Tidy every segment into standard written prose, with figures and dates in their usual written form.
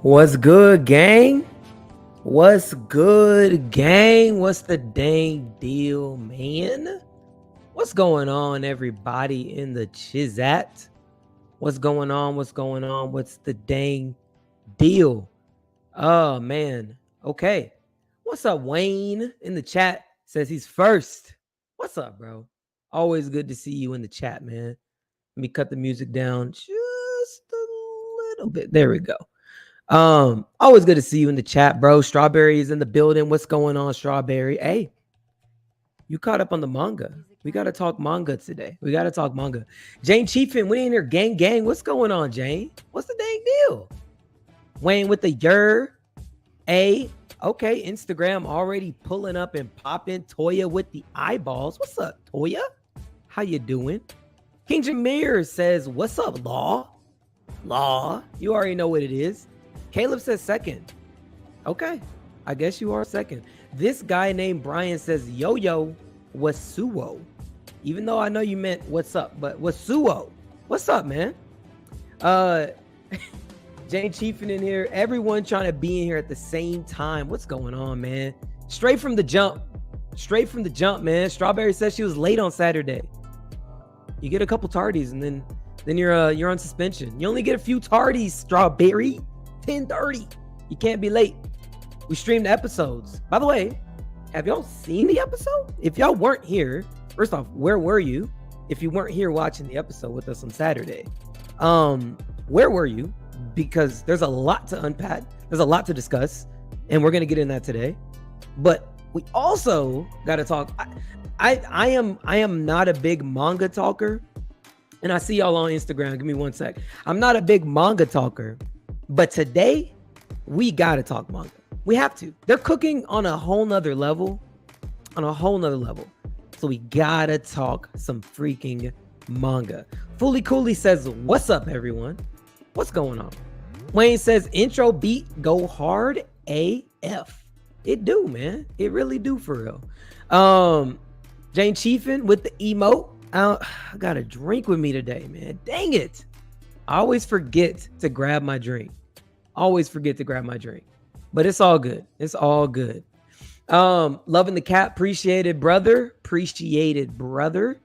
What's good, gang? What's good, gang? What's the dang deal, man? What's going on, everybody in the chizat? What's going on? What's going on? What's the dang deal? Oh, man. Okay. What's up, Wayne? In the chat says he's first. What's up, bro? Always good to see you in the chat, man. Let me cut the music down just a little bit. There we go. Always good to see you in the chat, bro. Strawberry is in the building. What's going on, Strawberry? Hey, you caught up on the manga. We got to talk manga today. We got to talk manga. Jane Chiefin, we in here, gang. What's going on, Jane? What's the dang deal? Wayne with the okay, Instagram already pulling up and popping. Toya with the eyeballs. What's up, Toya? How you doing? King Jameer says, what's up, Law? You already know what it is. Caleb says second. Okay, I guess you are second. This guy named Brian says, yo, wasuo. Even though I know you meant what's up, but wasuo. What's up, man? Jane Chiefin in here. Everyone trying to be in here at the same time. What's going on, man? Straight from the jump, man. Strawberry says she was late on Saturday. You get a couple tardies and then you're on suspension. You only get a few tardies, Strawberry. 10:30. You can't be late. We streamed episodes. By the way, have y'all seen the episode? If y'all weren't here, first off, where were you? If you weren't here watching the episode with us on Saturday, where were you? Because there's a lot to unpack. There's a lot to discuss, and we're gonna get in that today. But we also gotta talk. I am not a big manga talker, and I see y'all on Instagram. Give me one sec. I'm not a big manga talker. But today, we got to talk manga. We have to. They're cooking on a whole nother level. So we got to talk some freaking manga. Fully Cooley says, what's up, everyone? What's going on? Wayne says, intro beat go hard AF. It do, man. It really do, for real. Jane Chiefin with the emote. I got a drink with me today, man. Dang it. I always forget to grab my drink. But it's all good. Loving the cat. Appreciated, brother. GGG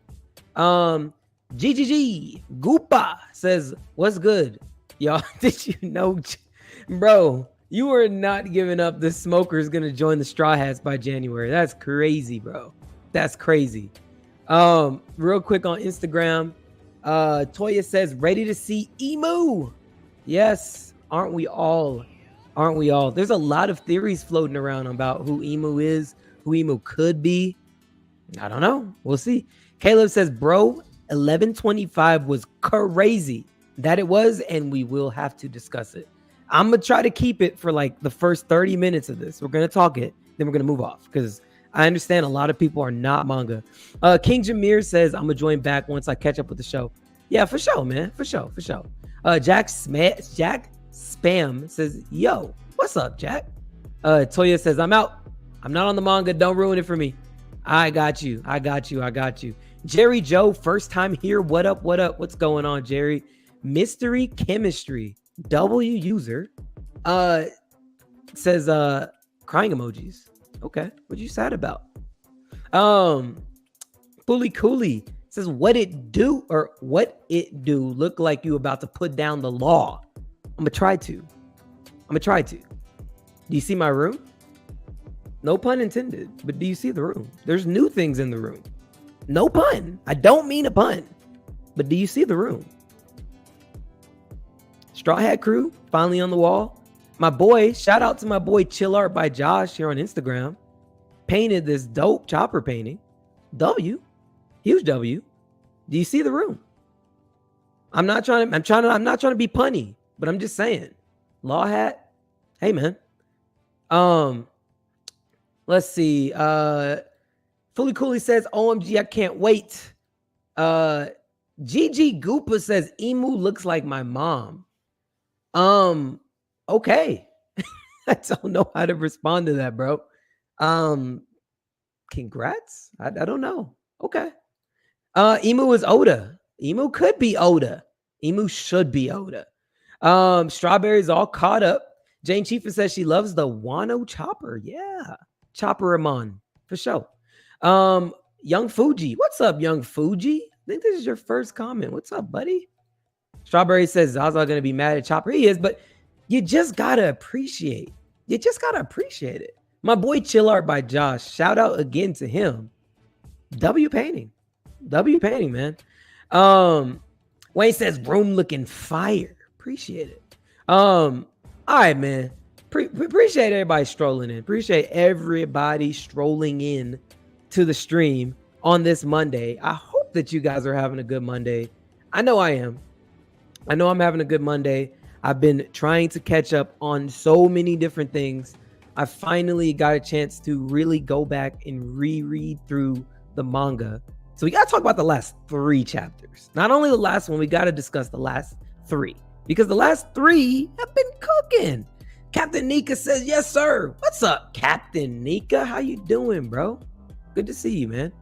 Goopa says, what's good? Y'all, did you know, bro, you are not giving up. The smoker is going to join the Straw Hats by January. That's crazy, bro. That's crazy. Real quick on Instagram, Toya says, ready to see Emu. Yes. Aren't we all? There's a lot of theories floating around about who Emu is, who Emu could be. I don't know. We'll see. Caleb says, bro, 1125 was crazy. That it was, and we will have to discuss it. I'm going to try to keep it for like the first 30 minutes of this. We're going to talk it, then we're going to move off because I understand a lot of people are not manga. King Jameer says, I'm going to join back once I catch up with the show. Yeah, for sure, man. For sure. Jack Spam says, yo, what's up, Jack? Toya says, I'm out. I'm not on the manga. Don't ruin it for me. I got you. Jerry Joe, first time here. What up? What's going on, Jerry? Mystery Chemistry W user says crying emojis. Okay, what you sad about? Fully Cooley says, what it do look like you about to put down the law? I'm gonna try to. Do you see my room? No pun intended, but do you see the room? There's new things in the room. No pun. I don't mean a pun, but do you see the room? Straw Hat Crew finally on the wall. My boy, shout out to my boy Chill Art by Josh here on Instagram. Painted this dope chopper painting. Huge W. Do you see the room? I'm not trying to be punny, but I'm just saying. Law Hat. Hey, man. Let's see. Fully Cooley says, OMG, I can't wait. GG Goopa says, Emu looks like my mom. Okay. I don't know how to respond to that, bro. Congrats. I don't know. Okay. Emu is Oda. Emu could be Oda. Emu should be Oda. Strawberry's all caught up. Jane Chifa says she loves the Wano chopper. Yeah. Chopper Ramon. For sure. Young Fuji. What's up, Young Fuji? I think this is your first comment. What's up, buddy? Strawberry says Zaza gonna be mad at Chopper. He is, but you just gotta appreciate. You just gotta appreciate it. My boy Chill Art by Josh. Shout out again to him. W painting, man. Wayne says room looking fire. Appreciate it. All right, man. Appreciate everybody strolling in. Appreciate everybody strolling in to the stream on this Monday. I hope that you guys are having a good Monday. I know I am. I know I'm having a good Monday. I've been trying to catch up on so many different things. I finally got a chance to really go back and reread through the manga. So we got to talk about the last 3 chapters. Not only the last one, we got to discuss the last 3. Because the last 3 have been cooking. Captain Nika says, yes, sir. What's up, Captain Nika? How you doing, bro? Good to see you, man.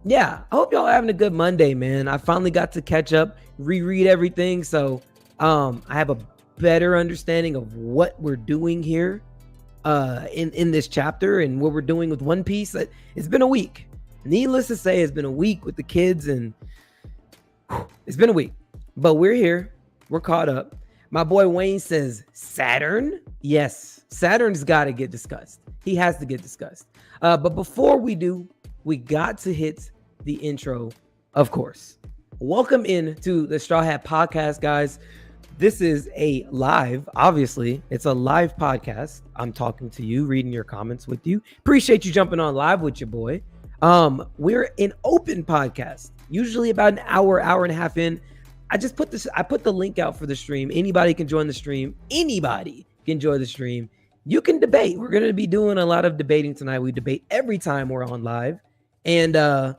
Yeah, I hope y'all are having a good Monday, man. I finally got to catch up, reread everything. So I have a better understanding of what we're doing here in this chapter and what we're doing with One Piece. It's been a week. Needless to say, it's been a week with the kids, and it's been a week. But we're here. We're caught up. My boy Wayne says, Saturn? Yes, Saturn's got to get discussed. He has to get discussed. But before we do, we got to hit the intro, of course. Welcome in to the Straw Hat Podcast, guys. This is a live, obviously, it's a live podcast. I'm talking to you, reading your comments with you. Appreciate you jumping on live with your boy. We're an open podcast, usually about an hour and a half in. I put the link out for the stream. Anybody can join the stream. Anybody can join the stream. You can debate. We're going to be doing a lot of debating tonight. We debate every time we're on live. And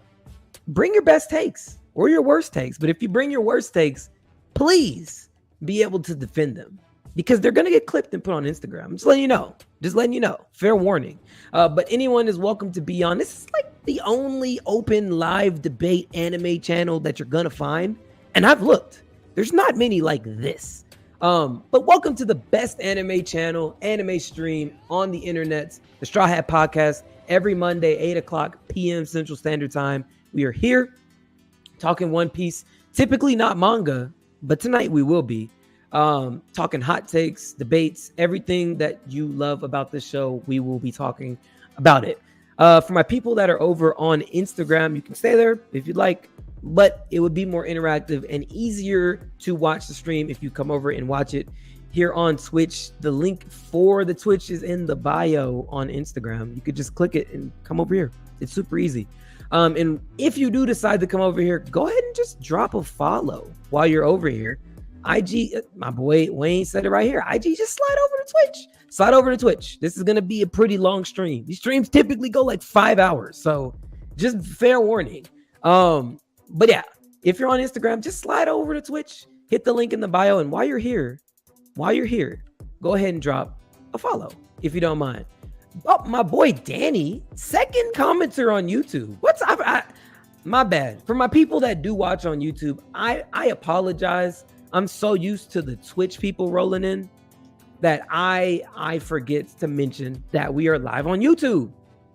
bring your best takes or your worst takes. But if you bring your worst takes, please be able to defend them, because they're going to get clipped and put on Instagram. I'm just letting you know. Fair warning. But anyone is welcome to be on. This is like the only open live debate anime channel that you're going to find. And I've looked. There's not many like this. But welcome to the best anime channel, anime stream on the internet, the Straw Hat Podcast. Every Monday, 8 o'clock p.m. Central Standard Time. We are here talking One Piece. Typically not manga, but tonight we will be. Talking hot takes, debates, everything that you love about this show, we will be talking about it. For my people that are over on Instagram, you can stay there if you'd like, but it would be more interactive and easier to watch the stream if you come over and watch it here on Twitch. The link for the Twitch is in the bio on Instagram. You could just click it and come over here. It's super easy. And if you do decide to come over here, go ahead and just drop a follow while you're over here. IG, my boy Wayne said it right here. IG, just slide over to Twitch. Slide over to Twitch. This is going to be a pretty long stream. These streams typically go like 5 hours. So just fair warning. But yeah, if you're on Instagram, just slide over to Twitch, hit the link in the bio. And while you're here, go ahead and drop a follow if you don't mind. Oh, my boy Danny, second commenter on YouTube. What's up? My bad. For my people that do watch on YouTube, I apologize. I'm so used to the Twitch people rolling in that I forget to mention that we are live on YouTube.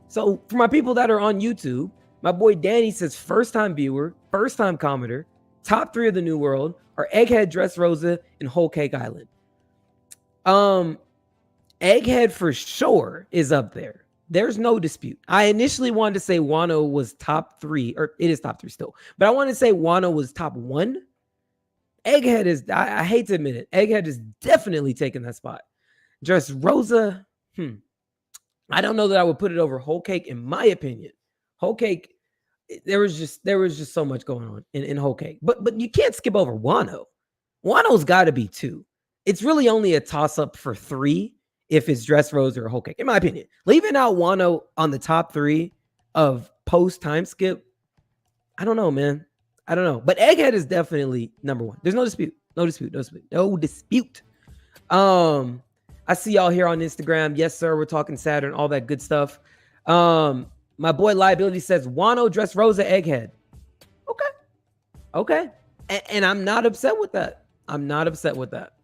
So for my people that are on YouTube, my boy Danny says first time viewer, first time commenter, top 3 of the New World are Egghead, Dressrosa, and Whole Cake Island. Egghead for sure is up there. There's no dispute. I initially wanted to say Wano was top 3, or it is top 3 still, but I wanted to say Wano was top 1. Egghead is, I hate to admit it, Egghead is definitely taking that spot. Dressrosa, I don't know that I would put it over Whole Cake in my opinion. Whole Cake, there was just so much going on in Whole Cake. But you can't skip over Wano. Wano's got to be 2. It's really only a toss-up for 3 if it's Dressrosa or Whole Cake, in my opinion. Leaving out Wano on the top 3 of post-time skip, I don't know, man. I don't know. But Egghead is definitely number 1. There's no dispute. No dispute. I see y'all here on Instagram. Yes, sir. We're talking Saturn, all that good stuff. My boy Liability says Wano, Dressrosa, Egghead. Okay. And I'm not upset with that. I'm not upset with that.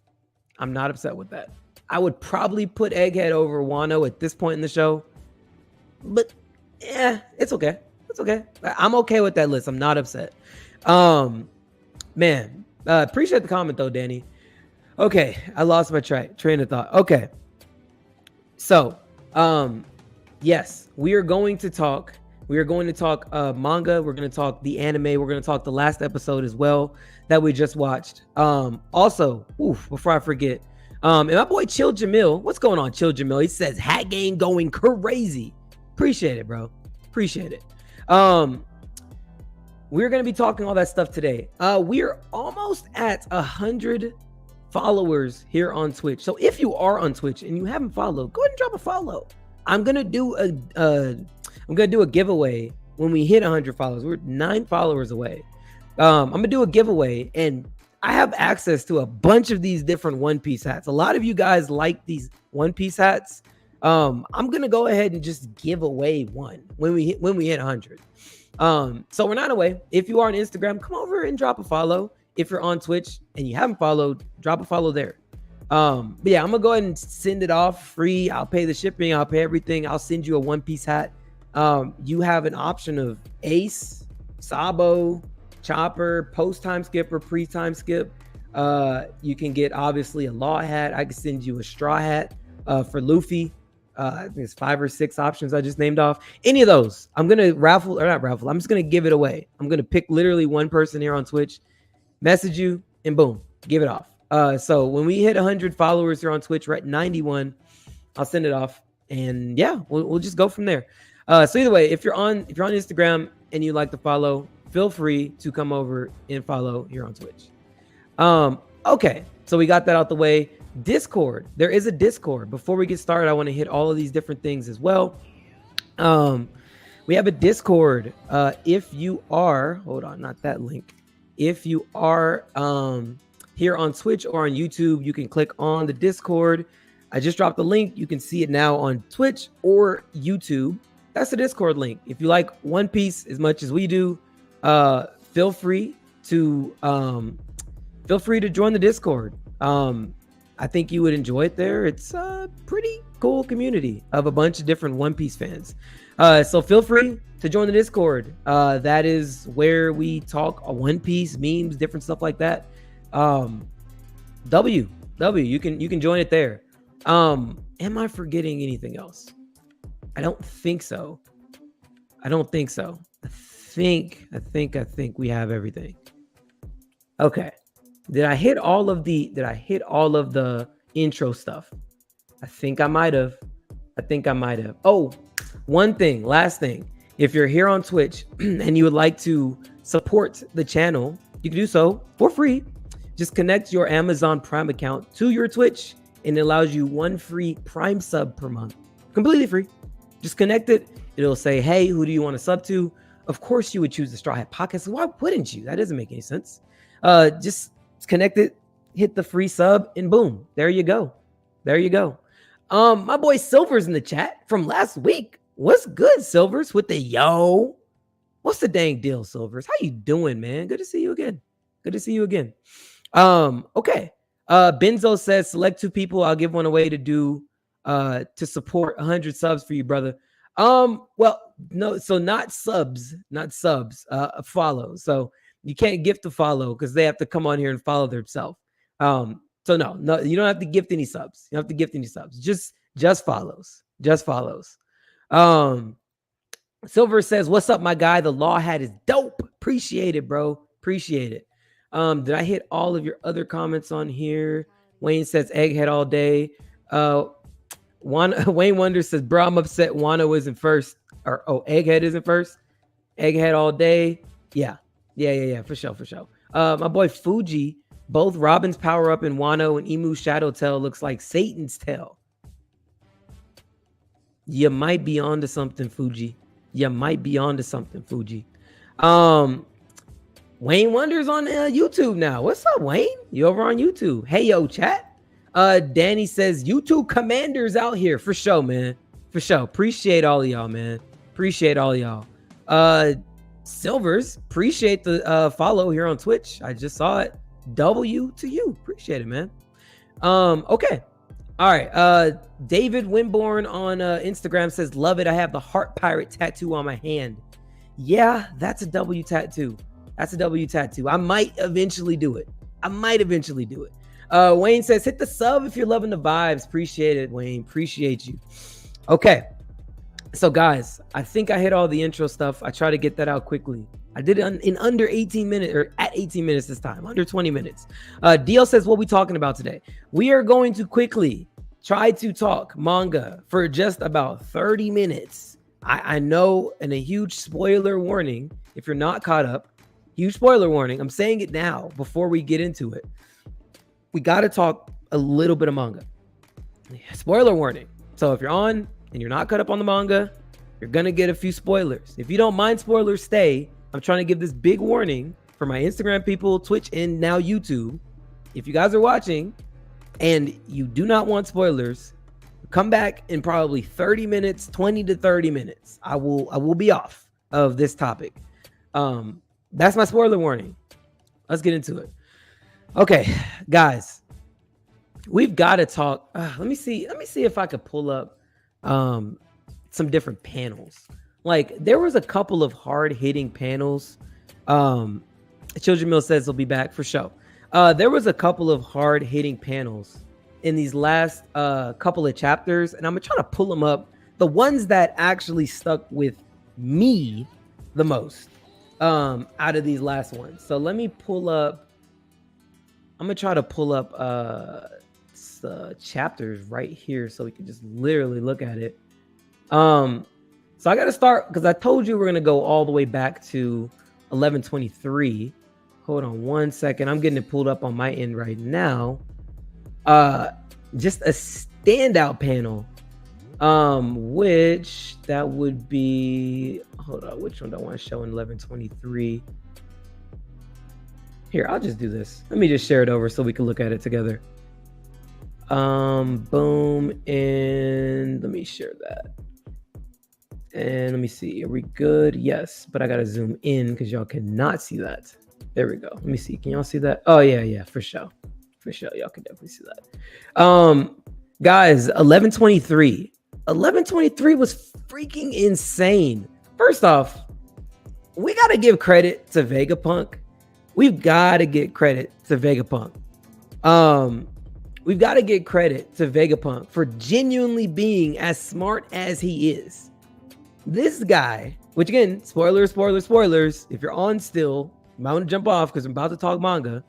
I would probably put Egghead over Wano at this point in the show. But yeah, it's okay. It's okay. I'm okay with that list. I'm not upset. Man, appreciate the comment though, Danny. Okay, I lost my train of thought. Okay. So, yes, we are going to talk manga. We're going to talk the anime. We're going to talk the last episode as well that we just watched. Also, before I forget, and my boy Chill Jamil, what's going on, Chill Jamil? He says hat game going crazy. Appreciate it, bro. Appreciate it. We're going to be talking all that stuff today. We're almost at 100 followers here on Twitch. So if you are on Twitch and you haven't followed, go ahead and drop a follow. I'm gonna do a giveaway when we hit 100 followers. We're 9 followers away. I'm gonna do a giveaway, and I have access to a bunch of these different One Piece hats. A lot of you guys like these One Piece hats. I'm gonna go ahead and just give away one when we hit 100. So we're not away. If you are on Instagram, come over and drop a follow. If you're on Twitch and you haven't followed, drop a follow there. But yeah, I'm gonna go ahead and send it off free. I'll pay the shipping, I'll pay everything. I'll send you a One Piece hat. You have an option of Ace, Sabo, Chopper, post time skip or pre-time skip. You can get obviously a Law hat. I can send you a Straw hat for Luffy. I think it's 5 or 6 options I just named off. Any of those, I'm gonna raffle or not raffle. I'm just gonna give it away. I'm gonna pick literally one person here on Twitch, message you, and boom, give it off. So when we hit 100 followers here on Twitch, right, 91, I'll send it off, and yeah, we'll just go from there. So either way, if you're on Instagram and you like to follow, feel free to come over and follow here on Twitch. Okay, so we got that out the way. Discord, there is a Discord. Before we get started, I want to hit all of these different things as well. We have a Discord. If you are, hold on, not that link. If you are here on Twitch or on YouTube, you can click on the Discord. I just dropped the link. You can see it now on Twitch or YouTube. That's the Discord link. If you like One Piece as much as we do, feel free to join the Discord. I think you would enjoy it there. It's a pretty cool community of a bunch of different One Piece fans. So feel free to join the Discord. That is where we talk One Piece, memes, different stuff like that. You can join it there. Am I forgetting anything else? I don't think so. I think we have everything. Okay. Did I hit all of the intro stuff? I think I might have. Oh, last thing. If you're here on Twitch and you would like to support the channel, you can do so for free. Just connect your Amazon Prime account to your Twitch, and it allows you 1 free Prime sub per month. Completely free. Just connect it. It'll say, hey, who do you want to sub to? Of course you would choose the Straw Hat Podcast. Why wouldn't you? That doesn't make any sense. Just connect it, hit the free sub, and boom, there you go. My boy Silver's in the chat from last week. What's good, Silvers, with the yo? What's the dang deal, Silvers? How you doing, man? Good to see you again. Okay. Benzo says select 2 people. I'll give one away to support 100 subs for you, brother. Well, no, so not subs, follow. So you can't gift a follow because they have to come on here and follow themselves. So no, you don't have to gift any subs. You don't have to gift any subs. Just follows. Silver says, what's up, my guy? The Law hat is dope. Appreciate it, bro. Appreciate it. Did I hit all of your other comments on here? Wayne says Egghead all day. Wayne Wonder says, bro, I'm upset Wano isn't first. Egghead isn't first. Egghead all day. Yeah, for sure. My boy Fuji, both Robin's power up in Wano and Emu's shadow tail looks like Satan's tail. You might be onto something, Fuji. Wayne Wonder's on YouTube now. What's up, Wayne? You over on YouTube? Hey, yo, chat. Danny says YouTube commanders out here. For sure, man. For sure. Appreciate all of y'all, man. Silvers, appreciate the follow here on Twitch. I just saw it. W to you. Appreciate it, man. Okay. All right. David Winborn on Instagram says, love it. I have the heart pirate tattoo on my hand. Yeah, that's a W tattoo. That's a W tattoo. I might eventually do it. Wayne says, hit the sub if you're loving the vibes. Appreciate it, Wayne. Appreciate you. Okay. So guys, I think I hit all the intro stuff. I try to get that out quickly. I did it in under 18 minutes, or at 18 minutes this time, under 20 minutes. DL says, what are we talking about today? We are going to quickly try to talk manga for just about 30 minutes. I know, and a huge spoiler warning, if you're not caught up, huge spoiler warning. I'm saying it now before we get into it. We got to talk a little bit of manga. Spoiler warning. So if you're on and you're not caught up on the manga, you're going to get a few spoilers. If you don't mind spoilers, stay. I'm trying to give this big warning for my Instagram people, Twitch, and now YouTube. If you guys are watching and you do not want spoilers, come back in probably 30 minutes, 20 to 30 minutes. I will be off of this topic. That's my spoiler warning. Let's get into it. Okay, guys, we've got to talk. Let me see if I could pull up some different panels. Like, there was a couple of hard-hitting panels. Children Mill says they'll be back for show. There was a couple of hard-hitting panels in these last couple of chapters, and I'm trying to pull them up. The ones that actually stuck with me the most out of these last ones. So let me pull up. I'm gonna try to pull up chapters right here so we can just literally look at it. So I got to start because I told you we're going to go all the way back to 1123. Hold on one second. I'm getting it pulled up on my end right now. Just a standout panel, which that would be, hold on, which one do I want to show in 1123? Here, I'll just do this. Let me just share it over so we can look at it together. Boom, and let me share that. And let me see, are we good? Yes, but I gotta zoom in because y'all cannot see that. There we go. Let me see. Can y'all see that? Oh yeah, for sure. Y'all can definitely see that. Guys, 1123. 1123 was freaking insane. First off, we gotta give credit to Vegapunk. We've got to get credit to Vegapunk. We've got to get credit to Vegapunk for genuinely being as smart as he is. This guy, which again, spoilers. If you're on still, you might want to jump off because I'm about to talk manga.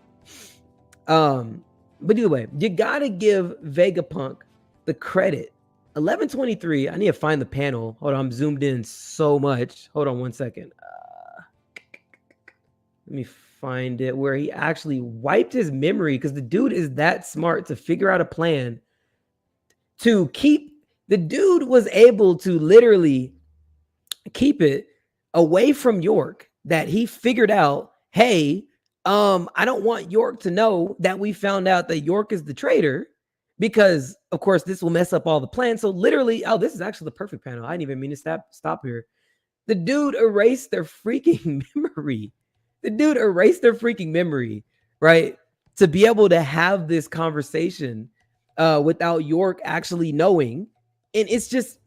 But either way, you got to give Vegapunk the credit. 1123, I need to find the panel. Hold on, I'm zoomed in so much. Hold on one second. Let me find it where he actually wiped his memory because the dude is that smart to figure out a plan to keep. The dude was able to literally keep it away from York, that he figured out, hey, I don't want York to know that we found out that York is the traitor, because of course this will mess up all the plans. So literally, oh, this is actually the perfect panel. I didn't even mean to stop here. The dude erased their freaking memory. Right? To be able to have this conversation without York actually knowing. And it's just,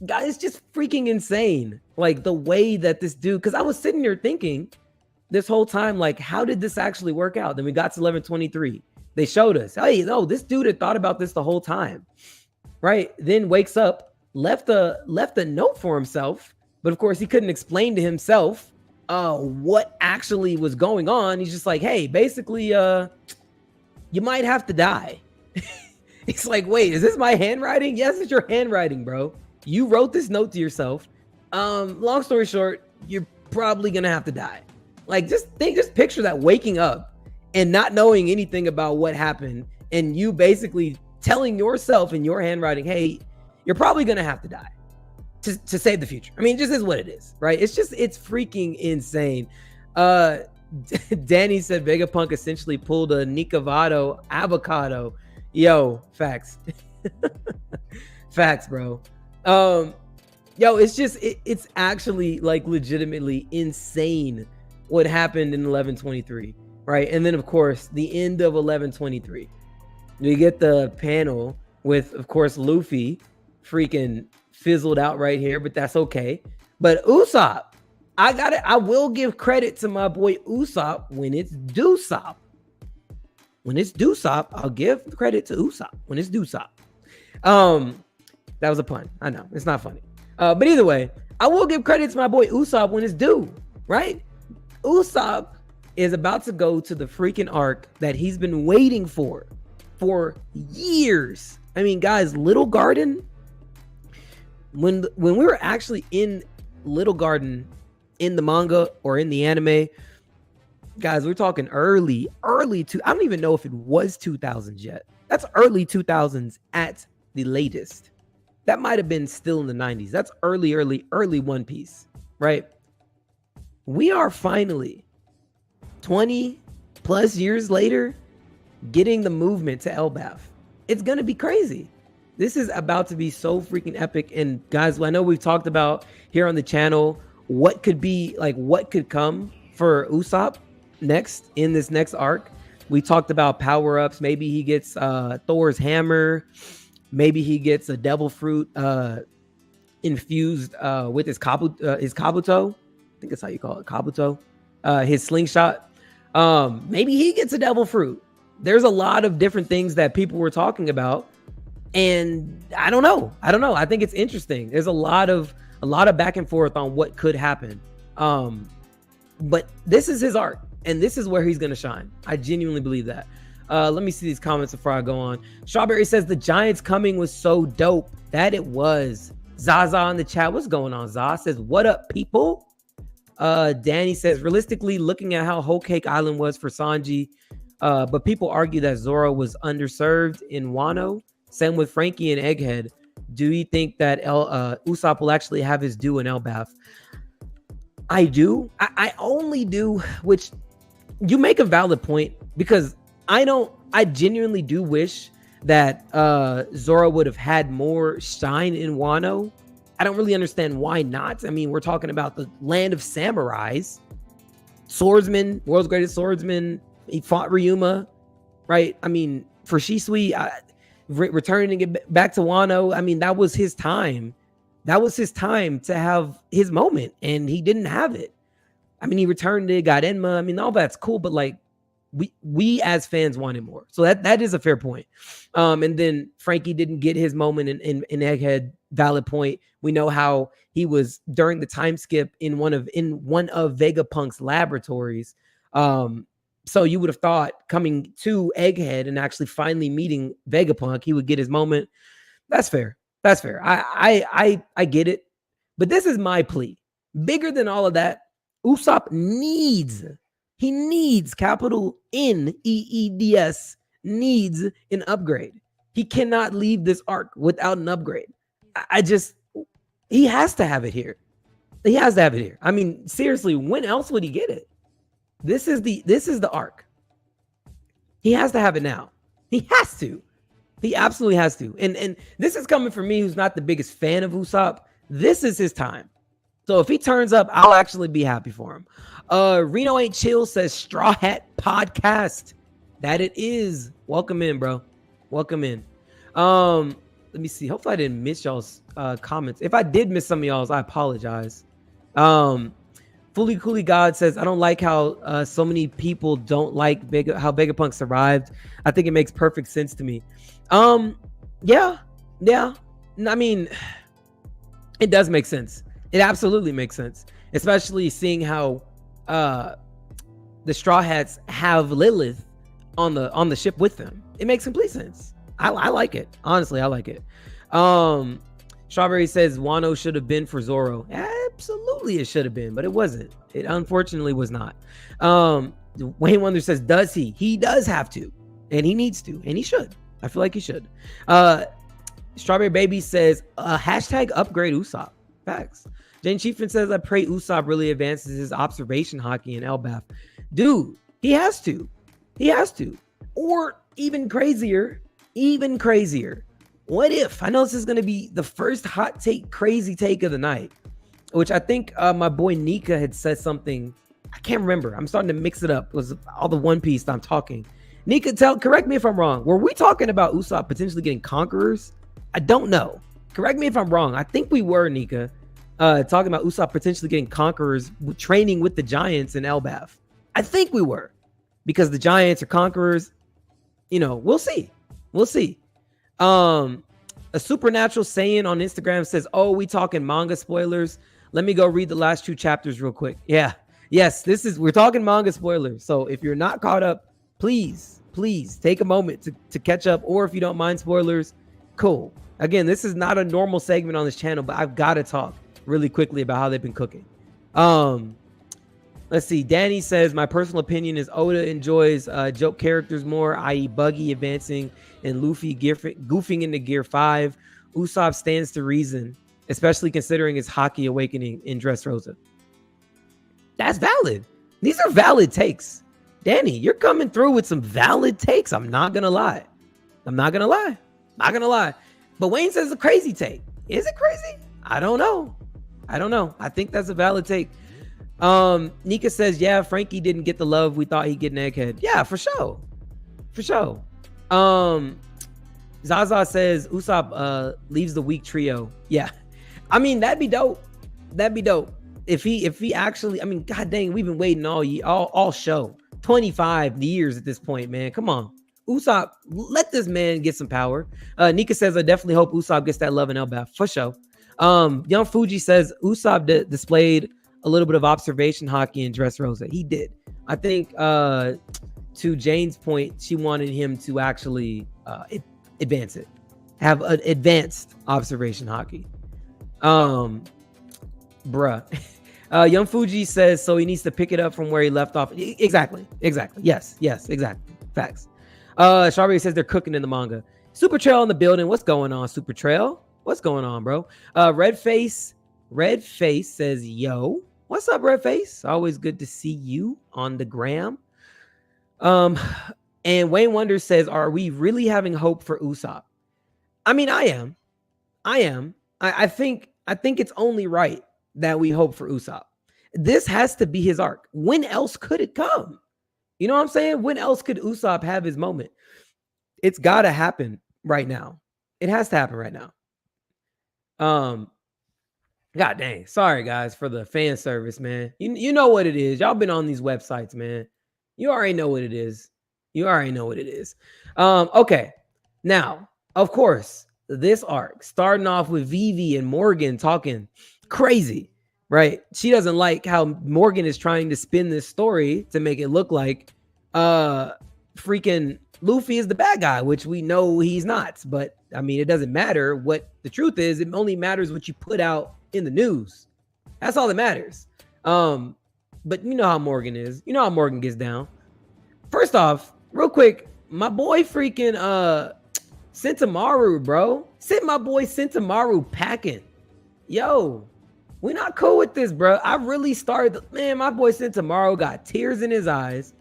guys, it's just freaking insane. Like the way that this dude, because I was sitting here thinking this whole time, like, how did this actually work out? Then we got to 1123. They showed us, hey, no, this dude had thought about this the whole time, right? Then wakes up, left a note for himself, but of course he couldn't explain to himself what actually was going on. He's just like, hey, basically, you might have to die. It's like, wait, is this my handwriting? Yes, it's your handwriting, bro. You wrote this note to yourself. Long story short, you're probably gonna have to die. Like, just picture that, waking up and not knowing anything about what happened, and you basically telling yourself in your handwriting, hey, you're probably gonna have to die to save the future. I mean, it just is what it is, right? It's freaking insane. Danny said Vegapunk essentially pulled a Nikavado avocado. Yo, facts. Facts, bro. Yo, it's actually like legitimately insane what happened in 1123, right? And then of course the end of 1123, we get the panel with, of course, Luffy freaking fizzled out right here, but that's okay. But Usopp, I will give credit to my boy Usopp when it's Dusop. When it's Dusop, I'll give credit to Usopp when it's Dusop. That was a pun. I know it's not funny. But either way, I will give credit to my boy Usopp when it's due, right? Usopp is about to go to the freaking arc that he's been waiting for years. I mean, guys, Little Garden, when we were actually in Little Garden in the manga or in the anime, guys, we're talking early to, I don't even know if it was 2000s yet. That's early 2000s at the latest. That might have been still in the 90s. That's early One Piece, right? We are finally 20 plus years later getting the movement to Elbaf. It's going to be crazy. This is about to be so freaking epic. And guys, I know we've talked about here on the channel what could come for Usopp next in this next arc. We talked about power-ups. Maybe he gets Thor's hammer. Maybe he gets a devil fruit infused with his kabuto. I think that's how you call it, kabuto. His slingshot. Maybe he gets a devil fruit. There's a lot of different things that people were talking about, and I don't know. I think it's interesting. There's a lot of back and forth on what could happen. But this is his art, and this is where he's gonna shine. I genuinely believe that. Let me see these comments before I go on. Strawberry says the Giants coming was so dope. That it was. Zaza in the chat. What's going on? Zaza says, what up, people? Danny says, realistically, looking at how Whole Cake Island was for Sanji, but people argue that Zoro was underserved in Wano. Same with Frankie and Egghead. Do you think that Usopp will actually have his due in Elbaf? I do. I only do, which you make a valid point, because I genuinely do wish that Zoro would have had more shine in Wano. I don't really understand why not. I mean, we're talking about the land of samurais, swordsman, world's greatest swordsman. He fought Ryuma, right? I mean, for Shisui, returning it back to Wano, I mean, that was his time. That was his time to have his moment, and he didn't have it. I mean, he returned it, got Enma. I mean, all that's cool, but like, we as fans wanted more. So that is a fair point. And then Frankie didn't get his moment in Egghead. Valid point. We know how he was during the time skip in one of Vegapunk's laboratories. So you would have thought coming to Egghead and actually finally meeting Vegapunk, he would get his moment. That's fair. That's fair. I get it. But this is my plea. Bigger than all of that, Usopp needs capital Needs needs an upgrade. He cannot leave this arc without an upgrade. He has to have it here. He has to have it here. I mean, seriously, when else would he get it? This is the arc. He has to have it now. He has to. He absolutely has to. And this is coming from me, who's not the biggest fan of Usopp. This is his time. So if he turns up, I'll actually be happy for him. Reno Ain't Chill says Straw Hat Podcast. That it is. Welcome in, bro. Welcome in. Let me see. Hopefully I didn't miss y'all's comments. If I did miss some of y'all's, I apologize. Fully Coolly God says, I don't like how so many people don't like how Vegapunk survived. I think it makes perfect sense to me. Yeah. I mean, it does make sense. It absolutely makes sense, especially seeing how the Straw Hats have Lilith on the ship with them. It makes complete sense. I like it. Honestly, I like it. Strawberry says Wano should have been for Zoro. Absolutely, it should have been, but it wasn't. It unfortunately was not. Wayne Wonder says, does he? He does have to, and he needs to, and he should. I feel like he should. Strawberry Baby says, hashtag upgrade Usopp. Facts. Jane Chiefin says, I pray Usopp really advances his observation hockey in Elbaf. Dude, he has to. He has to. Or even crazier. What if? I know this is going to be the first hot take, crazy take of the night, which I think my boy Nika had said something. I can't remember. I'm starting to mix it up. It was all the One Piece I'm talking. Nika, correct me if I'm wrong. Were we talking about Usopp potentially getting conquerors? I don't know. Correct me if I'm wrong. I think we were, Nika, talking about Usopp potentially getting conquerors, training with the Giants in Elbaf. I think we were, because the Giants are conquerors. You know, we'll see. We'll see. A Supernatural Saiyan on Instagram says, "Oh, we talking manga spoilers? Let me go read the last 2 chapters real quick." Yeah. Yes, we're talking manga spoilers. So if you're not caught up, please take a moment to catch up. Or if you don't mind spoilers, cool. Again, this is not a normal segment on this channel, but I've got to talk really quickly about how they've been cooking. Let's see. Danny says, my personal opinion is Oda enjoys joke characters more, i.e. Buggy advancing and Luffy goofing into Gear 5. Usopp stands to reason, especially considering his Haki awakening in Dressrosa. That's valid. These are valid takes. Danny, you're coming through with some valid takes. I'm not going to lie. Not going to lie. But Wayne says it's a crazy take. Is it crazy? I don't know. I think that's a valid take. Nika says, yeah, Frankie didn't get the love we thought he'd get in Egghead. Yeah, for sure. Zaza says Usopp leaves the weak trio. Yeah. I mean, that'd be dope. If he actually, I mean, god dang, we've been waiting all show. 25 years at this point, man. Come on. Usopp, let this man get some power. Nika says, I definitely hope Usopp gets that love in Elbaf. For sure. Young Fuji says Usopp displayed a little bit of observation hockey in Dressrosa. He did. I think to Jane's point, she wanted him to actually advance it. Have an advanced observation hockey. Bruh. Young Fuji says, so he needs to pick it up from where he left off. Exactly. Yes, exactly. Facts. Strawberry says they're cooking in the manga. Super Trail in the building. What's going on, Super Trail? What's going on, bro? Red Face says, yo. What's up, Red Face? Always good to see you on the gram. And Wayne Wonders says, are we really having hope for Usopp? I mean, I am. I think it's only right that we hope for Usopp. This has to be his arc. When else could it come? You know what I'm saying? When else could Usopp have his moment? It's got to happen right now. It has to happen right now. God dang. Sorry, guys, for the fan service, man. You know what it is. Y'all been on these websites, man. You already know what it is. Okay. Now, of course, this arc, starting off with Vivi and Morgan talking crazy, right? She doesn't like how Morgan is trying to spin this story to make it look like freaking Luffy is the bad guy, which we know he's not. But I mean, it doesn't matter what the truth is. It only matters what you put out in the news. That's all that matters. But you know how Morgan is. You know how Morgan gets down. First off, real quick, my boy freaking Sentomaru, bro. Sent my boy Sentomaru packing. Yo, we're not cool with this, bro. I really started, man, my boy Sentomaru got tears in his eyes.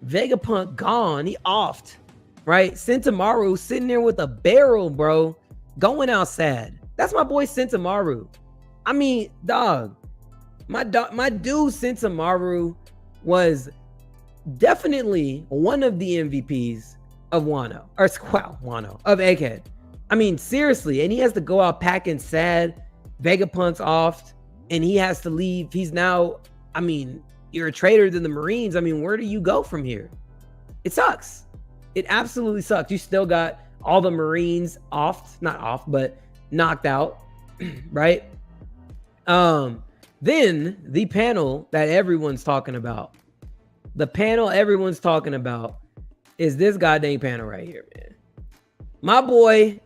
Vegapunk gone. He offed, right? Sentomaru sitting there with a barrel, bro, going out sad. That's my boy Sentomaru. I mean, dog, my dude Sentomaru was definitely one of the MVPs of Wano, of Egghead. I mean, seriously, and he has to go out packing sad. Vegapunk's off, and he has to leave. He's now, I mean, you're a traitor to the Marines. I mean, where do you go from here? It sucks. It absolutely sucks. You still got all the Marines not off, but knocked out, right? Then the panel that everyone's talking about. The panel everyone's talking about is this goddamn panel right here, man. My boy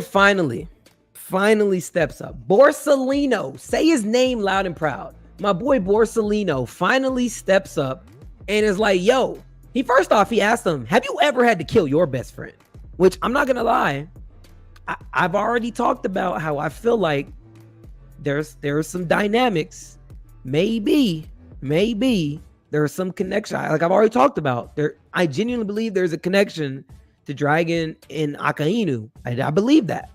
finally steps up. Borsalino, say his name loud and proud. My boy Borsalino finally steps up and is like, yo, he asked him, have you ever had to kill your best friend? Which I'm not gonna lie, I've already talked about how I feel like there's some dynamics. Maybe there's some connection. Like I've already talked about there. I genuinely believe there's a connection to Dragon and Akainu. I believe that.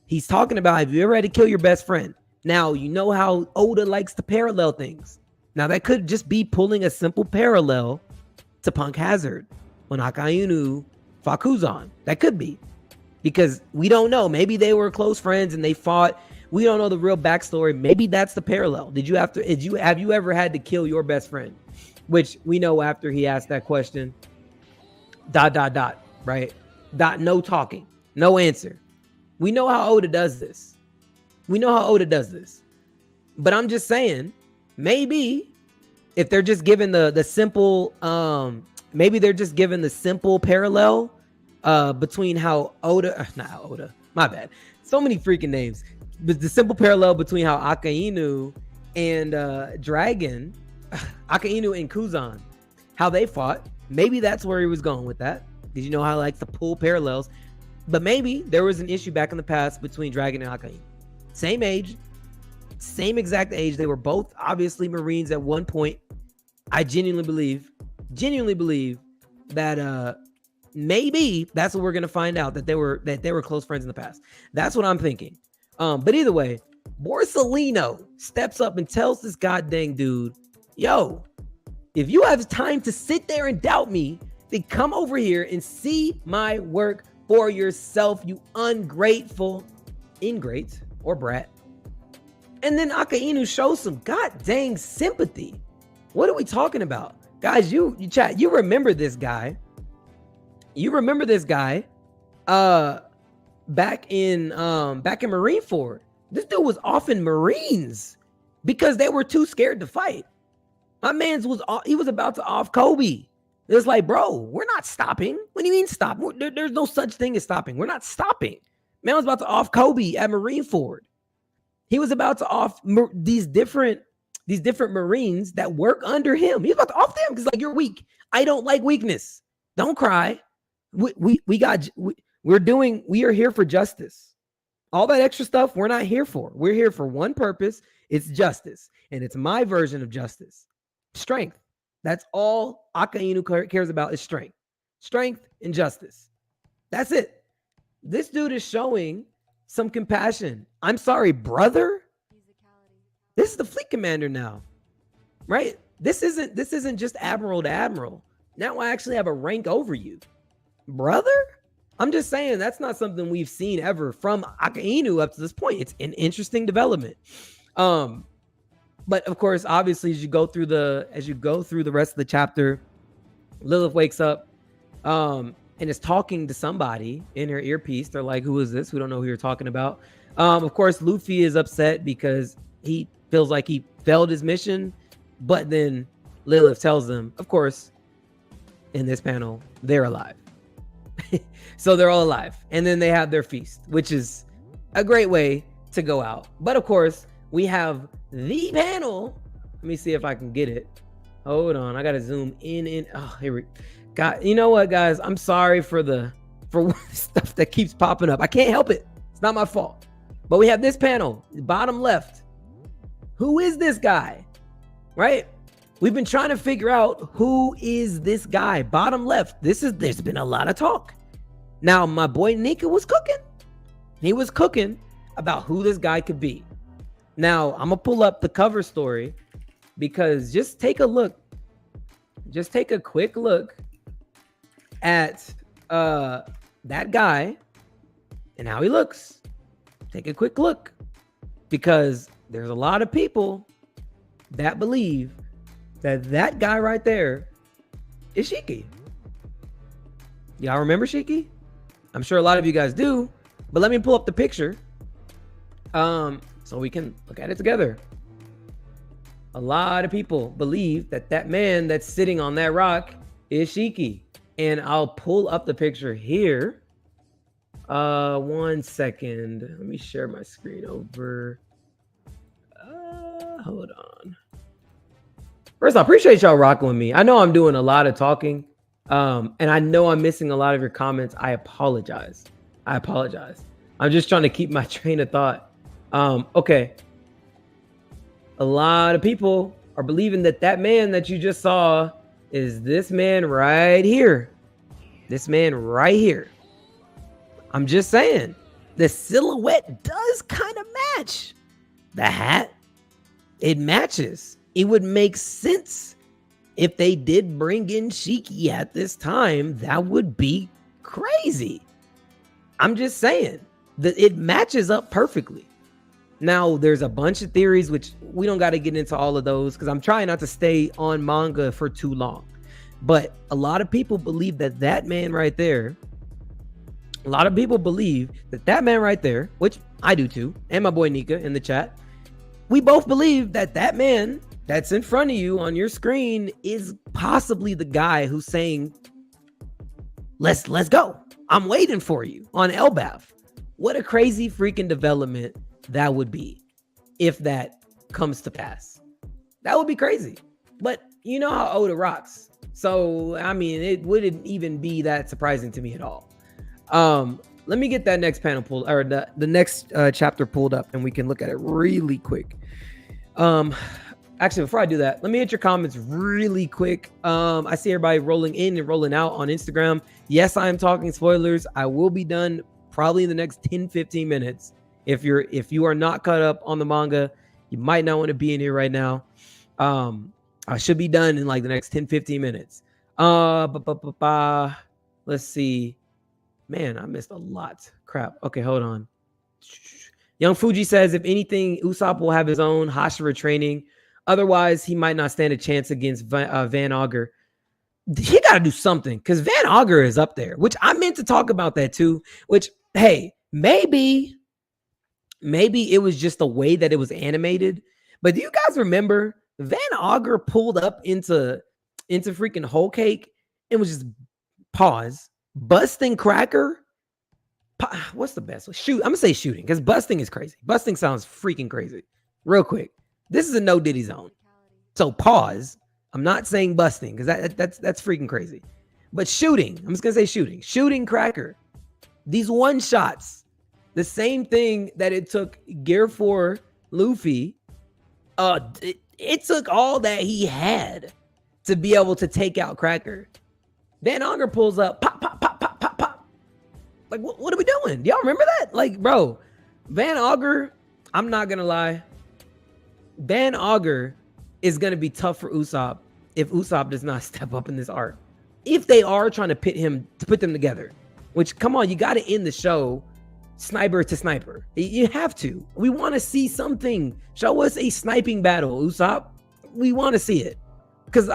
He's talking about, have you ever had to kill your best friend? Now, you know how Oda likes to parallel things. Now, that could just be pulling a simple parallel to Punk Hazard when Akainu fought Kuzan. That could be. Because we don't know. Maybe they were close friends and they fought. We don't know the real backstory. Maybe that's the parallel. Have you ever had to kill your best friend? Which we know after he asked that question. ... Right? No talking. No answer. We know how Oda does this. But I'm just saying, maybe if they're just given the simple, maybe they're just given the simple parallel between how my bad. So many freaking names. But the simple parallel between how Akainu and Dragon, Akainu and Kuzan, how they fought. Maybe that's where he was going with that. Did you know how I like to pull parallels? But maybe there was an issue back in the past between Dragon and Akainu. Same age, same exact age. They were both obviously Marines at one point. I genuinely believe that maybe that's what we're gonna find out, that they were close friends in the past. That's what I'm thinking. But either way, Borsalino steps up and tells this goddamn dude, yo, if you have time to sit there and doubt me, then come over here and see my work for yourself, you ungrateful ingrate or brat. And then Akainu shows some goddamn sympathy. What are we talking about? Guys, you chat, you remember this guy. Back in Marineford. This dude was off in Marines because they were too scared to fight. My man's was about to off Kobe. It was like, bro, we're not stopping. What do you mean stop? There's no such thing as stopping. We're not stopping. Man was about to off Kobe at Marineford. He was about to off these different Marines that work under him. He was about to off them because, like, you're weak. I don't like weakness. Don't cry. We are here for justice. All that extra stuff we're not here for. We're here for one purpose. It's justice. And it's my version of justice. Strength. That's all Akainu cares about is strength. Strength and justice. That's it. This dude is showing some compassion. I'm sorry, brother. This is the fleet commander now. Right? This isn't just admiral to admiral. Now I actually have a rank over you. Brother? I'm just saying that's not something we've seen ever from Akainu up to this point. It's an interesting development. But of course, obviously, as you go through the rest of the chapter, Lilith wakes up and is talking to somebody in her earpiece. They're like, who is this? We don't know who you're talking about. Of course, Luffy is upset because he feels like he failed his mission. But then Lilith tells them, of course, in this panel, they're alive. So they're all alive. And then they have their feast, which is a great way to go out. But of course, we have the panel. Let me see if I can get it. Hold on. I got to zoom in. Oh, here we go. You know what, guys? I'm sorry for stuff that keeps popping up. I can't help it. It's not my fault. But we have this panel, bottom left. Who is this guy? Right? We've been trying to figure out who is this guy. Bottom left. There's been a lot of talk. Now, my boy Nika was cooking. He was cooking about who this guy could be. Now, I'm going to pull up the cover story because just take a look. Just take a quick look at that guy and how he looks. Take a quick look because there's a lot of people that believe that guy right there is Shiki. Y'all remember Shiki? I'm sure a lot of you guys do, but let me pull up the picture so we can look at it together. A lot of people believe that man that's sitting on that rock is Shiki. And I'll pull up the picture here. 1 second. Let me share my screen over. Hold on. First, I appreciate y'all rocking with me. I know I'm doing a lot of talking. And I know I'm missing a lot of your comments. I apologize. I'm just trying to keep my train of thought. Okay. A lot of people are believing that man that you just saw is this man right here. This man right here. I'm just saying, the silhouette does kind of match. The hat, it matches. it would make sense if they did bring in Shiki at this time. That would be crazy. I'm just saying that it matches up perfectly. Now, there's a bunch of theories, which we don't got to get into all of those because I'm trying not to stay on manga for too long. But a lot of people believe that man right there, which I do too, and my boy Nika in the chat, we both believe that man that's in front of you on your screen is possibly the guy who's saying, let's go. I'm waiting for you on Elbaf. What a crazy freaking development that would be if that comes to pass. That would be crazy. But you know how Oda rocks. So, I mean, it wouldn't even be that surprising to me at all. Let me get that next panel pulled, or the next chapter pulled up, and we can look at it really quick. Actually, before I do that, let me hit your comments really quick. I see everybody rolling in and rolling out on Instagram. Yes, I am talking spoilers. I will be done probably in the next 10-15 minutes. If you are not caught up on the manga, you might not want to be in here right now. I should be done in like the next 10-15 minutes. Let's see. Man, I missed a lot. Crap. Okay, hold on. Young Fuji says, if anything, Usopp will have his own Hashira training. Otherwise, he might not stand a chance against Van Augur. He got to do something because Van Augur is up there, which I meant to talk about that too. Which, hey, maybe it was just the way that it was animated. But do you guys remember Van Augur pulled up into freaking Whole Cake and was just busting Cracker? What's the best way? Shoot, I'm gonna say shooting because busting is crazy. Busting sounds freaking crazy. Real quick, this is a no Diddy zone. So pause. I'm not saying busting because that's freaking crazy. But shooting, I'm just gonna say shooting Cracker. These one shots, the same thing that it took Gear 4 Luffy. It took all that he had to be able to take out Cracker. Van Augur pulls up, pop, pop, pop, pop, pop, pop. Like, what are we doing? Do y'all remember that? Like, bro, Van Augur, I'm not gonna lie. Van Augur is gonna be tough for Usopp if Usopp does not step up in this arc. If they are trying to put them together, which, come on, you got to end the show sniper to sniper. You have to. We want to see something. Show us a sniping battle, Usopp. We want to see it. Because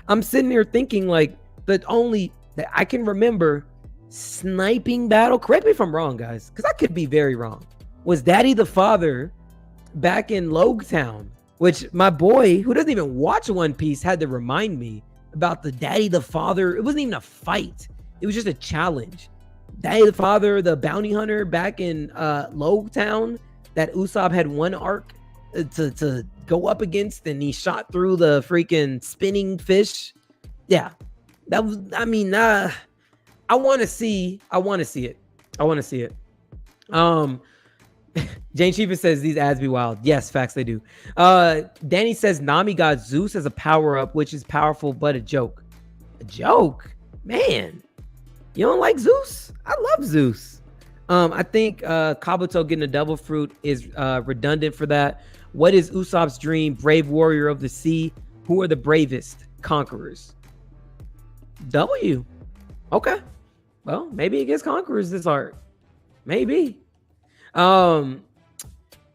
I'm sitting here thinking like the only that I can remember sniping battle, correct me if I'm wrong, guys, because I could be very wrong, was Daddy the Father back in Logtown, which my boy, who doesn't even watch One Piece, had to remind me about the Daddy the Father. It wasn't even a fight. It was just a challenge. Daddy the Father, the bounty hunter back in Logtown that Usopp had one arc to go up against, and he shot through the freaking spinning fish. Yeah, that was, I mean, I want to see it. Jane Chiefin says these ads be wild. Yes, facts, they do. Danny says Nami got Zeus as a power-up, which is powerful, but a joke. A joke? Man, you don't like Zeus? I love Zeus. I think Kabuto getting a double fruit is redundant for that. What is Usopp's dream? Brave warrior of the sea. Who are the bravest conquerors? W. Okay. Well, maybe it gets conquerors this arc. Maybe. Wayne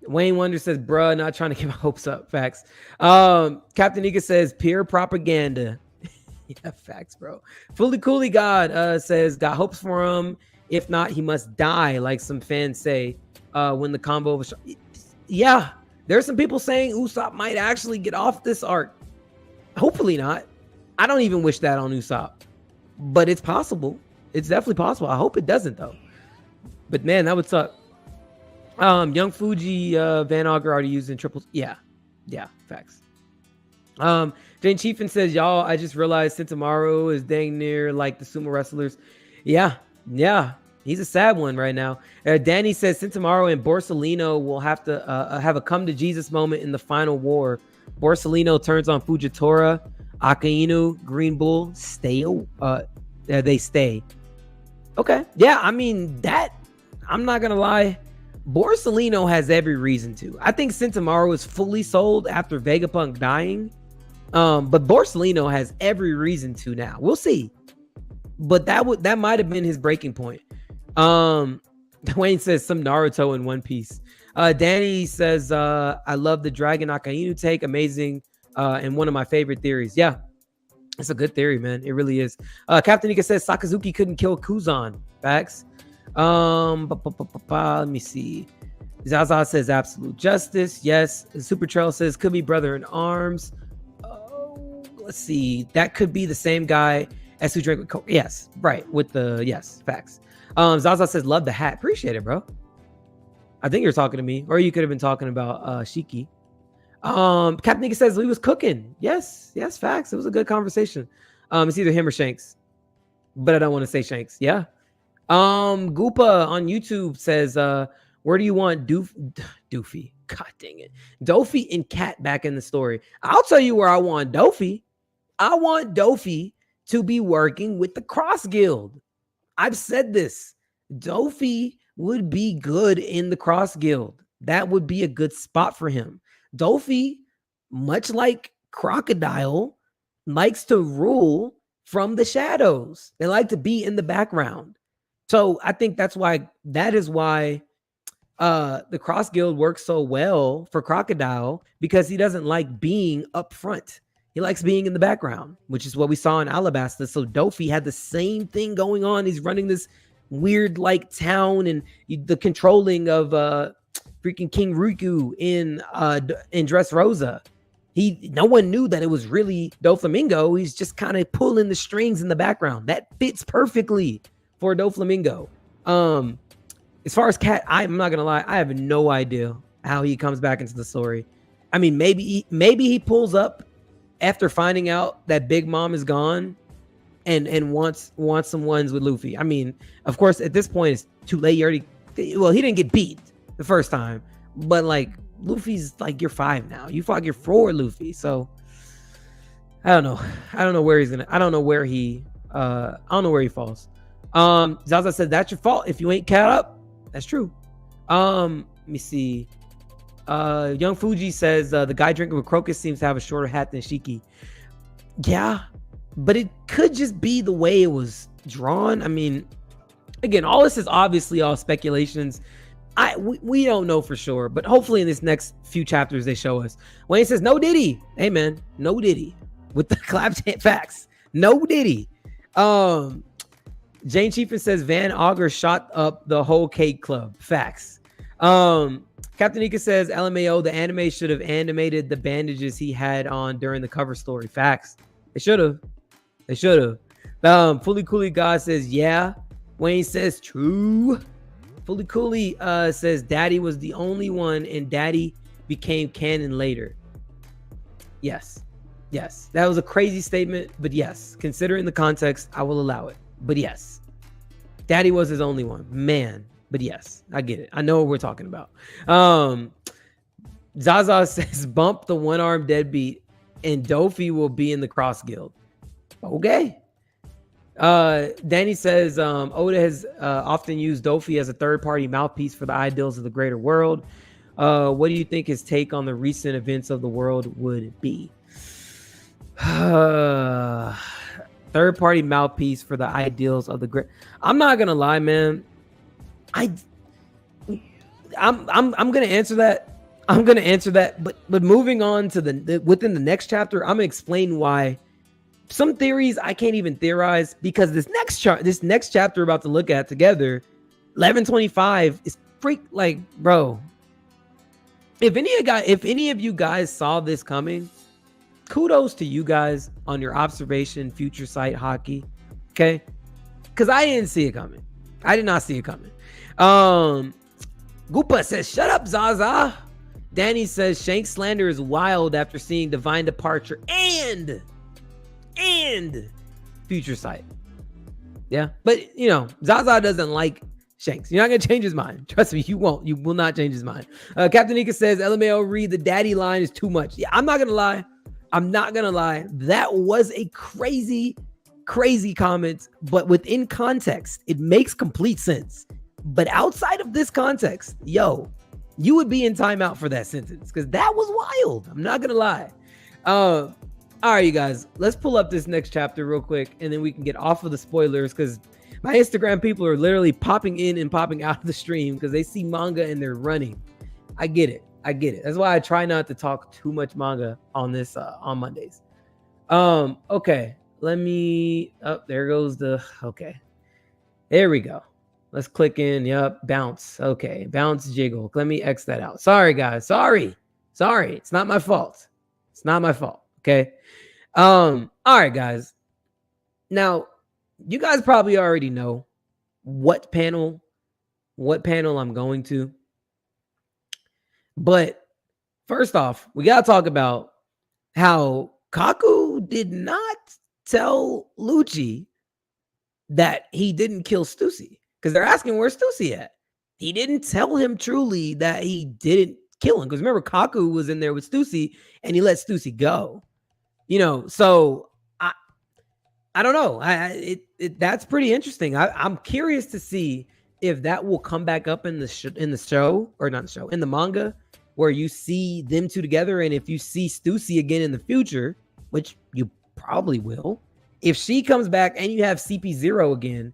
Wonder says, bruh, not trying to get my hopes up. Facts. Captain Ika says peer propaganda. Yeah, facts, bro. Fully Coolly God says got hopes for him. If not, he must die, like some fans say when the combo was. Yeah, there's some people saying Usopp might actually get off this arc. Hopefully not. I don't even wish that on Usopp, but it's possible. It's definitely possible. I hope it doesn't though. But man, that would suck. Young Fuji, Van Augur already using triples. Yeah, facts. Jane Chiefin says, y'all, I just realized Sentomaru is dang near like the sumo wrestlers. Yeah, he's a sad one right now. Danny says Sentomaru and Borsalino will have to have a come to Jesus moment in the final war. Borsalino turns on Fujitora, Akainu, Green Bull, they stay. Okay, yeah, I mean that. I'm not gonna lie. Borsalino has every reason to. I think Sentomaru is fully sold after Vegapunk dying. But Borsalino has every reason to now. We'll see. But that might have been his breaking point. Dwayne says some Naruto in One Piece. Danny says, I love the Dragon Akainu take. Amazing. And one of my favorite theories. Yeah. It's a good theory, man. It really is. Captain Nika says Sakazuki couldn't kill Kuzan. Facts. Let me see. Zaza says absolute justice. Yes. Super Trail says could be brother in arms. Let's see. That could be the same guy as who drank with Coke. Yes, right. With the yes, facts. Zaza says love the hat. Appreciate it, bro. I think you're talking to me, or you could have been talking about Shiki. Captain Nika says we was cooking. Yes, facts. It was a good conversation. It's either him or Shanks, but I don't want to say Shanks. Yeah. Goopa on YouTube says, where do you want Doofy? God dang it. Doofy and Cat back in the story. I'll tell you where I want Doofy. I want Doofy to be working with the Cross Guild. I've said this. Doofy would be good in the Cross Guild. That would be a good spot for him. Doofy, much like Crocodile, likes to rule from the shadows. They like to be in the background. So I think that is why the Cross Guild works so well for Crocodile, because he doesn't like being up front. He likes being in the background, which is what we saw in Alabasta. So Doofy had the same thing going on. He's running this weird like town, and the controlling of freaking King Riku in Dressrosa. No one knew that it was really Doflamingo. He's just kind of pulling the strings in the background. That fits perfectly for Doflamingo. As far as Cat, I'm not gonna lie, I have no idea how he comes back into the story. I mean, maybe he pulls up after finding out that Big Mom is gone and wants some ones with Luffy. I mean, of course, at this point it's too late. He didn't get beat the first time, but like Luffy's like year 5 now. You fought year 4 Luffy, so I don't know. I don't know where he falls. Zaza said that's your fault if you ain't caught up. That's true. Let me see. Young Fuji says the guy drinking with Crocus seems to have a shorter hat than Shiki. Yeah, but it could just be the way it was drawn. I mean, again, all this is obviously all speculations. We don't know for sure, but hopefully in this next few chapters they show us. Wayne says no Diddy. Hey man, no Diddy with the clap facts. No Diddy. Jane Chiefin says Van Auger shot up the whole Cake Club. Facts. Captain Nika says LMAO, the anime should have animated the bandages he had on during the cover story. Facts. They should have. Fully Cooley God says yeah. Wayne says true. Fully Cooley says Daddy was the only one and Daddy became canon later. Yes. That was a crazy statement, but yes, considering the context, I will allow it. But yes, Daddy was his only one, man. But yes, I get it. I know what we're talking about. Zaza says bump the one-armed deadbeat and Dofi will be in the Cross Guild. Okay. Danny says Oda has often used Dofi as a third-party mouthpiece for the ideals of the greater world. What do you think his take on the recent events of the world would be? Third-party mouthpiece for the ideals of the great. I'm not gonna lie, man. I'm gonna answer that. But moving on to within the next chapter, I'm gonna explain why some theories I can't even theorize, because this next chapter we're about to look at together, 1125, is like, bro. If any of you guys saw this coming, kudos to you guys on your observation, future sight hockey. Okay, because I didn't see it coming. I did not see it coming. Goopa says, shut up, Zaza. Danny says, Shank slander is wild after seeing Divine Departure and Future Sight. Yeah, but Zaza doesn't like Shanks. You're not gonna change his mind. Trust me, you won't. You will not change his mind. Captain Nika says, LMAO read the daddy line is too much. Yeah, I'm not gonna lie. That was a crazy comment, but within context, it makes complete sense. But outside of this context, yo, you would be in timeout for that sentence because that was wild. I'm not gonna lie. All right, you guys, let's pull up this next chapter real quick, and then we can get off of the spoilers because my Instagram people are literally popping in and popping out of the stream because they see manga and they're running. I get it. That's why I try not to talk too much manga on this on Mondays. Okay, let me. Oh, there goes the. Okay, there we go. Let's click in. Yep, bounce. Okay, bounce jiggle. Let me X that out. Sorry, guys. Sorry. It's not my fault. Okay. All right, guys. Now, you guys probably already know what panel I'm going to. But first off, we gotta talk about how Kaku did not tell Lucci that he didn't kill Stussy. Because they're asking, where's Stussy at? He didn't tell him truly that he didn't kill him. Because remember, Kaku was in there with Stussy and he let Stussy go. So I don't know. That's pretty interesting. I'm curious to see if that will come back up in the show, or not the show, in the manga, where you see them two together. And if you see Stussy again in the future, which you probably will, if she comes back and you have CP0 again,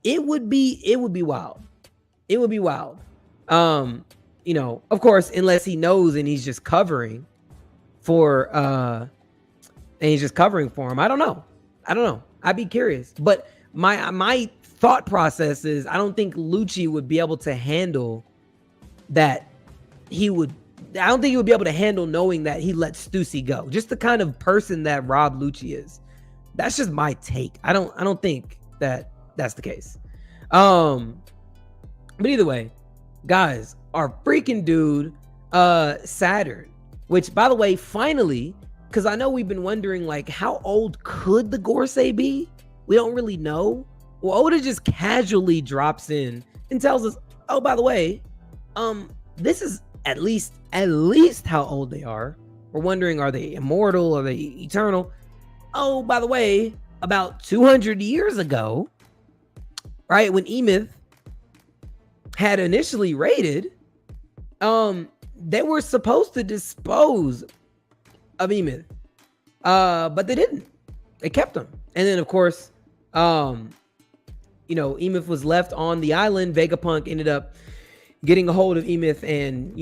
it would be wild. It would be wild. Of course, unless he knows and he's just covering for him. I don't know. I'd be curious. But my thought process is I don't think Lucci would be able to handle that. I don't think he would be able to handle knowing that he let Stussy go. Just the kind of person that Rob Lucci is. That's just my take. I don't think that's the case. But either way, guys, our freaking dude, Saturn, which by the way, finally, because I know we've been wondering, like, how old could the Gorsei be? We don't really know. Well, Oda just casually drops in and tells us, oh, by the way, this is at least how old they are. We're wondering, are they immortal? Are they eternal? Oh, by the way, about 200 years ago, right, when Emeth had initially raided, they were supposed to dispose of Emeth, but they didn't. They kept him. And then, of course, Emeth was left on the island. Vegapunk ended up getting a hold of Emeth and,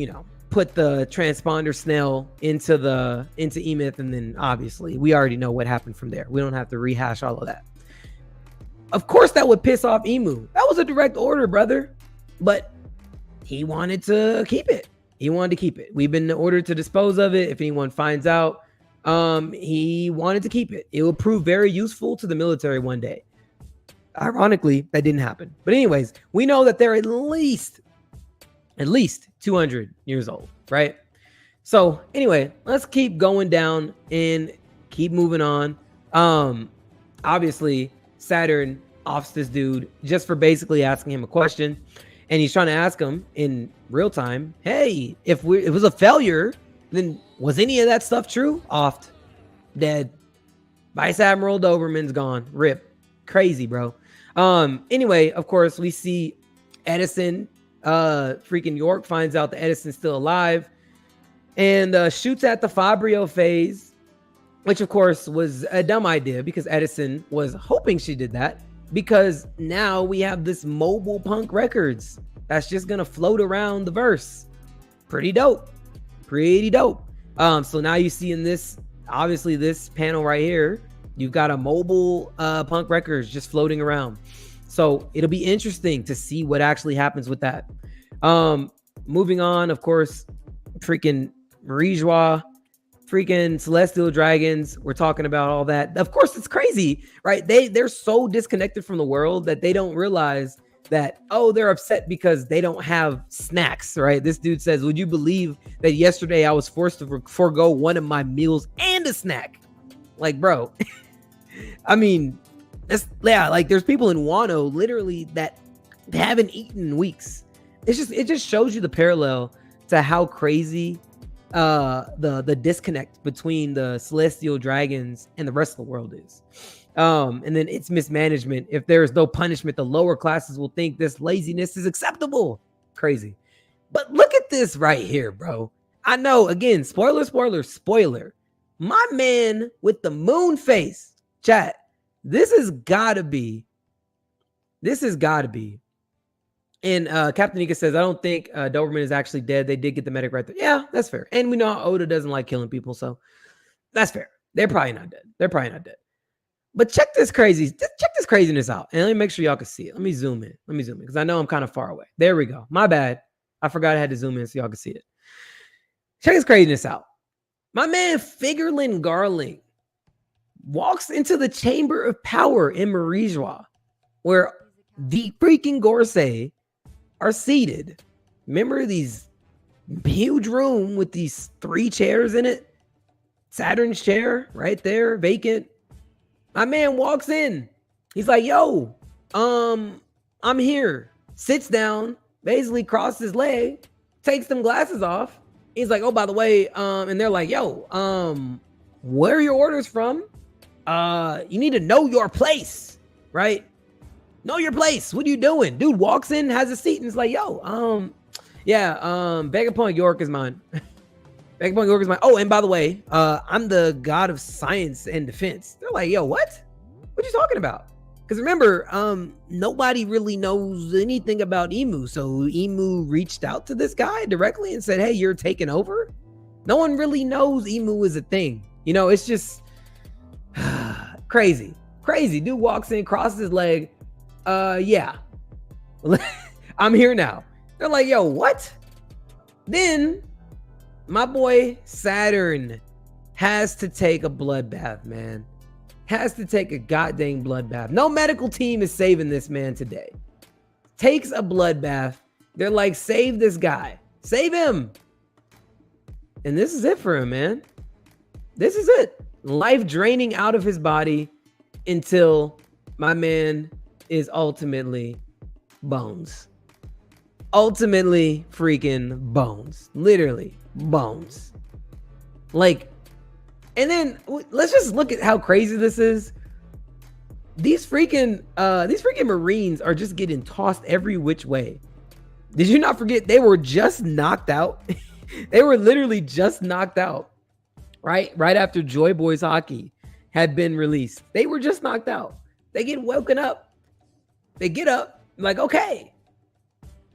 put the transponder snail into Emeth. And then, obviously, we already know what happened from there. We don't have to rehash all of that. Of course, that would piss off Emu. That was a direct order, brother. But he wanted to keep it. We've been ordered to dispose of it. If anyone finds out, he wanted to keep it. It will prove very useful to the military one day. Ironically, that didn't happen. But anyways, we know that they're at least 200 years old, right? So anyway, let's keep going down and keep moving on. Obviously, Saturn offs this dude just for basically asking him a question. And he's trying to ask him in real time, hey, if it was a failure, then was any of that stuff true? Offed. Dead. Vice Admiral Doberman's gone. Rip. Crazy, bro. Anyway, of course, we see Edison, freaking York finds out that Edison's still alive and shoots at the Fabrio phase, which of course was a dumb idea because Edison was hoping she did that. Because now we have this mobile punk records that's just gonna float around the verse. Pretty dope. So now you see in this, obviously this panel right here, you've got a mobile punk records just floating around. So it'll be interesting to see what actually happens with that. Moving on, of course, freaking Marijois, freaking Celestial Dragons. We're talking about all that. Of course, it's crazy, right? They're so disconnected from the world that they don't realize that, oh, they're upset because they don't have snacks, right? This dude says, would you believe that yesterday I was forced to forego one of my meals and a snack? Like, bro, I mean, there's people in Wano literally that haven't eaten in weeks. It just shows you the parallel to how crazy the disconnect between the celestial dragons and the rest of the world is. And then it's mismanagement. If there is no punishment, the lower classes will think this laziness is acceptable. Crazy. But look at this right here, bro. I know, again, spoiler. My man with the moon face, chat. This has gotta be. And Captain Ika says, I don't think Doberman is actually dead. They did get the medic right there. Yeah, that's fair. And we know Oda doesn't like killing people, so that's fair. They're probably not dead. But check this craziness out. And let me make sure y'all can see it. Let me zoom in because I know I'm kind of far away. There we go. My bad. I forgot I had to zoom in so y'all can see it. Check this craziness out. My man Figurlin Garling walks into the Chamber of Power in Marijois, where the freaking Gorsei are seated. Remember these huge room with these 3 chairs in it? Saturn's chair right there, vacant. My man walks in. He's like, yo, I'm here. Sits down, basically crosses his leg, takes them glasses off. He's like, oh, by the way, and they're like, yo, where are your orders from? You need to know your place, right? Know your place. What are you doing? Dude walks in, has a seat, and is like, yo, Vegapunk York is mine. Vegapunk York is mine. Oh, and by the way, I'm the god of science and defense. They're like, yo, what? What are you talking about? Because remember, nobody really knows anything about Emu. So Emu reached out to this guy directly and said, hey, you're taking over? No one really knows Emu is a thing. You know, it's just crazy. Dude walks in, crosses his leg. Yeah. I'm here now. They're like, yo, what? Then my boy Saturn has to take a bloodbath, man. Has to take a goddamn bloodbath. No medical team is saving this man today. Takes a bloodbath. They're like, save this guy. Save him. And this is it for him, man. This is it. Life draining out of his body until my man is ultimately bones. Ultimately freaking bones. Literally bones. Like, and then let's just look at how crazy this is. These freaking Marines are just getting tossed every which way. Did you not forget they were just knocked out? They were literally just knocked out. Right after Joy Boys Hockey had been released. They were just knocked out. They get woken up. They get up like, okay,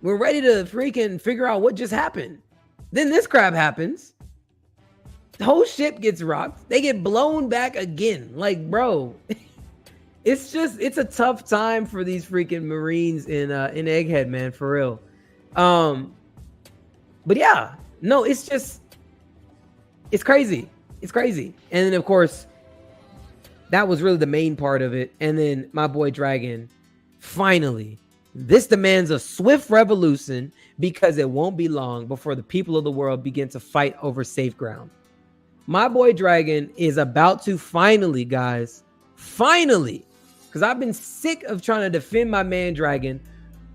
we're ready to freaking figure out what just happened. Then this crap happens. The whole ship gets rocked. They get blown back again. Like, bro, it's a tough time for these freaking Marines in Egghead, man, for real. But yeah, no, it's crazy. It's crazy. And then of course, that was really the main part of it. And then my boy Dragon, finally, this demands a swift revolution because it won't be long before the people of the world begin to fight over safe ground. My boy Dragon is about to finally, guys, because I've been sick of trying to defend my man Dragon.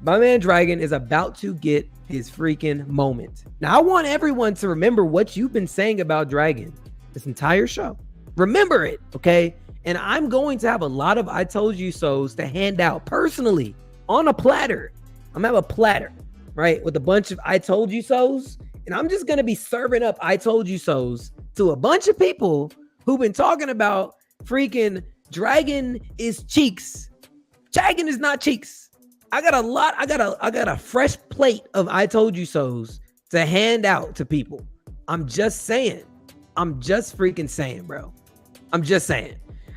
My man Dragon is about to get his freaking moment. Now, I want everyone to remember what you've been saying about Dragon this entire show. Remember it, okay? And I'm going to have a lot of I told you so's to hand out personally on a platter. I'm gonna have a platter, right, with a bunch of I told you so's. And I'm just going to be serving up I told you so's to a bunch of people who've been talking about freaking Dragon is cheeks. Dragon is not cheeks. I got a fresh plate of I told you so's to hand out to people. I'm just saying. I'm just freaking saying, bro. I'm just saying.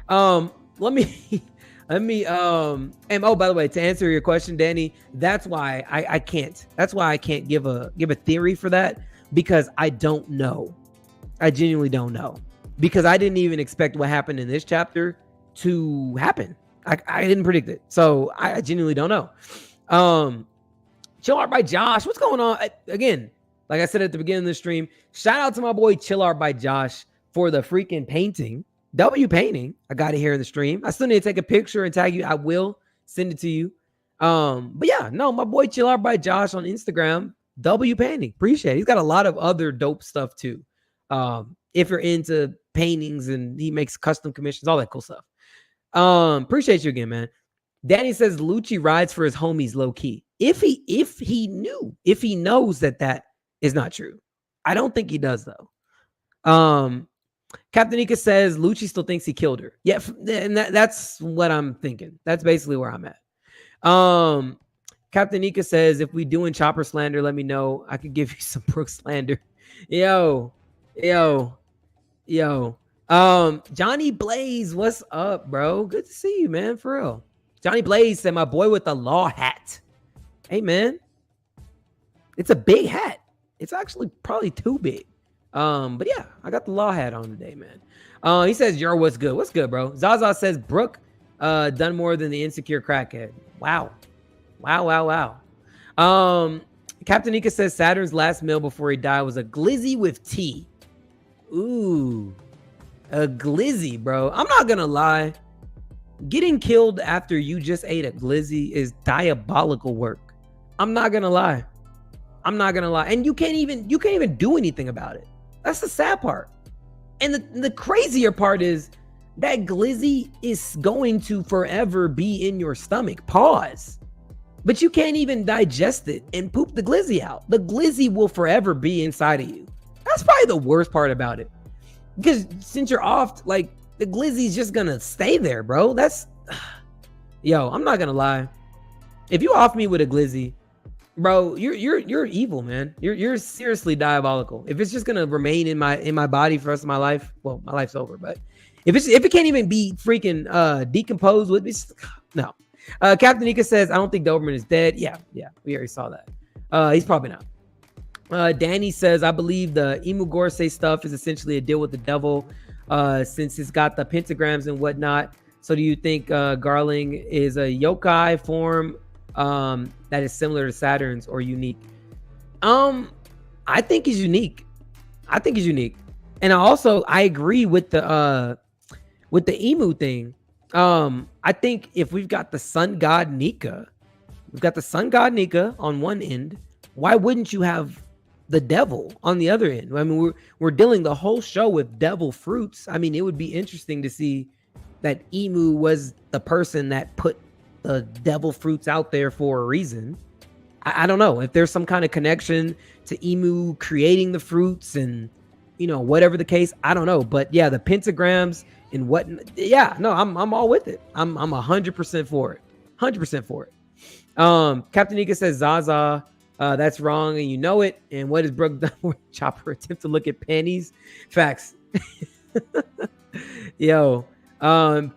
Let me and oh, by the way, to answer your question, Danny, that's why I can't give a theory for that, because I don't know. I genuinely don't know, because I didn't even expect what happened in this chapter to happen. I didn't predict it. So I genuinely don't know. Chill Art by Josh. What's going on? Again, like I said at the beginning of the stream, shout out to my boy Chill Art by Josh for the freaking painting. W painting. I got it here in the stream. I still need to take a picture and tag you. I will send it to you. But yeah, no, my boy Chill Art by Josh on Instagram. W painting. Appreciate it. He's got a lot of other dope stuff too. If you're into paintings and he makes custom commissions, all that cool stuff. Appreciate you again, man. Danny says Lucci rides for his homies low key. If he knows that is not true. I don't think he does though. Captain Ika says Lucci still thinks he killed her. Yeah, and that's what I'm thinking. That's basically where I'm at. Captain Ika says if we doing Chopper slander, let me know. I could give you some Brooks slander. Yo. Johnny Blaze, what's up, bro? Good to see you, man. For real. Johnny Blaze said, my boy with the law hat. Hey, man. It's a big hat. It's actually probably too big. But yeah, I got the law hat on today, man. He says, "Yo, what's good? What's good, bro?" Zaza says, "Brooke, done more than the insecure crackhead." Wow. Captain Nika says Saturn's last meal before he died was a glizzy with tea. Ooh, a glizzy, bro. I'm not gonna lie. Getting killed after you just ate a glizzy is diabolical work. I'm not gonna lie. And you can't even do anything about it. That's the sad part. And the crazier part is that glizzy is going to forever be in your stomach. Pause. But you can't even digest it and poop the glizzy out. The glizzy will forever be inside of you. That's probably the worst part about it. Because since you're off, like, the glizzy's just gonna stay there, bro. Yo, I'm not gonna lie. If you off me with a glizzy, bro, you're evil, man. You're seriously diabolical. If it's just gonna remain in my body for the rest of my life, well, my life's over. But if it can't even be freaking decomposed with me, no. Captain Nika says, I don't think Doberman is dead. Yeah, we already saw that. He's probably not. Danny says, I believe the Emu Gorsei stuff is essentially a deal with the devil, since it's got the pentagrams and whatnot. So do you think Garling is a yokai form that is similar to Saturn's or unique? I think he's unique. And I agree with the emu thing. I think if we've got the sun god Nika on one end, why wouldn't you have the devil on the other end? I mean, we're dealing the whole show with devil fruits. I mean, it would be interesting to see that emu was the person that put the devil fruits out there for a reason. I don't know if there's some kind of connection to emu creating the fruits and, whatever the case, I don't know. But yeah, the pentagrams and what, yeah, no, I'm all with it. I'm 100% for it. 100% for it. Captain Nika says, Zaza, that's wrong and you know it. And what is Brooke done with Chopper attempt to look at panties? Facts. Yo.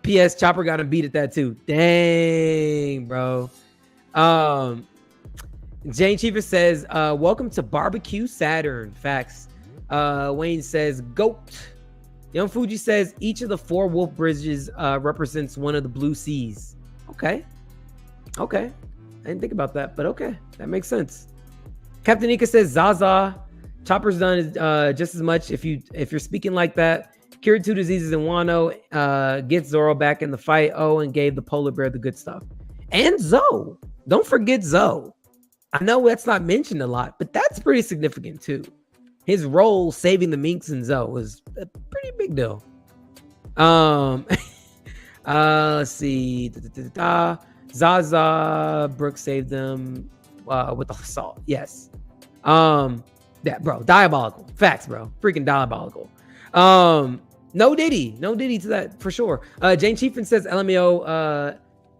P.S. Chopper got him beat at that too. Dang, bro. Jane Chiefus says, welcome to Barbecue Saturn. Facts. Wayne says, goat. Young Fuji says, each of the 4 wolf bridges represents one of the blue seas. Okay. I didn't think about that, but okay. That makes sense. Captain Nika says, Zaza, Chopper's done just as much if you're speaking like that. Cured 2 diseases in Wano, gets Zoro back in the fight. Oh, and gave the polar bear the good stuff. And Zoe. Don't forget Zoe. I know that's not mentioned a lot, but that's pretty significant too. His role saving the minks and Zoe was a pretty big deal. Let's see. Zaza, Brooke saved them with the assault. Yes. Yeah, bro. Diabolical. Facts, bro. Freaking diabolical. No Diddy to that for sure. Jane Chiefin says LMAO.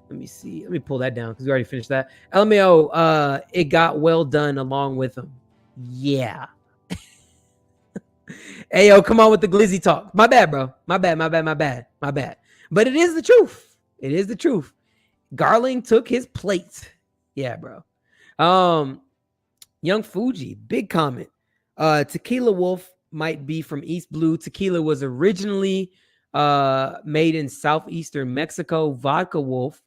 Let me see. Let me pull that down because we already finished that. LMAO. It got well done along with him. Yeah. Hey yo, come on with the glizzy talk. My bad, bro. My bad. But it is the truth. Garling took his plate. Yeah, bro. Young Fuji, big comment. Tequila Wolf might be from East Blue. Tequila was originally made in southeastern Mexico. Vodka Wolf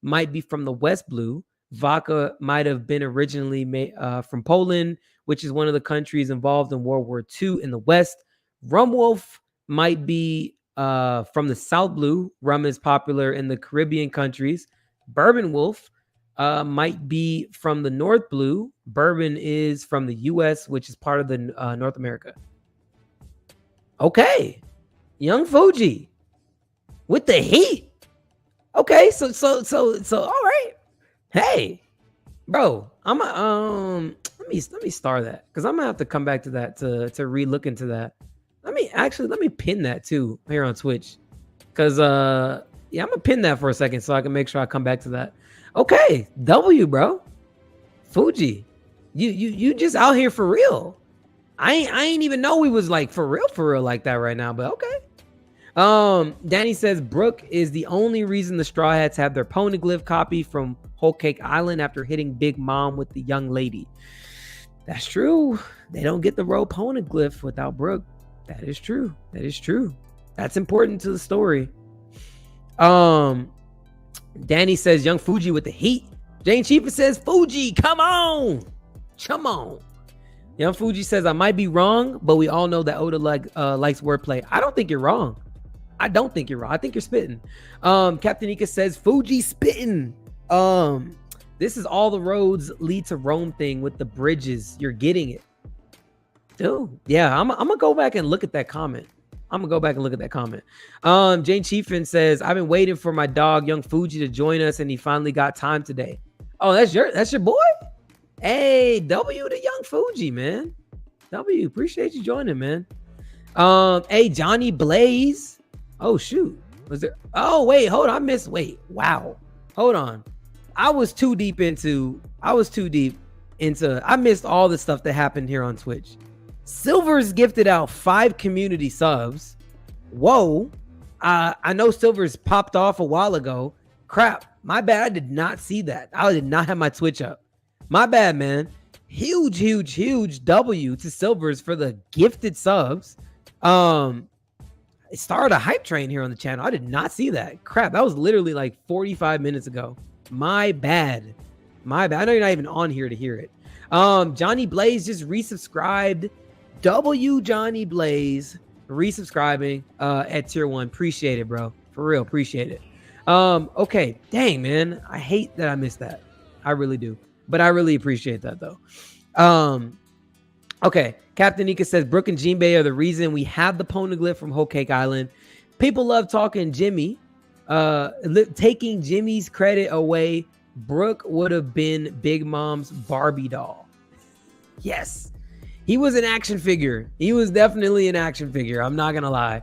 might be from the West Blue. Vodka might have been originally made from Poland, which is one of the countries involved in World War II in the West. Rum Wolf might be from the South Blue. Rum is popular in the Caribbean countries. Bourbon Wolf might be from the North Blue. Bourbon is from the U.S., which is part of the North America. Okay. Young Fuji with the heat. Okay, so all right. Hey, bro, I'm a, let me star that because I'm gonna have to come back to that to re-look into that. Let me pin that too here on Twitch. Cause yeah, I'm gonna pin that for a second so I can make sure I come back to that. Okay, W, bro. Fuji. You just out here for real. I ain't even know we was like for real like that right now, but okay. Danny says Brooke is the only reason the Straw Hats have their poneglyph copy from Whole Cake Island after hitting Big Mom with the young lady. That's true. They don't get the royal poneglyph without Brooke. That is true. That is true. That's important to the story. Danny says Young Fuji with the heat. Jane Chifa says Fuji, come on. Come on. Young Fuji says I might be wrong, but we all know that Oda likes wordplay. I don't think you're wrong. I don't think you're wrong. I think you're spitting. Captain Ika says Fuji spitting. This is all the roads lead to Rome thing with the bridges. You're getting it. Dude, yeah, I'm gonna go back and look at that comment. Jane Chiefin says, I've been waiting for my dog, Young Fuji, to join us, and he finally got time today. Oh, that's your boy? Hey, W to Young Fuji, man. W, appreciate you joining, man. Hey, Johnny Blaze. Oh, shoot. Was there? Oh, wait, hold on. Wow. Hold on. I missed all the stuff that happened here on Twitch. Silver's gifted out 5 community subs. Whoa. I know Silver's popped off a while ago. Crap. My bad. I did not see that. I did not have my Twitch up. My bad, man. Huge W to Silver's for the gifted subs. It started a hype train here on the channel. I did not see that. Crap. That was literally like 45 minutes ago. My bad. I know you're not even on here to hear it. Johnny Blaze just resubscribed. W Johnny Blaze resubscribing at tier 1. Appreciate it, bro. For real, appreciate it. Okay, dang, man. I hate that I missed that. I really do. But I really appreciate that though. Okay, Captain Nika says Brooke and Jinbei are the reason we have the poneglyph from Whole Cake Island. People love talking Jimmy. Taking Jimmy's credit away, Brooke would have been Big Mom's Barbie doll. Yes. He was an action figure. He was definitely an action figure. I'm not gonna lie.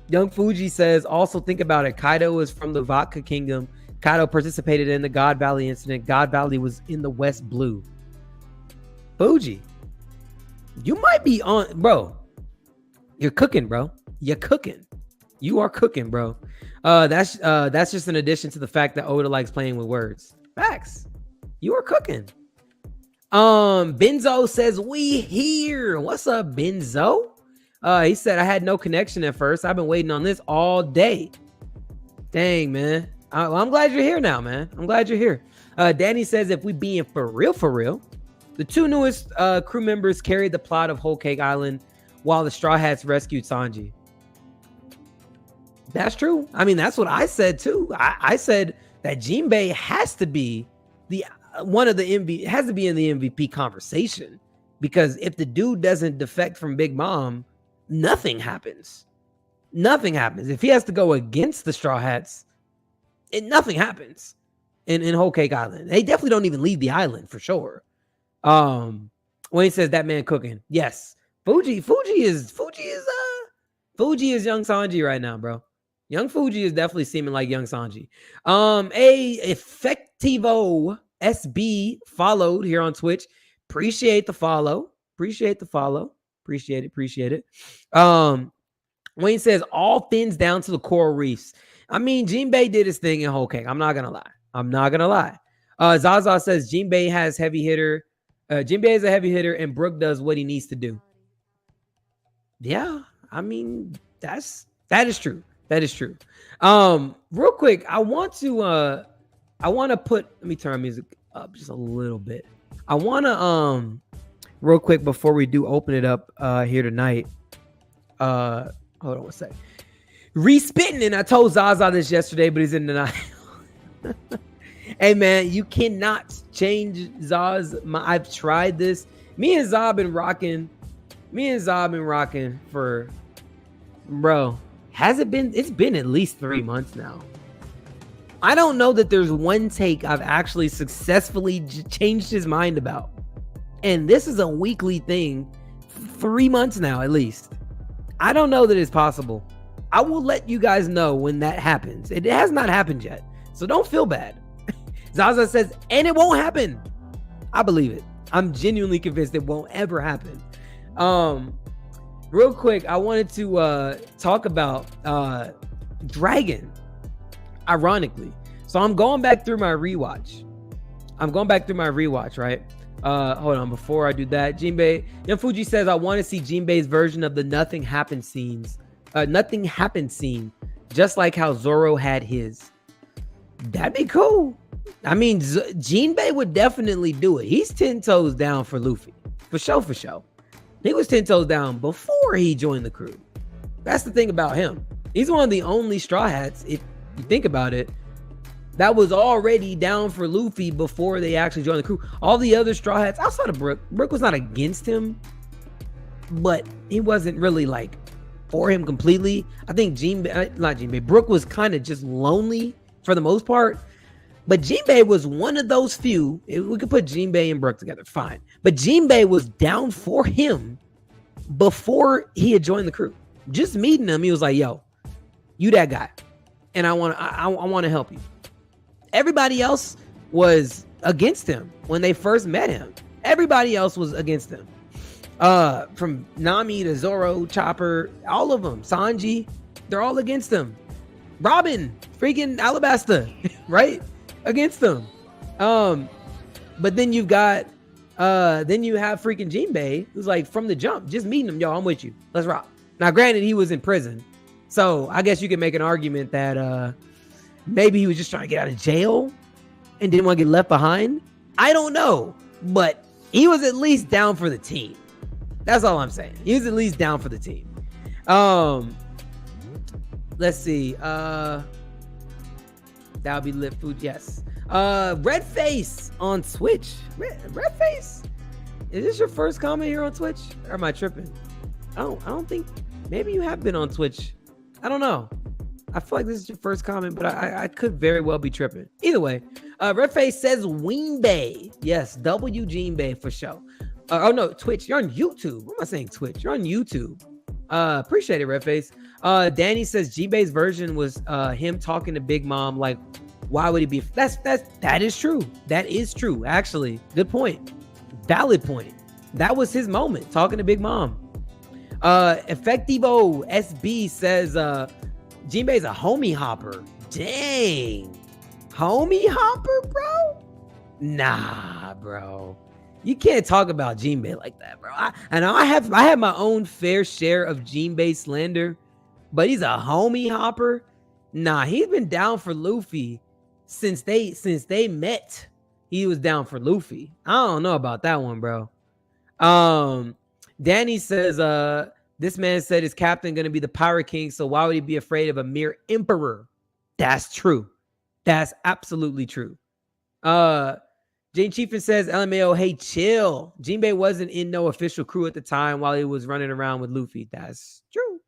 Young Fuji says, also think about it. Kaido is from the Vodka Kingdom. Kaido participated in the God Valley incident. God Valley was in the West Blue. Fuji, you might be on, bro. You're cooking, bro. You're cooking. You are cooking, bro. That's just an addition to the fact that Oda likes playing with words. Facts. You are cooking. Benzo says we here. What's up, Benzo? He said I had no connection at first. I've been waiting on this all day. Dang, man. I'm glad you're here now, man. I'm glad you're here. Danny says if we being for real, the 2 newest crew members carried the plot of Whole Cake Island while the Straw Hats rescued Sanji. That's true. I mean, that's what I said too. I said that Jinbei has to be one of the MVP, has to be in the MVP conversation, because if the dude doesn't defect from Big Mom, nothing happens. Nothing happens. If he has to go against the Straw Hats, nothing happens in Whole Cake Island. They definitely don't even leave the island for sure. When he says that man cooking, yes, Fuji is young Sanji right now, bro. Young Fuji is definitely seeming like young Sanji. A Effectivo SB followed here on Twitch. Appreciate the follow. Appreciate it. Wayne says all fins down to the coral reefs. I mean, Jinbei did his thing in Whole Cake. I'm not gonna lie. Zaza says Jinbei has heavy hitter. Jinbei is a heavy hitter, and Brooke does what he needs to do. Yeah, I mean that is true. That is true. Real quick, I want to put. Let me turn music up just a little bit. I want to real quick before we do open it up here tonight. Hold on one sec. Respitting, and I told Zaza this yesterday, but he's in denial. Hey man, you cannot change Zaz. I've tried this. Me and Zaz been rocking Me and Zah been rocking for, bro. Has it been? It's been at least 3 months now. I don't know that there's one take I've actually successfully changed his mind about. And this is a weekly thing, 3 months now at least. I don't know that it's possible. I will let you guys know when that happens. It has not happened yet, so don't feel bad. Zaza says, and it won't happen. I believe it. I'm genuinely convinced it won't ever happen. Real quick, I wanted to talk about Dragon. Ironically, so I'm going back through my rewatch. Right? Hold on. Before I do that, Jinbei, Young Fuji says, I want to see Jinbei's version of the nothing happened scene, just like how Zoro had his. That'd be cool. I mean, Jinbei would definitely do it. He's 10 toes down for Luffy. For sure. He was 10 toes down before he joined the crew. That's the thing about him. He's one of the only Straw Hats, if you think about it, that was already down for Luffy before they actually joined the crew. All the other Straw Hats outside of Brook was not against him, but he wasn't really like for him completely. I think Brook was kind of just lonely for the most part, but Jinbei was one of those few. We could put Jinbei and Brook together, fine, but Jinbei was down for him before he had joined the crew. Just meeting him, he was like, yo, you that guy, and I want to help you. Everybody else was against him when they first met him. Everybody else was against him. From Nami to Zoro, Chopper, all of them. Sanji, they're all against him. Robin, freaking Alabasta, right? Against them. But then you've got, then you have freaking Jinbei, who's like from the jump, just meeting him, yo, I'm with you. Let's rock. Now, granted, he was in prison, so I guess you could make an argument that maybe he was just trying to get out of jail and didn't want to get left behind. I don't know, but he was at least down for the team. That's all I'm saying. He was at least down for the team. Let's see. That would be Lit Food. Yes. Red Face on Twitch. Red Face? Is this your first comment here on Twitch? Or am I tripping? I don't think. Maybe you have been on Twitch. I don't know. I feel like this is your first comment, but I could very well be tripping. Either way, Redface says Weenbay. Yes, W Jinbei for sure. Oh no, Twitch. You're on YouTube. What am I saying? Twitch. You're on YouTube. Appreciate it, Redface. Danny says Jinbei's version was him talking to Big Mom. Like, why would he be? That is true. That is true. Actually, good point. Valid point. That was his moment talking to Big Mom. Effectivo SB says Jinbei's a homie hopper. Dang. Homie hopper, bro? Nah, bro. You can't talk about Jinbei like that, bro. I have my own fair share of Jinbei slander, but he's a homie hopper. Nah, he's been down for Luffy since they met. He was down for Luffy. I don't know about that one, bro. Danny says, this man said his captain going to be the Pirate King, so why would he be afraid of a mere emperor? That's true. That's absolutely true. Jane Chiefin says, LMAO, hey, chill. Jinbei wasn't in no official crew at the time while he was running around with Luffy. That's true.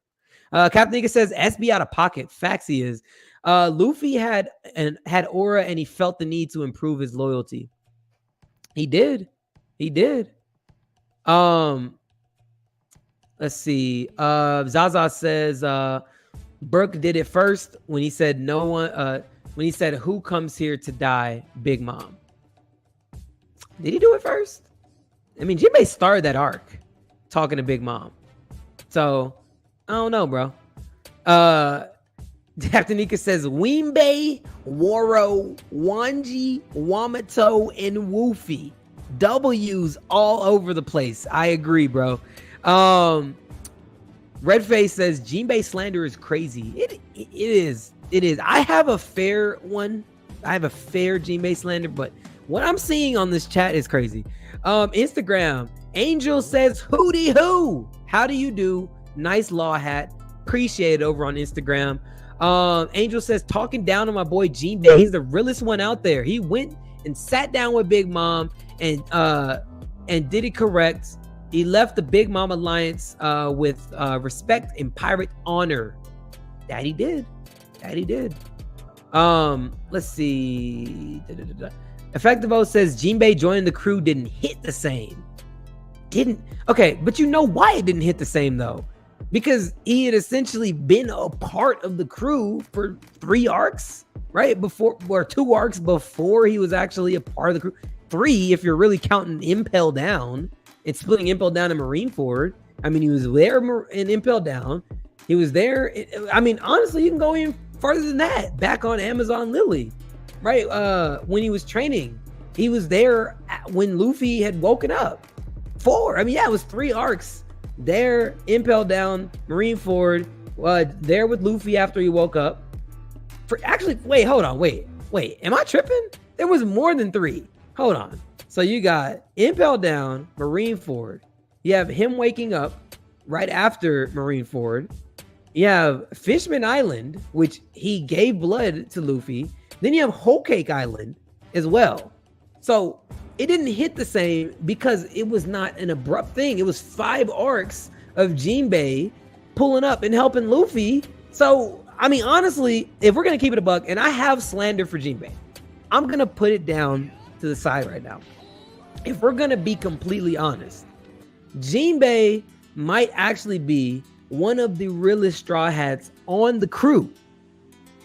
Captain Nigga says, SB out of pocket. Facts he is. Luffy had aura and he felt the need to improve his loyalty. He did. Let's see. Zaza says Burke did it first when he said when he said who comes here to die, Big Mom. Did he do it first? I mean, Jinbei started that arc talking to Big Mom. So I don't know, bro. Captain Nika says Weenbei, Woro, Wanji, Wamato, and Woofy. W's all over the place. I agree, bro. Redface says Jinbei slander is crazy. It is. I have a fair one. I have a fair Jinbei slander, but what I'm seeing on this chat is crazy. Instagram, Angel says hootie hoo. How do you do? Nice law hat. Appreciate it over on Instagram. Angel says talking down on my boy Jinbei. He's the realest one out there. He went and sat down with Big Mom and did it correct. He left the Big Mom Alliance with respect and pirate honor. That he did. Let's see. Effectivo says Jinbei joining the crew didn't hit the same. Okay, but you know why it didn't hit the same though? Because he had essentially been a part of the crew for 3 arcs, right? Or 2 arcs before he was actually a part of the crew. 3, if you're really counting Impel Down and splitting Impel Down and Marineford. I mean, he was there in Impel Down. He was there. I mean, honestly, you can go even farther than that. Back on Amazon Lily, right? When he was training, he was there when Luffy had woken up. 4. I mean, yeah, it was 3 arcs. There, Impel Down, Marineford, there with Luffy after he woke up. Wait, hold on. Wait. Am I tripping? There was more than 3. Hold on. So you got Impel Down, Marineford. You have him waking up right after Marineford. You have Fishman Island, which he gave blood to Luffy. Then you have Whole Cake Island as well. So it didn't hit the same because it was not an abrupt thing. It was 5 arcs of Jinbei pulling up and helping Luffy. So, I mean, honestly, if we're going to keep it a buck, and I have slander for Jinbei, I'm going to put it down to the side right now. If we're going to be completely honest, Jinbei might actually be one of the realest Straw Hats on the crew.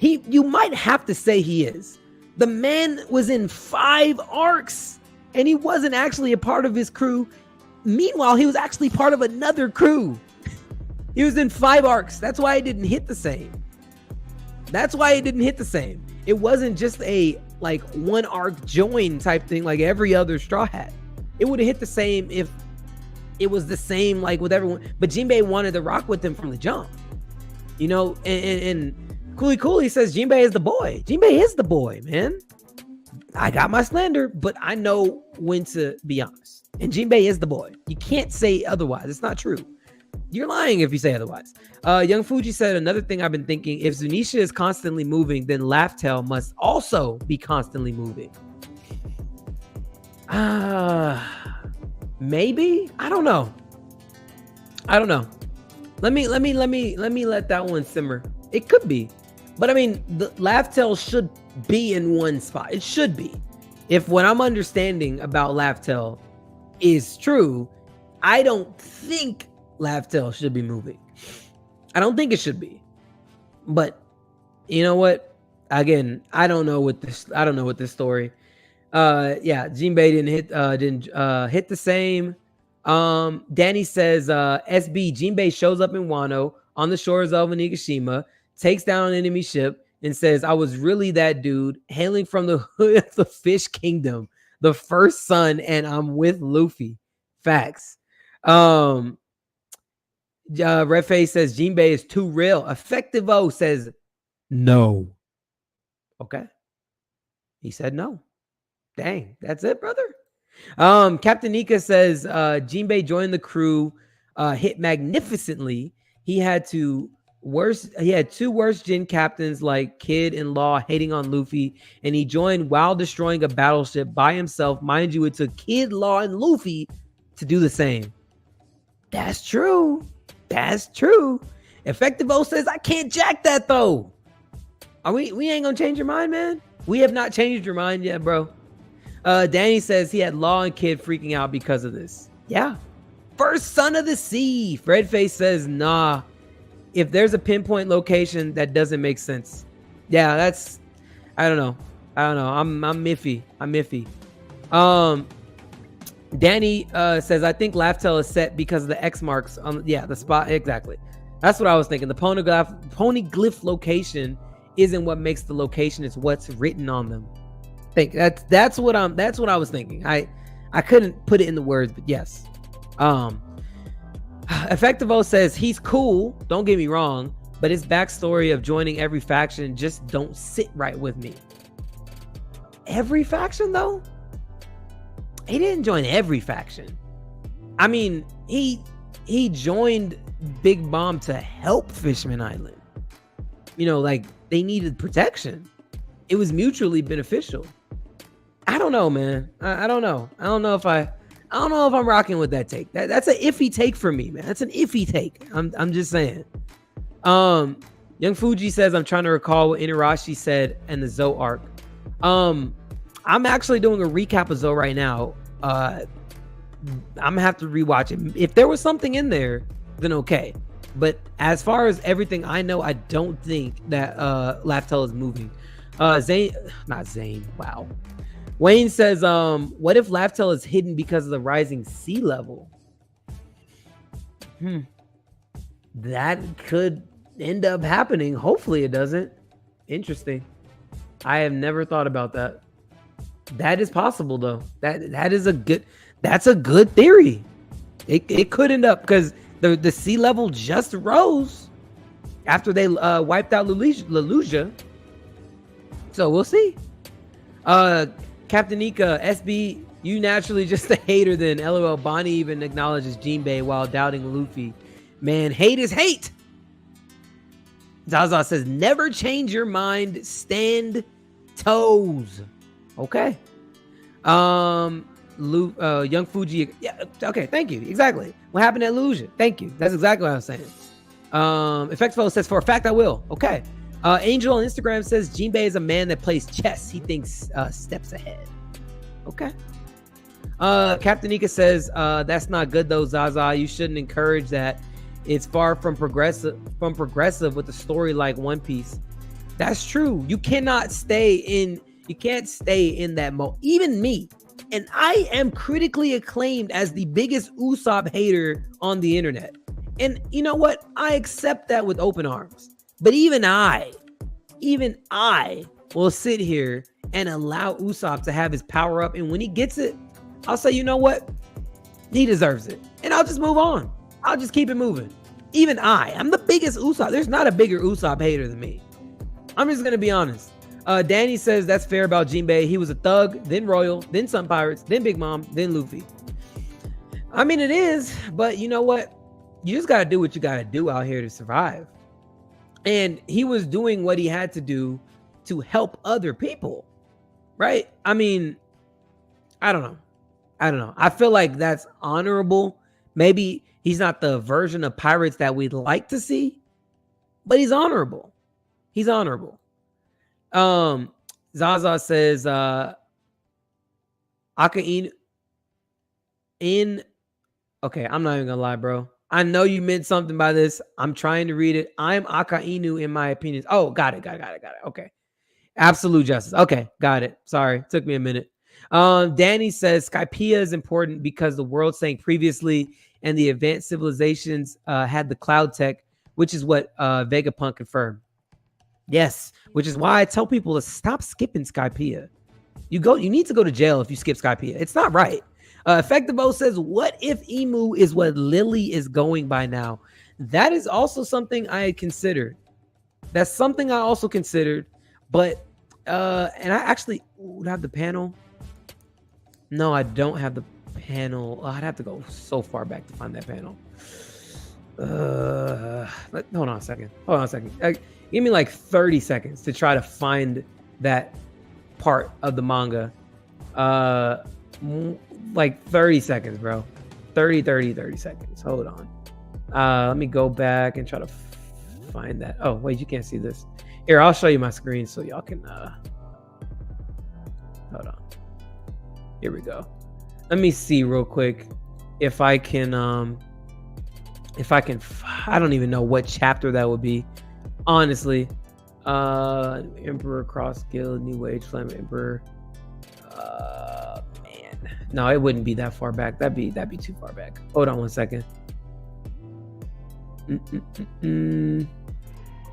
You might have to say he is. The man was in 5 arcs. And he wasn't actually a part of his crew. Meanwhile, he was actually part of another crew. He was in 5 arcs. That's why it didn't hit the same. It wasn't just a like 1 arc join type thing like every other Straw Hat. It would have hit the same if it was the same like with everyone. But Jinbei wanted to rock with him from the jump. You know, and Cooley says Jinbei is the boy. Jinbei is the boy, man. I got my slander, but I know when to be honest. And Jinbei is the boy. You can't say otherwise. It's not true. You're lying if you say otherwise. Young Fuji said, another thing I've been thinking, if Zunisha is constantly moving, then Laugh-Tale must also be constantly moving. Maybe? I don't know. Let me let that one simmer. It could be. But I mean, the Laugh-Tale should be in one spot. It should be. If what I'm understanding about Laugh-Tale is true, I don't think Laugh-Tale should be moving. I don't think it should be. But you know what? Again, I don't know what this story. Yeah, Jinbei didn't hit the same. Danny says SB Jinbei shows up in Wano on the shores of Onigashima, takes down an enemy ship, and says, I was really that dude, hailing from the hood of the Fish Kingdom, the first son, and I'm with Luffy. Facts. Red Face says, Jinbei is too real. Effectivo says, no. Okay. He said no. Dang, that's it, brother. Captain Nika says, Jinbei joined the crew, hit magnificently. He had 2 worst Jin captains like Kid and Law hating on Luffy, and he joined while destroying a battleship by himself. Mind you, it took Kid, Law, and Luffy to do the same. That's true. Effectivo says, I can't jack that though. We ain't gonna change your mind, man. We have not changed your mind yet, bro. Danny says he had Law and Kid freaking out because of this. Yeah. First son of the sea. Fredface says, nah. If there's a pinpoint location, that doesn't make sense. Yeah, that's... I don't know. I'm iffy. Danny says, I think Laugh-Tale is set because of the X marks on the spot. Exactly. That's what I was thinking. The poneglyph location isn't what makes the location, it's what's written on them. That's what I was thinking. I couldn't put it in the words, but yes. Effectivo says he's cool, don't get me wrong, but his backstory of joining every faction just don't sit right with me. Every faction though? He didn't join every faction. I mean, he joined Big Mom to help Fishman Island. You know, like they needed protection. It was mutually beneficial. I don't know, man. I don't know. I don't know if I I don't know if I'm rocking with that take. That's an iffy take for me, man. That's an iffy take. I'm just saying. Young Fuji says, I'm trying to recall what Inarashi said in the Zoe arc. I'm actually doing a recap of Zoe right now. I'm gonna have to rewatch it. If there was something in there, then okay. But as far as everything I know, I don't think that Laftel is moving. Zane. Wow. Wayne says, what if Laftel is hidden because of the rising sea level? That could end up happening. Hopefully it doesn't. Interesting. I have never thought about that. That is possible though. That's a good theory. It could end up because the sea level just rose after they wiped out Lelusia. So we'll see. Captain Nika, SB, you naturally just a hater then. LOL. Bonnie even acknowledges Jinbei while doubting Luffy. Man, hate is hate. Zaza says, never change your mind. Stand toes. Okay. Young Fuji. Yeah. Okay. Thank you. Exactly. What happened at Illusion? Thank you. That's exactly what I was saying. Effectful says, for a fact, I will. Okay. Angel on Instagram says, Jinbei is a man that plays chess. He thinks steps ahead. Okay. Captain Nika says, that's not good though, Zaza. You shouldn't encourage that. It's far from progressive with a story like One Piece. That's true. You can't stay in that mode. Even me. And I am critically acclaimed as the biggest Usopp hater on the internet. And you know what? I accept that with open arms. But even I will sit here and allow Usopp to have his power up. And when he gets it, I'll say, you know what? He deserves it. And I'll just move on. I'll just keep it moving. Even I'm the biggest Usopp. There's not a bigger Usopp hater than me. I'm just going to be honest. Danny says that's fair about Jinbei. He was a thug, then royal, then some pirates, then Big Mom, then Luffy. I mean, it is, but you know what? You just got to do what you got to do out here to survive. And he was doing what he had to do to help other people, right? I mean, I don't know. I feel like that's honorable. Maybe he's not the version of pirates that we'd like to see, but he's honorable. Zaza says, Aka in. Okay, I'm not even gonna lie, bro. I know you meant something by this. I'm trying to read it. I'm Aka Inu in my opinions. Oh, got it. Okay. Absolute justice. Okay, got it. Sorry, took me a minute. Danny says Skypiea is important because the world sank previously and the advanced civilizations had the cloud tech, which is what Vegapunk confirmed. Yes, which is why I tell people to stop skipping Skypiea. You need to go to jail if you skip Skypiea. It's not right. Effectivo says, what if Emu is what Lily is going by now? That is also something I had considered. That's something I also considered. But, and I actually would have the panel. No, I don't have the panel. I'd have to go so far back to find that panel. Hold on a second. Give me like 30 seconds to try to find that part of the manga. Like 30 seconds, bro. 30 seconds. Hold on. Let me go back and try to find that. Oh, wait, you can't see this. Here, I'll show you my screen so y'all can hold on. Here we go. Let me see real quick if I can I don't even know what chapter that would be, honestly. Emperor Cross Guild, New Age Flame Emperor. Man, no, it wouldn't be that far back. That'd be too far back. Hold on one second. Let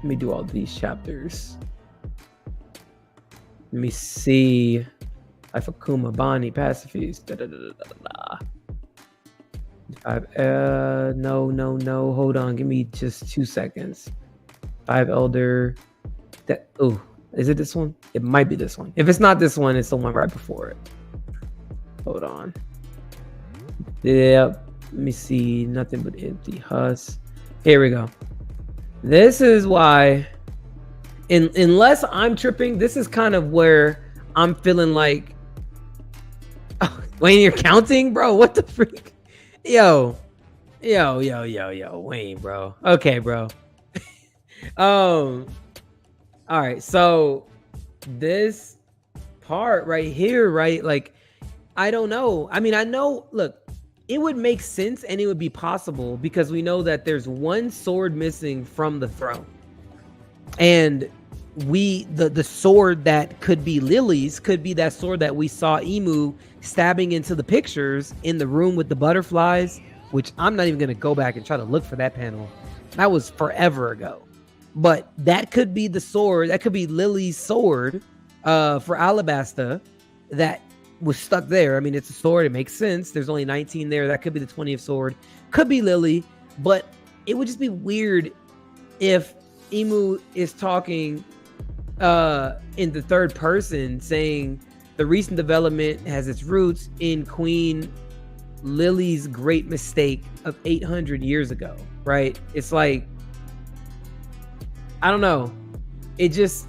me do all these chapters. Let me see. Life of Kuma, Bonnie, Pacifist. No. Hold on. Give me just 2 seconds. 5 Elder. Is it this one? It might be this one. If it's not this one, it's the one right before it. Hold on. Yep. Let me see. Nothing but empty husk. Here we go. This is why, unless I'm tripping, this is kind of where I'm feeling like, Wayne, you're counting, bro. What the freak? Yo, Wayne, bro. Okay, bro. All right. So this part right here, right? Like, I don't know. I mean, I know. Look, it would make sense and it would be possible because we know that there's one sword missing from the throne, and the sword that could be Lily's could be that sword that we saw Emu stabbing into the pictures in the room with the butterflies, which I'm not even going to go back and try to look for that panel. That was forever ago. But that could be the sword. That could be Lily's sword for Alabasta that was stuck there. I mean, it's a sword. It makes sense. There's only 19 there. That could be the 20th sword. Could be Lily. But it would just be weird if Emu is talking in the third person, saying the recent development has its roots in Queen Lily's great mistake of 800 years ago, right? It's like, I don't know. It's just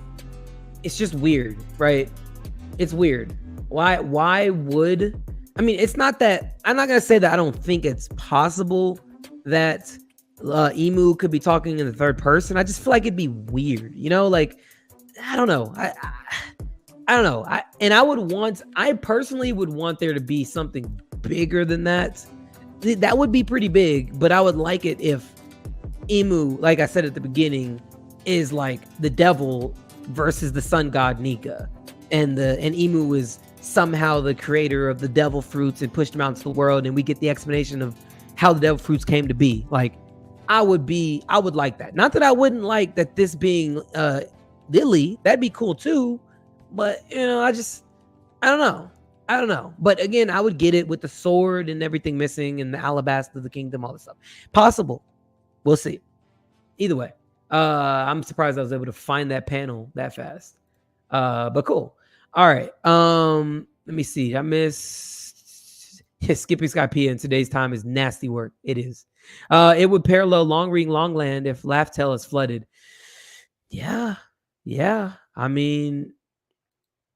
weird, right? It's weird. Why would, I mean, it's not that, I'm not going to say that I don't think it's possible that Emu could be talking in the third person. I just feel like it'd be weird, you know, like, I don't know. I don't know. I personally would want there to be something bigger than that. That would be pretty big, but I would like it if Emu, like I said at the beginning, is like the devil versus the sun god Nika, and Emu is somehow the creator of the devil fruits and pushed them out into the world, and we get the explanation of how the devil fruits came to be. Like, I would like that. Not that I wouldn't like that this being Lily, that'd be cool too, but you know, I don't know. But again, I would get it with the sword and everything missing and the alabaster of the kingdom, all this stuff. Possible. We'll see. Either way, I'm surprised I was able to find that panel that fast. But cool. All right. Let me see. I missed Skipping Sky P in today's time is nasty work. It is. It would parallel Long Ring Longland if Laugh-Tale is flooded. Yeah. I mean,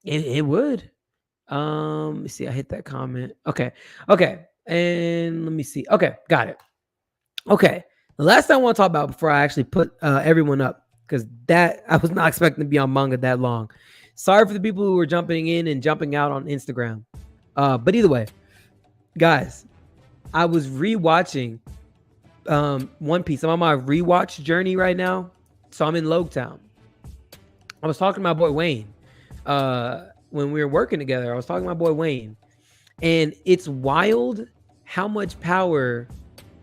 it would. Let me see. I hit that comment. Okay. And let me see. Okay, got it. Okay. The last thing I want to talk about before I actually put everyone up, because that I was not expecting to be on manga that long. Sorry for the people who were jumping in and jumping out on Instagram. But either way, guys, I was rewatching One Piece. I'm on my rewatch journey right now. So I'm in Logtown. I was talking to my boy Wayne when we were working together. I was talking to my boy Wayne, and it's wild how much power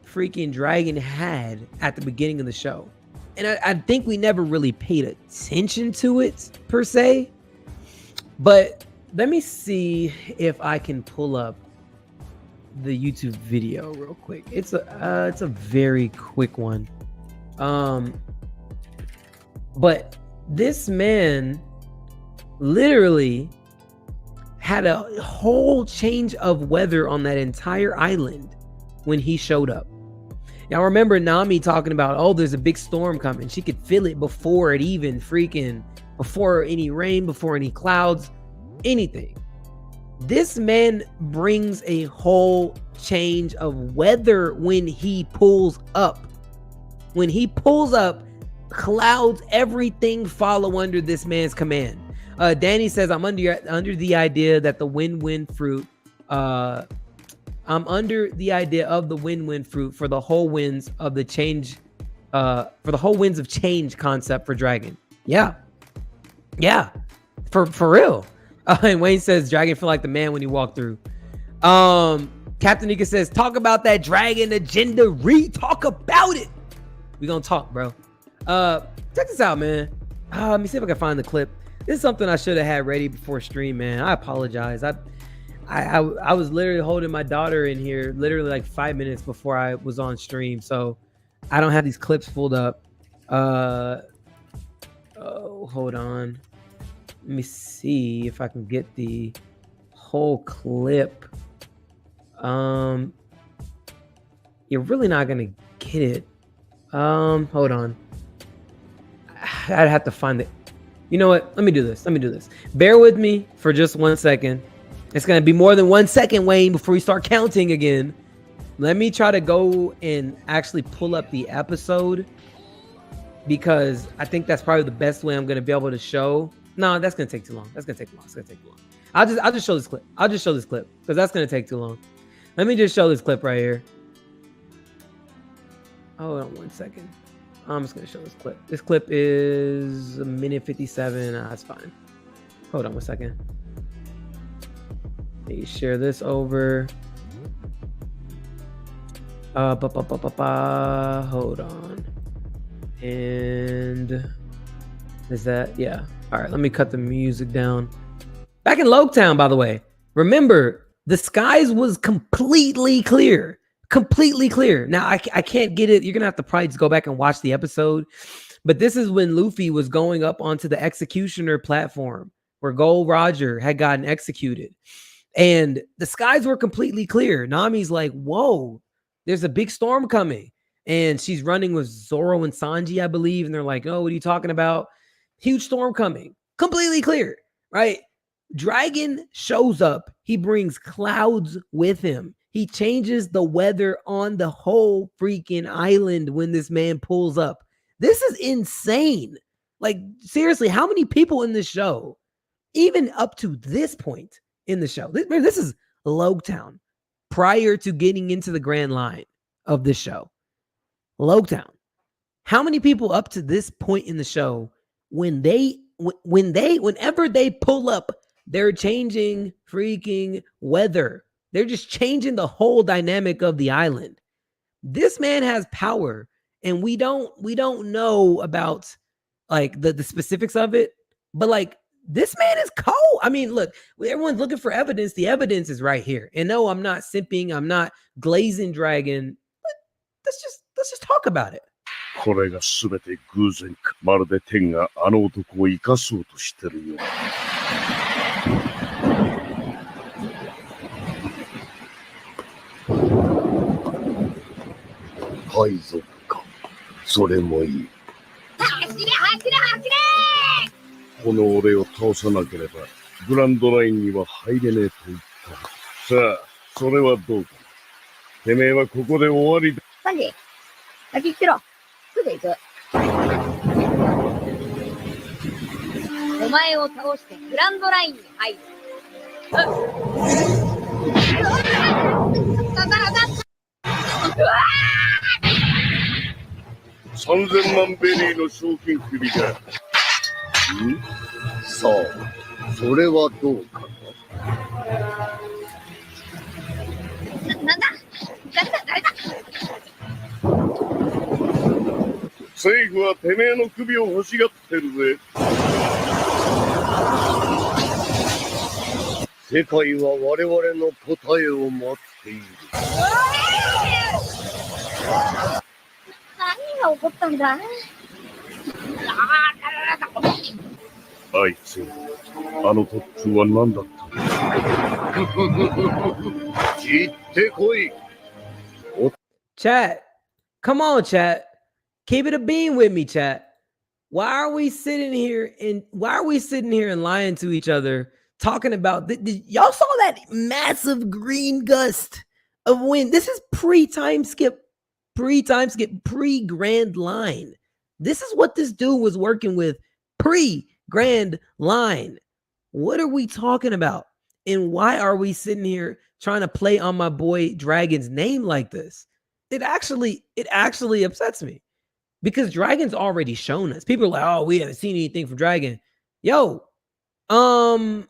freaking Dragon had at the beginning of the show. And I think we never really paid attention to it per se. But let me see if I can pull up the YouTube video real quick. It's a very quick one. But this man literally had a whole change of weather on that entire island when he showed up. Now remember Nami talking about, oh, there's a big storm coming. She could feel it before any rain, before any clouds, anything. This man brings a whole change of weather when he pulls up. When he pulls up, clouds, everything follow under this man's command. Danny says, I'm under the idea that the win-win fruit. I'm under the idea of the win-win fruit for the whole winds of the change. For the whole winds of change concept for Dragon. Yeah. For real. And Wayne says Dragon feel like the man when he walked through. Captain Nika says, talk about that Dragon agenda. Talk about it. We gonna talk, bro. Check this out, man. Let me see if I can find the clip. This is something I should have had ready before stream, man. I apologize. I was literally holding my daughter in here literally like 5 minutes before I was on stream, so I don't have these clips pulled up. Oh, hold on. Let me see if I can get the whole clip. You're really not gonna get it. Hold on. I'd have to find it. You know what? Let me do this. Bear with me for just 1 second. It's going to be more than 1 second, Wayne, before we start counting again. Let me try to go and actually pull up the episode, because I think that's probably the best way I'm going to be able to show. No, that's going to take too long. That's going to take too long. It's going to take too long. I'll just show this clip. I'll just show this clip because that's going to take too long. Let me just show this clip right here. Hold on 1 second. I'm just going to show this clip. This clip is 1:57. That's fine. Hold on 1 second. Let me share this over. Hold on. And is that, yeah. All right, let me cut the music down. Back in Loketown, by the way, remember, the skies was completely clear. Completely clear. Now, I can't get it. You're going to have to probably just go back and watch the episode. But this is when Luffy was going up onto the Executioner platform where Gold Roger had gotten executed. And the skies were completely clear. Nami's like, whoa, there's a big storm coming. And she's running with Zoro and Sanji, I believe. And they're like, oh, what are you talking about? Huge storm coming. Completely clear, right? Dragon shows up. He brings clouds with him. He changes the weather on the whole freaking island when this man pulls up. This is insane. Like, seriously, how many people in this show, even up to this point in the show, this is Loketown prior to getting into the grand line of this show. Loketown. How many people up to this point in the show, whenever they pull up, they're changing freaking weather. They're just changing the whole dynamic of the island. This man has power, and we don't know about like the specifics of it, but like this man is cold. I mean, look, everyone's looking for evidence. The evidence is right here. And no, I'm not simping, I'm not glazing Dragon, but let's just talk about it. これがすべて偶然か。まるで天があの男を生かそうとしてるようだ。海賊か。それもいい。走れ走れ走れ！この俺を倒さなければグランドラインには入れねえと言った。さあ、それはどうか。てめえはここで終わりだ。サンジ、先行ってろ。すぐ行く。お前を倒してグランドラインに入る。3000万ベリーの賞金首だ。さあ、それはどうかな。なんだ？誰だ？政府はてめえの首を欲しがってるぜ。世界は我々の答えを待っている。何が起こったんだ？あいつ、あの特訓は何だったの？言ってこい。Chat, come on, chat. Keep it a beam with me, chat. Why are we sitting here and lying to each other, talking about y'all saw that massive green gust of wind? This is pre-time skip, pre-grand line. This is what this dude was working with pre-grand line. What are we talking about? And why are we sitting here trying to play on my boy Dragon's name like this? It actually upsets me. Because Dragon's already shown us. People are like, oh, we haven't seen anything from Dragon. Yo, come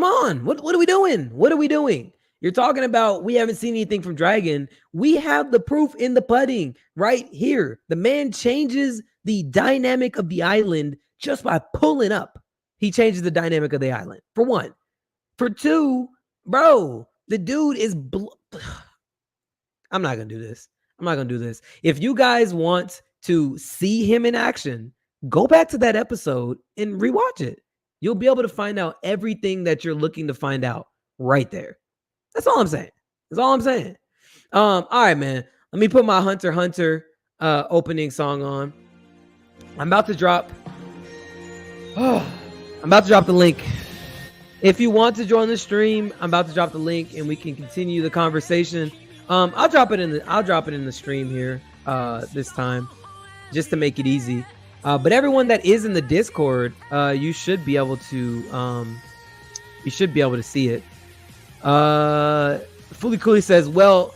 on. What are we doing? What are we doing? You're talking about we haven't seen anything from Dragon. We have the proof in the pudding right here. The man changes the dynamic of the island just by pulling up. He changes the dynamic of the island, for one. For two, bro, the dude is... I'm not going to do this. If you guys want to see him in action, go back to that episode and rewatch it. You'll be able to find out everything that you're looking to find out right there. That's all I'm saying. All right, man. Let me put my Hunter x Hunter opening song on. I'm about to drop the link If you want to join the stream, I'm about to drop the link and we can continue the conversation. I'll drop it in the stream here this time, just to make it easy. But everyone that is in the Discord, you should be able to see it. Fully Cooley says, "Well,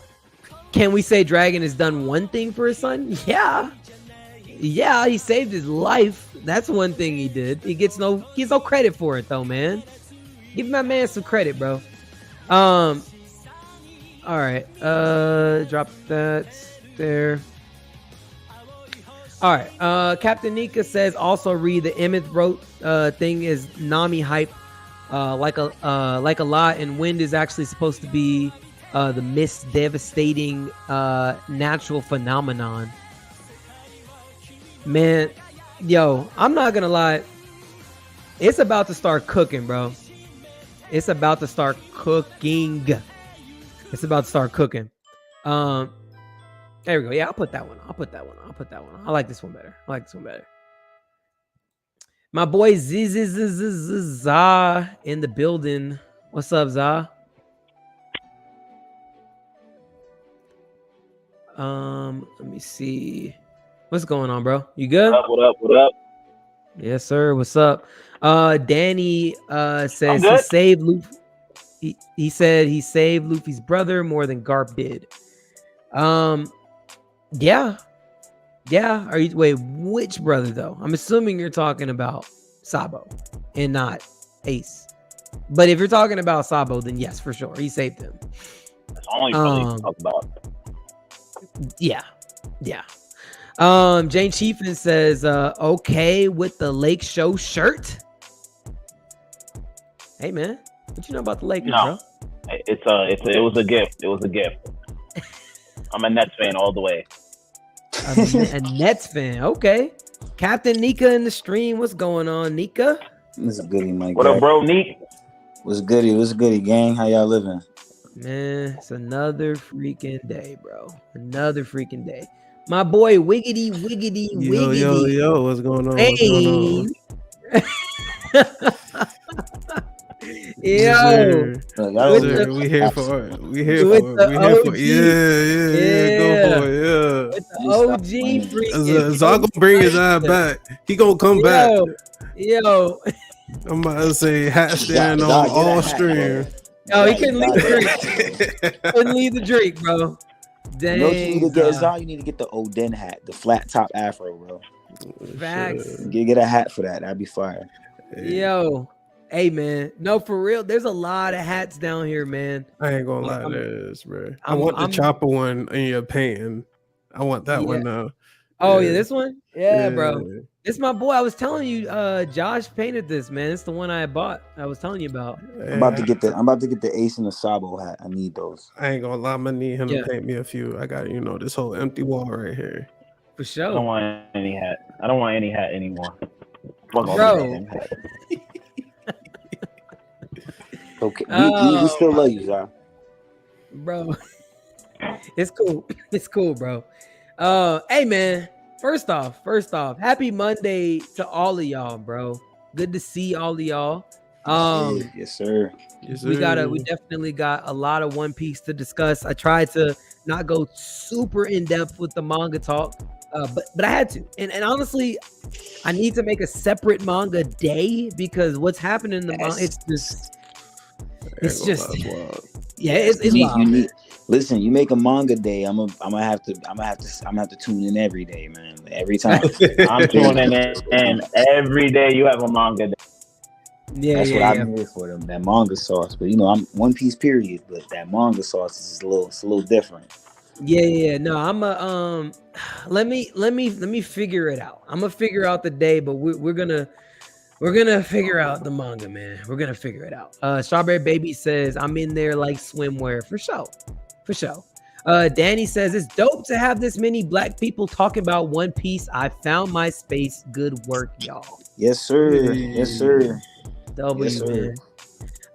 can we say Dragon has done one thing for his son? Yeah, he saved his life. That's one thing he did. He gets no credit for it though, man. Give my man some credit, bro." All right. Drop that there. All right. Captain Nika says also read the Emmett wrote thing is Nami hype like a lot, and wind is actually supposed to be the mist devastating natural phenomenon. Man, yo, I'm not gonna lie. It's about to start cooking, bro. It's about to start cooking. There we go. Yeah, I'll put that one. I like this one better. My boy Za in the building. What's up, Za? Let me see. What's going on, bro? You good? What up? Yes, sir. What's up? Danny says he saved Luffy. He said he saved Luffy's brother more than Garp did. Yeah. Are you which brother though? I'm assuming you're talking about Sabo and not Ace. But if you're talking about Sabo, then yes, for sure, he saved him. That's the only brother you talk about. Yeah. Jane Chiefin says, okay with the Lake Show shirt. Hey man, what you know about the Lakers, bro? It was a gift. I'm a Nets fan all the way. A Nets fan, okay. Captain Nika in the stream. What's going on, Nika? What's goody, Mike? What up, bro, Neek? What's goody, gang? How y'all living? Man, it's another freaking day, bro. Another freaking day. My boy, Wiggity. Yo, what's going on? Hey. Yo, we here for it. Yeah. Go for it. Yeah. With the OG freaking. Zog gonna bring his eye back. He gonna come back. Yo. I'm about to say hat stand on all stream. Oh, he couldn't leave the drink. bro. Dang. You know what you need to get, Zog? You need to get the Odin hat, the flat top afro, bro. Facts. Get a hat for that. That'd be fire. Yo. Hey man, no, for real. There's a lot of hats down here, man. I ain't gonna lie, there is, bro. I want the chopper one in your painting. I want that one now. Oh yeah, this one? Yeah, bro. It's my boy. I was telling you, Josh painted this, man. It's the one I bought. I was telling you about. I'm about to get the Ace and the Sabo hat. I need those. I ain't gonna lie, I'm gonna need him to paint me a few. I got this whole empty wall right here. For sure. I don't want any hat. I don't want any hat anymore. Bro. Okay, we still love you, Zah. Bro. It's cool, bro. Hey man, first off, happy Monday to all of y'all, bro. Good to see all of y'all. Yes, sir. We definitely got a lot of One Piece to discuss. I tried to not go super in depth with the manga talk, but I had to. And honestly, I need to make a separate manga day because what's happening in the manga, it's just wild. Listen, you make a manga day. I'm gonna have to tune in every day, man. Every time. I'm tuning in every day. You have a manga day. Yeah, that's what I'm here for. That manga sauce, but I'm One Piece period. But that manga sauce is a little different. Yeah. No, I'm let me figure it out. I'm gonna figure out the day, but we're gonna figure out the manga, man. We're gonna figure it out. Strawberry Baby says I'm in there like swimwear for sure. Danny says it's dope to have this many black people talking about One Piece. I found my space. Good work, y'all. Yes, sir. Yes, sir. W, yes, sir. Man.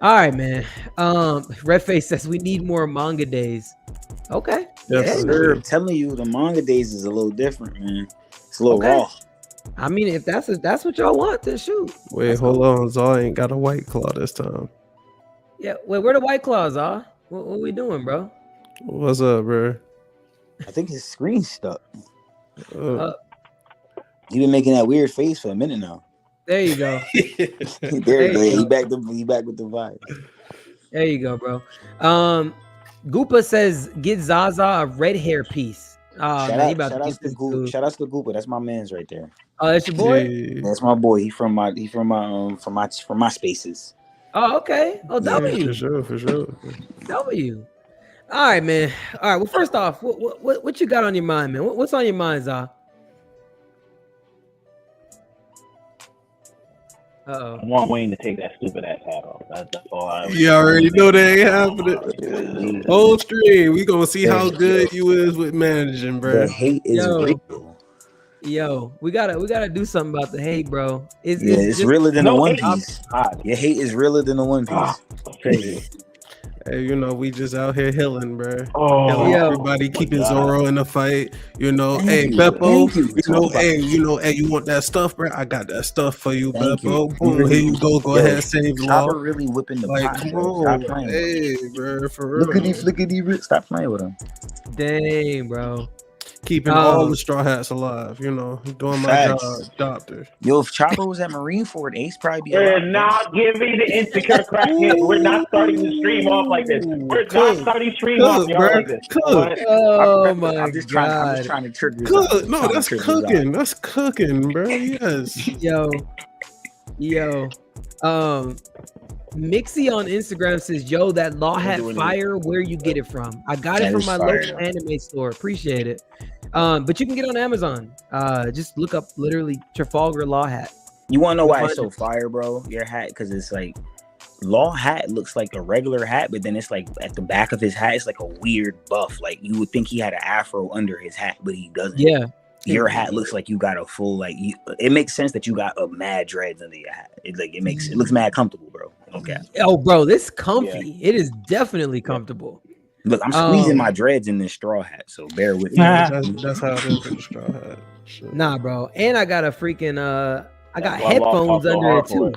All right, man. Redface says we need more manga days. Okay. Yes, sir. I'm telling you, the manga days is a little different, man. It's a little raw. I mean, if that's what y'all want, then shoot. Wait, hold on. Zol ain't got a White Claw this time. Yeah. Wait, where the White Claws are? What we doing, bro? What's up, bro? I think his screen's stuck. Uh, He been making that weird face for a minute now. there you go. There you go. He back with the vibe. There you go, bro. Goopa says get Zaza a red hair piece. Shout out to Goopa. That's my man's right there. Oh, that's your boy. Yeah. That's my boy. He from my spaces. Oh, okay. Oh, W. For sure. W. All right, man. All right. Well, first off, what you got on your mind, man? What's on your mind, Za? I want Wayne to take that stupid ass hat off. That's all I. You already know that ain't happening. Whole stream, we gonna see how good you is with managing, bro. The hate is real. Yo, we gotta do something about the hate, bro. It's realer than the One Piece. Your hate is realer than the One Piece. Crazy. Hey, you know, we just out here healing, bro. Oh, everybody keeping Zoro in the fight. You know, hey, Beppo, hey, you want that stuff, bro? I got that stuff for you, Beppo. Boom, here you go. Go ahead, save the Chopper really whipping the pot. Come on, stop playing. Hey, bro, for real. Flickety, stop playing with him. Dang, bro. Keeping all the Straw Hats alive, you know, doing my job, doctor. Yo, if Chopper was at Marineford, Ace probably be. We're not giving the insecure crackhead. We're not starting the stream off like this. We're not starting stream off like this. Oh my god! I'm just trying to trigger. No, that's cooking. That's cooking, bro. Yes. Yo. Mixie on Instagram says, "Yo, that Law Hat fire. Where you get it from? I got it from my local anime store. Appreciate it. But you can get it on Amazon. Just look up literally Trafalgar Law Hat. You want to know why it's so fire, bro? Your hat, because it's like Law Hat looks like a regular hat, but then it's like at the back of his hat, it's like a weird buff. Like you would think he had an afro under his hat, but he doesn't. Yeah. Your hat looks like you got a full it makes sense that you got a mad dreads under your hat. It looks mad comfortable, bro. Okay. Oh, bro, this comfy. Yeah. It is definitely comfortable. Look, I'm squeezing my dreads in this straw hat, so bear with me. That's how it is with the straw hat. Sure. Nah, bro, and I got a freaking I got headphones under it too.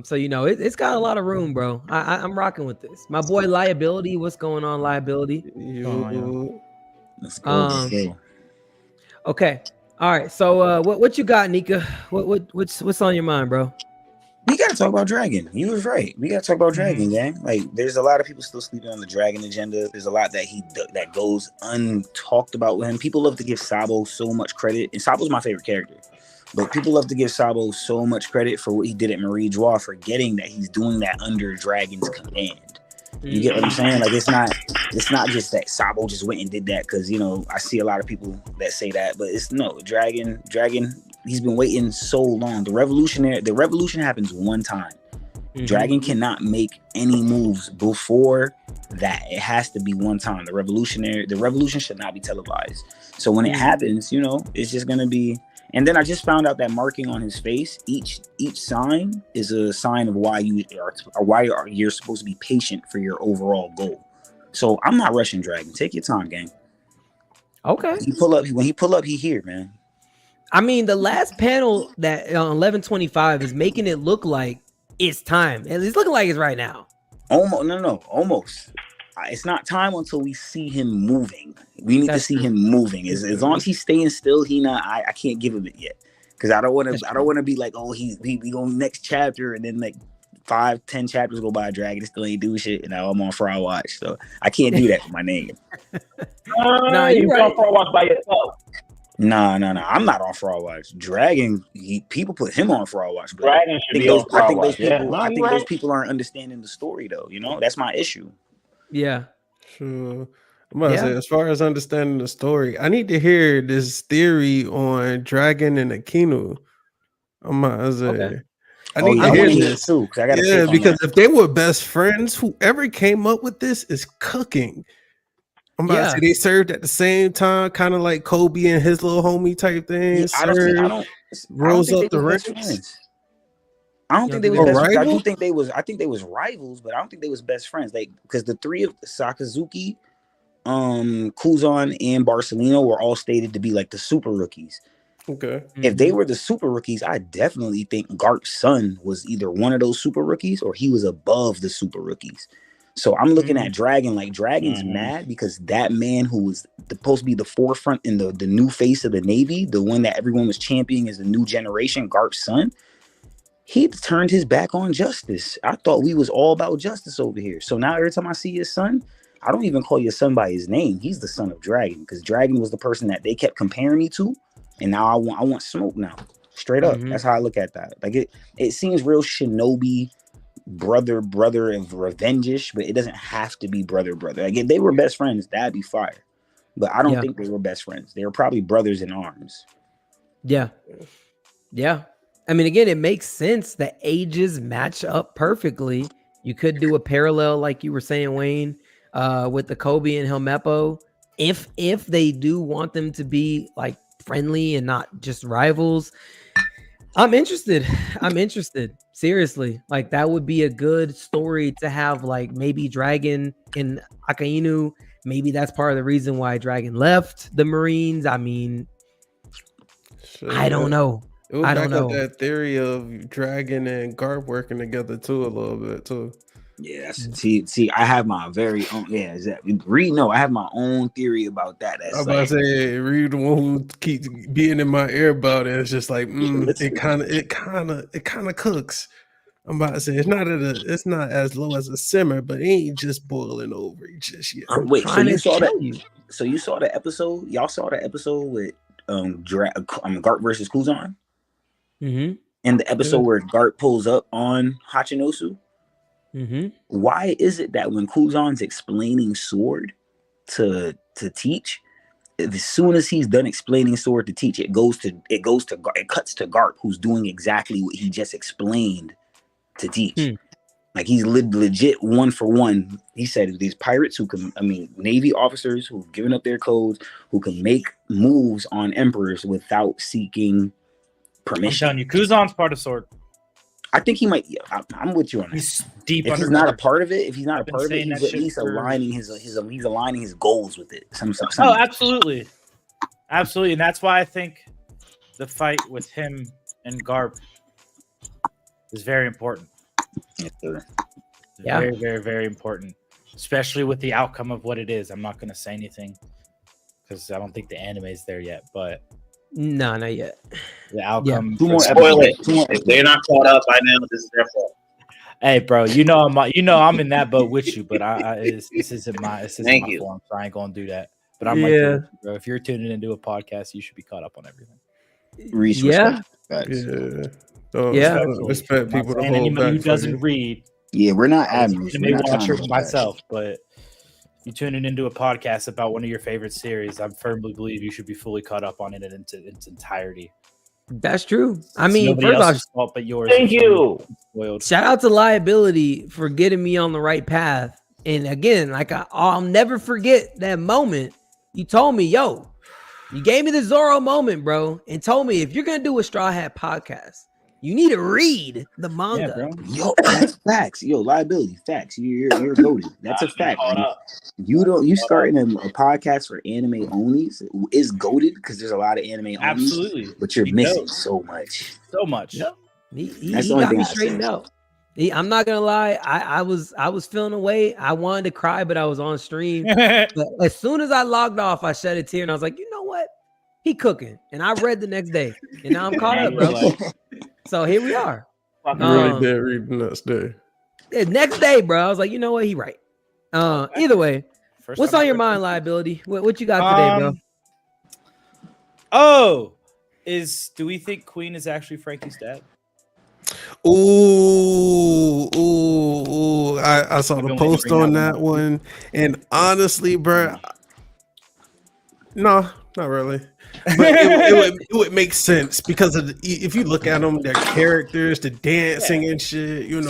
So you know it's got a lot of room, bro. I'm rocking with this. My boy Liability, what's going on, Liability? Let's go. Okay. All right. So what you got, Nika? What's on your mind, bro? We gotta talk about Dragon. You was right. We gotta talk about Dragon, gang. Like, there's a lot of people still sleeping on the Dragon agenda. There's a lot that goes untalked about with him. People love to give Sabo so much credit, and Sabo's my favorite character. But people love to give Sabo so much credit for what he did at Marie Joie, forgetting that he's doing that under Dragon's command. You get what I'm saying? Like, it's not just that Sabo just went and did that because, you know, I see a lot of people that say that, but it's no, Dragon, he's been waiting so long. The revolution happens one time. Dragon cannot make any moves before that. It has to be one time. The revolution should not be televised. So when it happens, you know, it's just gonna be. And then I just found out that marking on his face, each sign is a sign of why you're supposed to be patient for your overall goal. So I'm not rushing Dragon. Take your time, gang. Okay. When he pull up, he here, man. I mean, the last panel that on 11/25 is making it look like it's time. It's looking like it's right now. Almost. It's not time until we see him moving. We need to see him moving. As long as he's staying still, I can't give him it yet because I don't want to be like, oh, he go next chapter and then like 5-10 chapters go by, Dragon still ain't do shit, and now I'm on Fry Watch, so I can't do that with my name. Nah, you're on Fry Watch by yourself. Nah. I'm not on Fraud Watch. Dragon, people put him on Fraud Watch. But Dragon should be on Fraud Watch. I think those people aren't understanding the story, though. You know, that's my issue. Yeah. Sure. I'm about to say, as far as understanding the story, I need to hear this theory on Dragon and Akinu. I'm about to say. Okay. I need to hear this too. Because if they were best friends, whoever came up with this is cooking. I'm about to say they served at the same time, kind of like Kobe and his little homie type thing. I don't rose up the ranks. I don't think they was best friends. I think they was rivals, but I don't think they was best friends. Because the three of Sakazuki, Kuzan, and Barcelona were all stated to be like the super rookies. Okay. If they were the super rookies, I definitely think Garp's son was either one of those super rookies or he was above the super rookies. So I'm looking at Dragon like Dragon's mad because that man who was supposed to be the forefront in the new face of the Navy, the one that everyone was championing as the new generation, Garp's son, he turned his back on justice. I thought we was all about justice over here. So now every time I see his son, I don't even call your son by his name. He's the son of Dragon because Dragon was the person that they kept comparing me to. And now I want smoke now. Straight up. That's how I look at that. Like it seems real shinobi brother of revenge-ish, but it doesn't have to be brother. Like if they were best friends, that'd be fire. But I don't think they were best friends. They were probably brothers in arms. Yeah. I mean, again, it makes sense. The ages match up perfectly. You could do a parallel, like you were saying, Wayne, with the Kobe and Helmeppo. If they do want them to be like friendly and not just rivals, I'm interested. Seriously. Like that would be a good story to have, like maybe Dragon and Akainu. Maybe that's part of the reason why Dragon left the Marines. I mean, I don't know. I don't know. That theory of Dragon and Garp working together too a little bit too. Yeah, see, I have my very own. Yeah, exactly. Reed, no, I have my own theory about that. I'm about to say, Reed, the one who keeps being in my ear about it. It's just like it kind of cooks. I'm about to say it's not as low as a simmer, but it ain't just boiling over just yet. Wait, so you saw that? So you saw the episode? Y'all saw the episode with Garp versus Kuzan? Mm-hmm. And the episode where Garp pulls up on Hachinosu? Mm-hmm. Why is it that when Kuzan's explaining sword to teach, as soon as he's done explaining sword to teach, it cuts to Garp, who's doing exactly what he just explained to teach. Like he's legit one for one. He said these pirates Navy officers who've given up their codes, who can make moves on emperors without seeking permission. I'm telling you, Kuzan's part of sword. I think he might. I'm with you on that. He's deep. If he's not a part of it, he's at least aligning his aligning his goals with it. Oh, absolutely, and that's why I think the fight with him and Garp is very important. Yeah, very, very, very important, especially with the outcome of what it is. I'm not going to say anything because I don't think the anime is there yet, but. No, not yet. The outcome. Spoil it. If they're not caught up by now, this is their fault. Hey, bro, I'm in that boat with you, but this isn't my form, so I ain't gonna do that. But I'm like, bro, if you're tuning into a podcast, you should be caught up on everything. Respect people. To hold anybody who doesn't read. Yeah, we're not admins. I may watch it myself, but. You tuning into a podcast about one of your favorite series, I firmly believe you should be fully caught up on it in its entirety. That's true. I mean, nobody else's fault but yours. Thank you. Shout out to Liability for getting me on the right path. And again, like I'll never forget that moment. You told me, you gave me the Zorro moment, bro, and told me if you're gonna do a Straw Hat podcast, you need to read the manga. Yo, that's facts. Yo, Liability, facts. You're goated. That's a fact. You starting a podcast for anime onlys is goated because there's a lot of anime onlys. Absolutely. But you're missing so much. So much. Yep. He got me straightened out. I'm not gonna lie. I was feeling away. I wanted to cry, but I was on stream. But as soon as I logged off, I shed a tear and I was like, you know what? He cooking. And I read the next day. And now I'm caught up, bro. So here we are. Really did read the next day. The next day, bro. I was like, you know what? He right. Either way, what's on your mind, Liability? What you got today, bro? Do we think Queen is actually Frankie's dad? Ooh. I saw the post on that one. And honestly, bro, no, not really. But it would make sense because if you look at them, their characters, the dancing and shit, you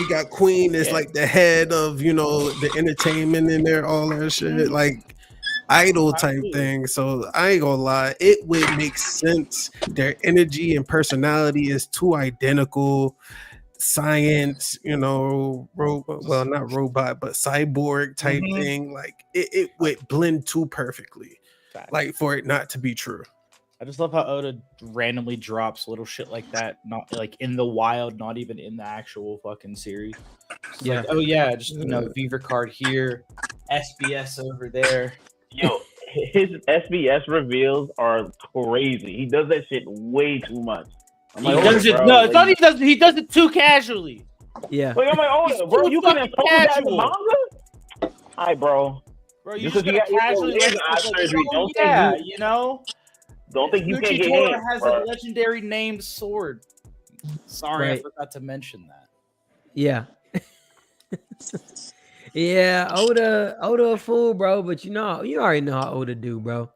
got Queen as like the head of the entertainment in there, all that shit, like idol type thing. So I ain't gonna lie, it would make sense. Their energy and personality is too identical. Science, not robot, but cyborg type thing. Like it would blend too perfectly. Like for it not to be true. I just love how Oda randomly drops little shit like that, not like in the wild, not even in the actual fucking series. It's like, oh yeah, just Beaver card here, SBS over there. Yo, his SBS reveals are crazy. He does that shit way too much. I'm like, does it, no, it's not he does it too casually. Yeah. Like, I'm like, Oda, bro, you can insult that in the manga? Hi, bro. Bro, you just gotta casually you know. Don't think you can get hit. Has a legendary named sword. Sorry, I forgot to mention that. Yeah. Yeah, Oda a fool, bro. But you already know how Oda do, bro.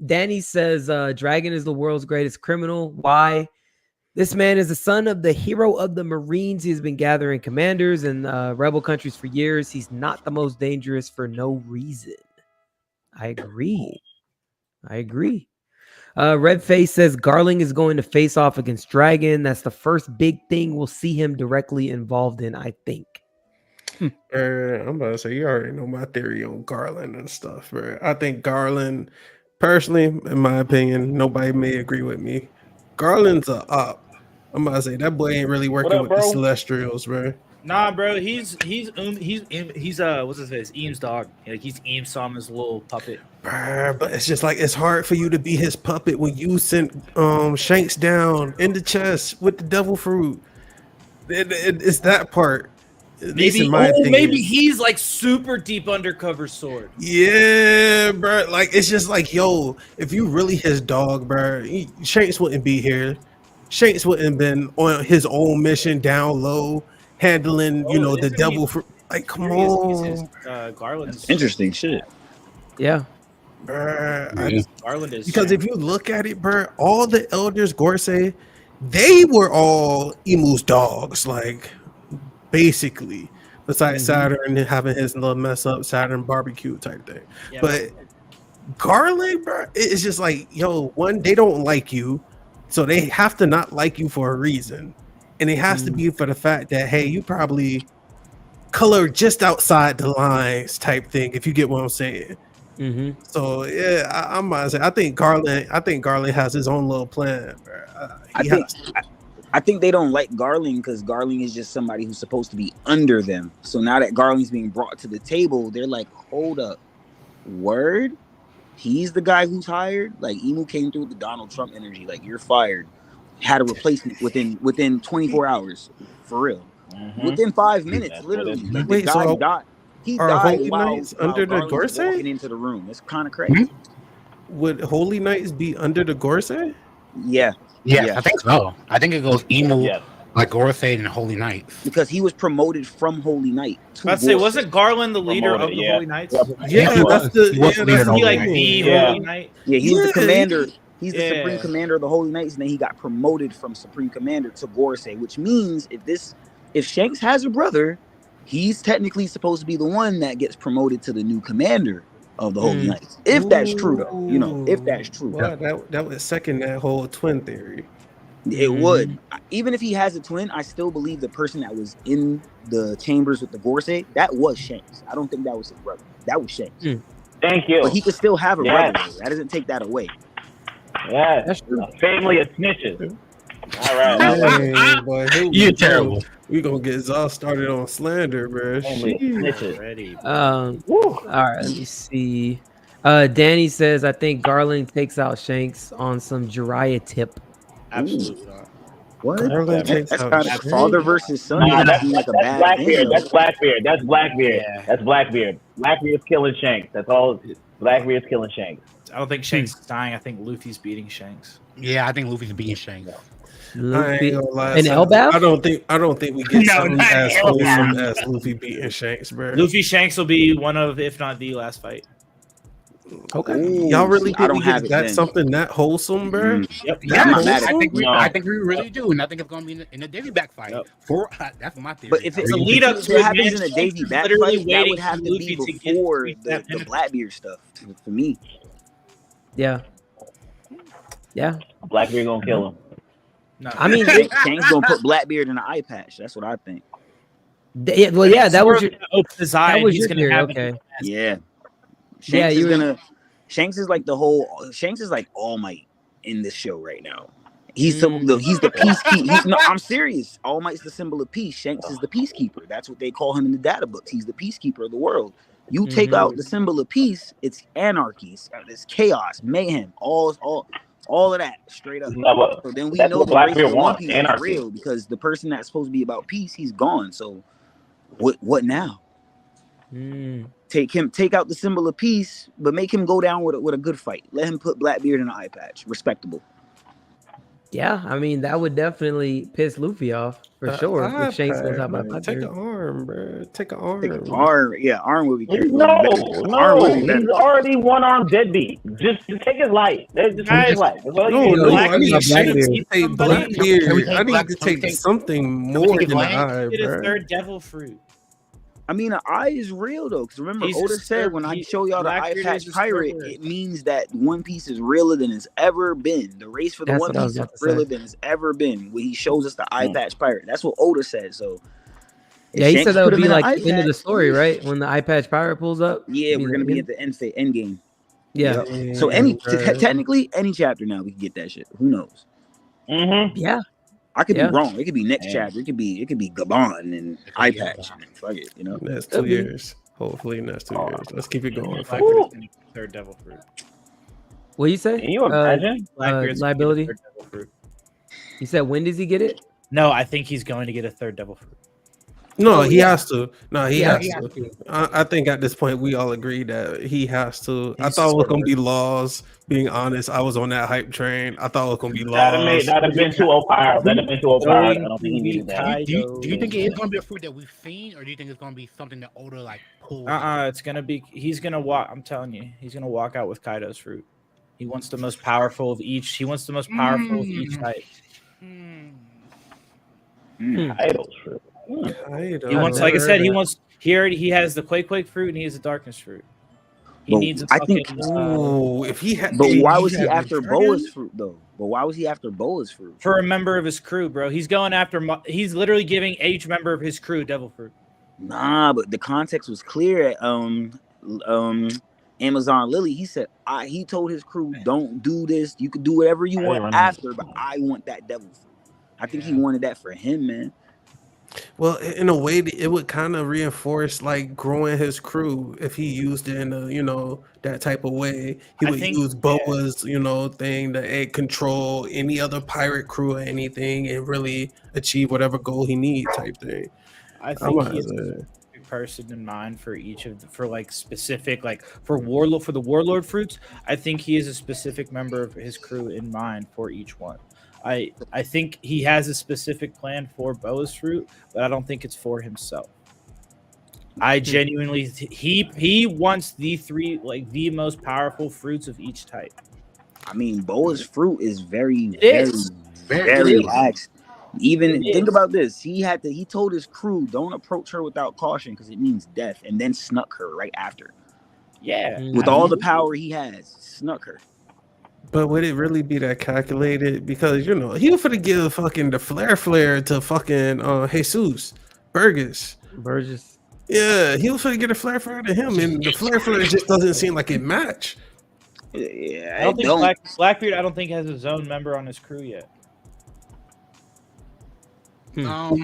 Danny says Dragon is the world's greatest criminal. Why? This man is the son of the hero of the Marines. He's been gathering commanders in rebel countries for years. He's not the most dangerous for no reason. I agree. Redface says Garling is going to face off against Dragon. That's the first big thing we'll see him directly involved in, I think. I'm about to say, you already know my theory on Garland and stuff, bro. I think Garland, personally, in my opinion, nobody may agree with me. Garland's a op. I'm about to say that boy ain't really working with the Celestials, bro. Nah, bro, he's what's his face? Eames' dog. Like he's Eames saw him as a little puppet. But it's just like it's hard for you to be his puppet when you sent Shanks down in the chest with the devil fruit. It's that part. Maybe he's like super deep undercover sword. Yeah, bro. Like it's just like, yo, if you really his dog, bro, Shanks wouldn't be here. Shanks wouldn't have been on his own mission down low, handling, the devil fruit. Like, come on. Garland's interesting shit. Yeah. Garland is because if you look at it, bro, all the elders Gorsei, they were all Emu's dogs, like basically. Besides Saturn having his little mess up Saturn barbecue type thing. Yeah, but Garland, bro, it's just like, yo, one, they don't like you, so they have to not like you for a reason. And it has to be for the fact that, hey, you probably color just outside the lines type thing, if you get what I'm saying. So yeah, I'm gonna say I think Garland has his own little plan. I think they don't like Garland because Garland is just somebody who's supposed to be under them. So now that Garland's being brought to the table, they're like, hold up, word? He's the guy who's hired? Like Emu came through with the Donald Trump energy, like you're fired. Had a replacement within 24 hours, for real. Within 5 minutes, literally. Like, the guy died. He died while under the Gorsei? Walking into the room. It's kind of crazy. Would Holy Knights be under the Gorsei? Yeah, I think so. I think it goes Emu, like Gorsei and Holy Knights. Because he was promoted from Holy Knight. I'd say, wasn't Garland the leader of the Holy Knights? Yeah, that's the Holy Knight. Yeah, he was the commander. He's the supreme commander of the Holy Knights, and then he got promoted from supreme commander to Gorsei, which means if Shanks has a brother, he's technically supposed to be the one that gets promoted to the new commander of the Holy Knights. If that's true, though, if that's true. Well, that would second that whole twin theory. It would. Even if he has a twin, I still believe the person that was in the chambers with the Gorsei, that was Shanks. I don't think that was his brother. That was Shanks. Thank you. But he could still have a brother. That doesn't take that away. Yeah, that's true. A family of snitches. All right. Boy, you're terrible. We gonna get Zaw started on slander, bro. Ready. All right, let me see. Danny says, I think Garland takes out Shanks on some Jiraiya tip. Absolutely not. What? That's kind of father versus son. That's Blackbeard. That's Blackbeard. That's Blackbeard. Yeah. That's Blackbeard. Blackbeard's killing Shanks. That's all. Blackbeard's killing Shanks. I don't think Shanks is dying. I think Luffy's beating Shanks. Yeah, I think Luffy's beating Shanks. Luffy and Elbaf? I don't think we get something as wholesome as Luffy beating Shanks, bro. Luffy Shanks will be one of, if not the last fight. Okay. Y'all really think we get that something that wholesome, bro? Yep. Yeah, I think we really do, and I think it's going to be in a Davy back fight. Yep. That's my theory. But if it's a lead up to what happens in a Davy back fight, that would have to be before the Blackbeard stuff for me. Yeah. Blackbeard gonna kill him. No. I mean, Shanks gonna put Blackbeard in an eye patch. That's what I think. That was your open his eye. That was your theory. Okay. Yeah. Shanks is like All Might in this show right now. He's the peacekeeper. No, I'm serious. All Might's the symbol of peace. Shanks is the peacekeeper. That's what they call him in the data books. He's the peacekeeper of the world. You take out the symbol of peace, it's anarchy, it's chaos, mayhem, all of that straight up. No, so then we know the race for One Piece is real because the person that's supposed to be about peace, he's gone. So what now? Take out the symbol of peace, but make him go down with a good fight. Let him put Blackbeard in an eye patch. Respectable. Yeah, I mean that would definitely piss Luffy off for sure. If Shanks goes out by take an arm, bro. Take an arm. Arm would be crazy. No, he's already one-armed deadbeat. Just take his life. Just take his life. I need to take Blackbeard. I need to take something more than an eye, Get bro. a third devil fruit. I mean, an eye is real though, because remember Oda said when I show y'all the eye patch pirate, it means that One Piece is realer than it's ever been. The race for the One Piece is realer than it's ever been. When he shows us the eye patch pirate, that's what Oda said. So yeah, he said that would be like the end of the story, right? When the eye patch pirate pulls up. Yeah, we're gonna be at the end game. Yeah. So technically any chapter now we can get that shit. Who knows? Yeah. I could be wrong. It could be next chapter. It could be Gabon and eye patch. Fuck it, you know. That's 2 years. Hopefully next 2 years. Let's keep it going. Third devil fruit. What you say? Can you imagine? Liability. Third devil fruit. He said, when does he get it? No, I think he's going to get a third devil fruit. No, he has to. No, he has to. I think at this point we all agree that he has to. I thought it was gonna be Laws. Being honest, I was on that hype train. I thought it was gonna be Laws. That'd have been too overpowered. I don't think he needed that. Do you think it is gonna be a fruit that we've seen, or do you think it's gonna be something that Oda like pulls? It's gonna be. He's gonna walk. I'm telling you, he's gonna walk out with Kaido's fruit. He wants the most powerful of each. He wants the most powerful of each type. Kaido's fruit. He wants, like I said, he has the Quake fruit and he has the darkness fruit. He needs a fucking, if he had. But why was he after Boa's fruit though? For a member of his crew, bro. He's going after. He's literally giving each member of his crew devil fruit. Nah, but the context was clear at Amazon Lily. He said he told his crew, "Don't do this. You can do whatever you want after, but I want that devil fruit." I think he wanted that for him, man. Well, in a way, it would kind of reinforce like growing his crew if he used it in a that type of way. He would use Boa's thing to control any other pirate crew or anything and really achieve whatever goal he needs type thing. I think he has a specific person in mind for each of for the warlord fruits. I think he is a specific member of his crew in mind for each one. I think he has a specific plan for Boa's fruit, but I don't think it's for himself. I genuinely he wants the three the most powerful fruits of each type. I mean, Boa's fruit is very relaxed. Think about this. He told his crew, don't approach her without caution because it means death, and then snuck her right after. Yeah. With all the power he has, snuck her. But would it really be that calculated? Because he was finna give fucking the flare to fucking Jesus Burgess. Yeah, he was finna get a flare to him, and the flare just doesn't seem like it match. Yeah, I don't think Blackbeard. I don't think has his own member on his crew yet. No,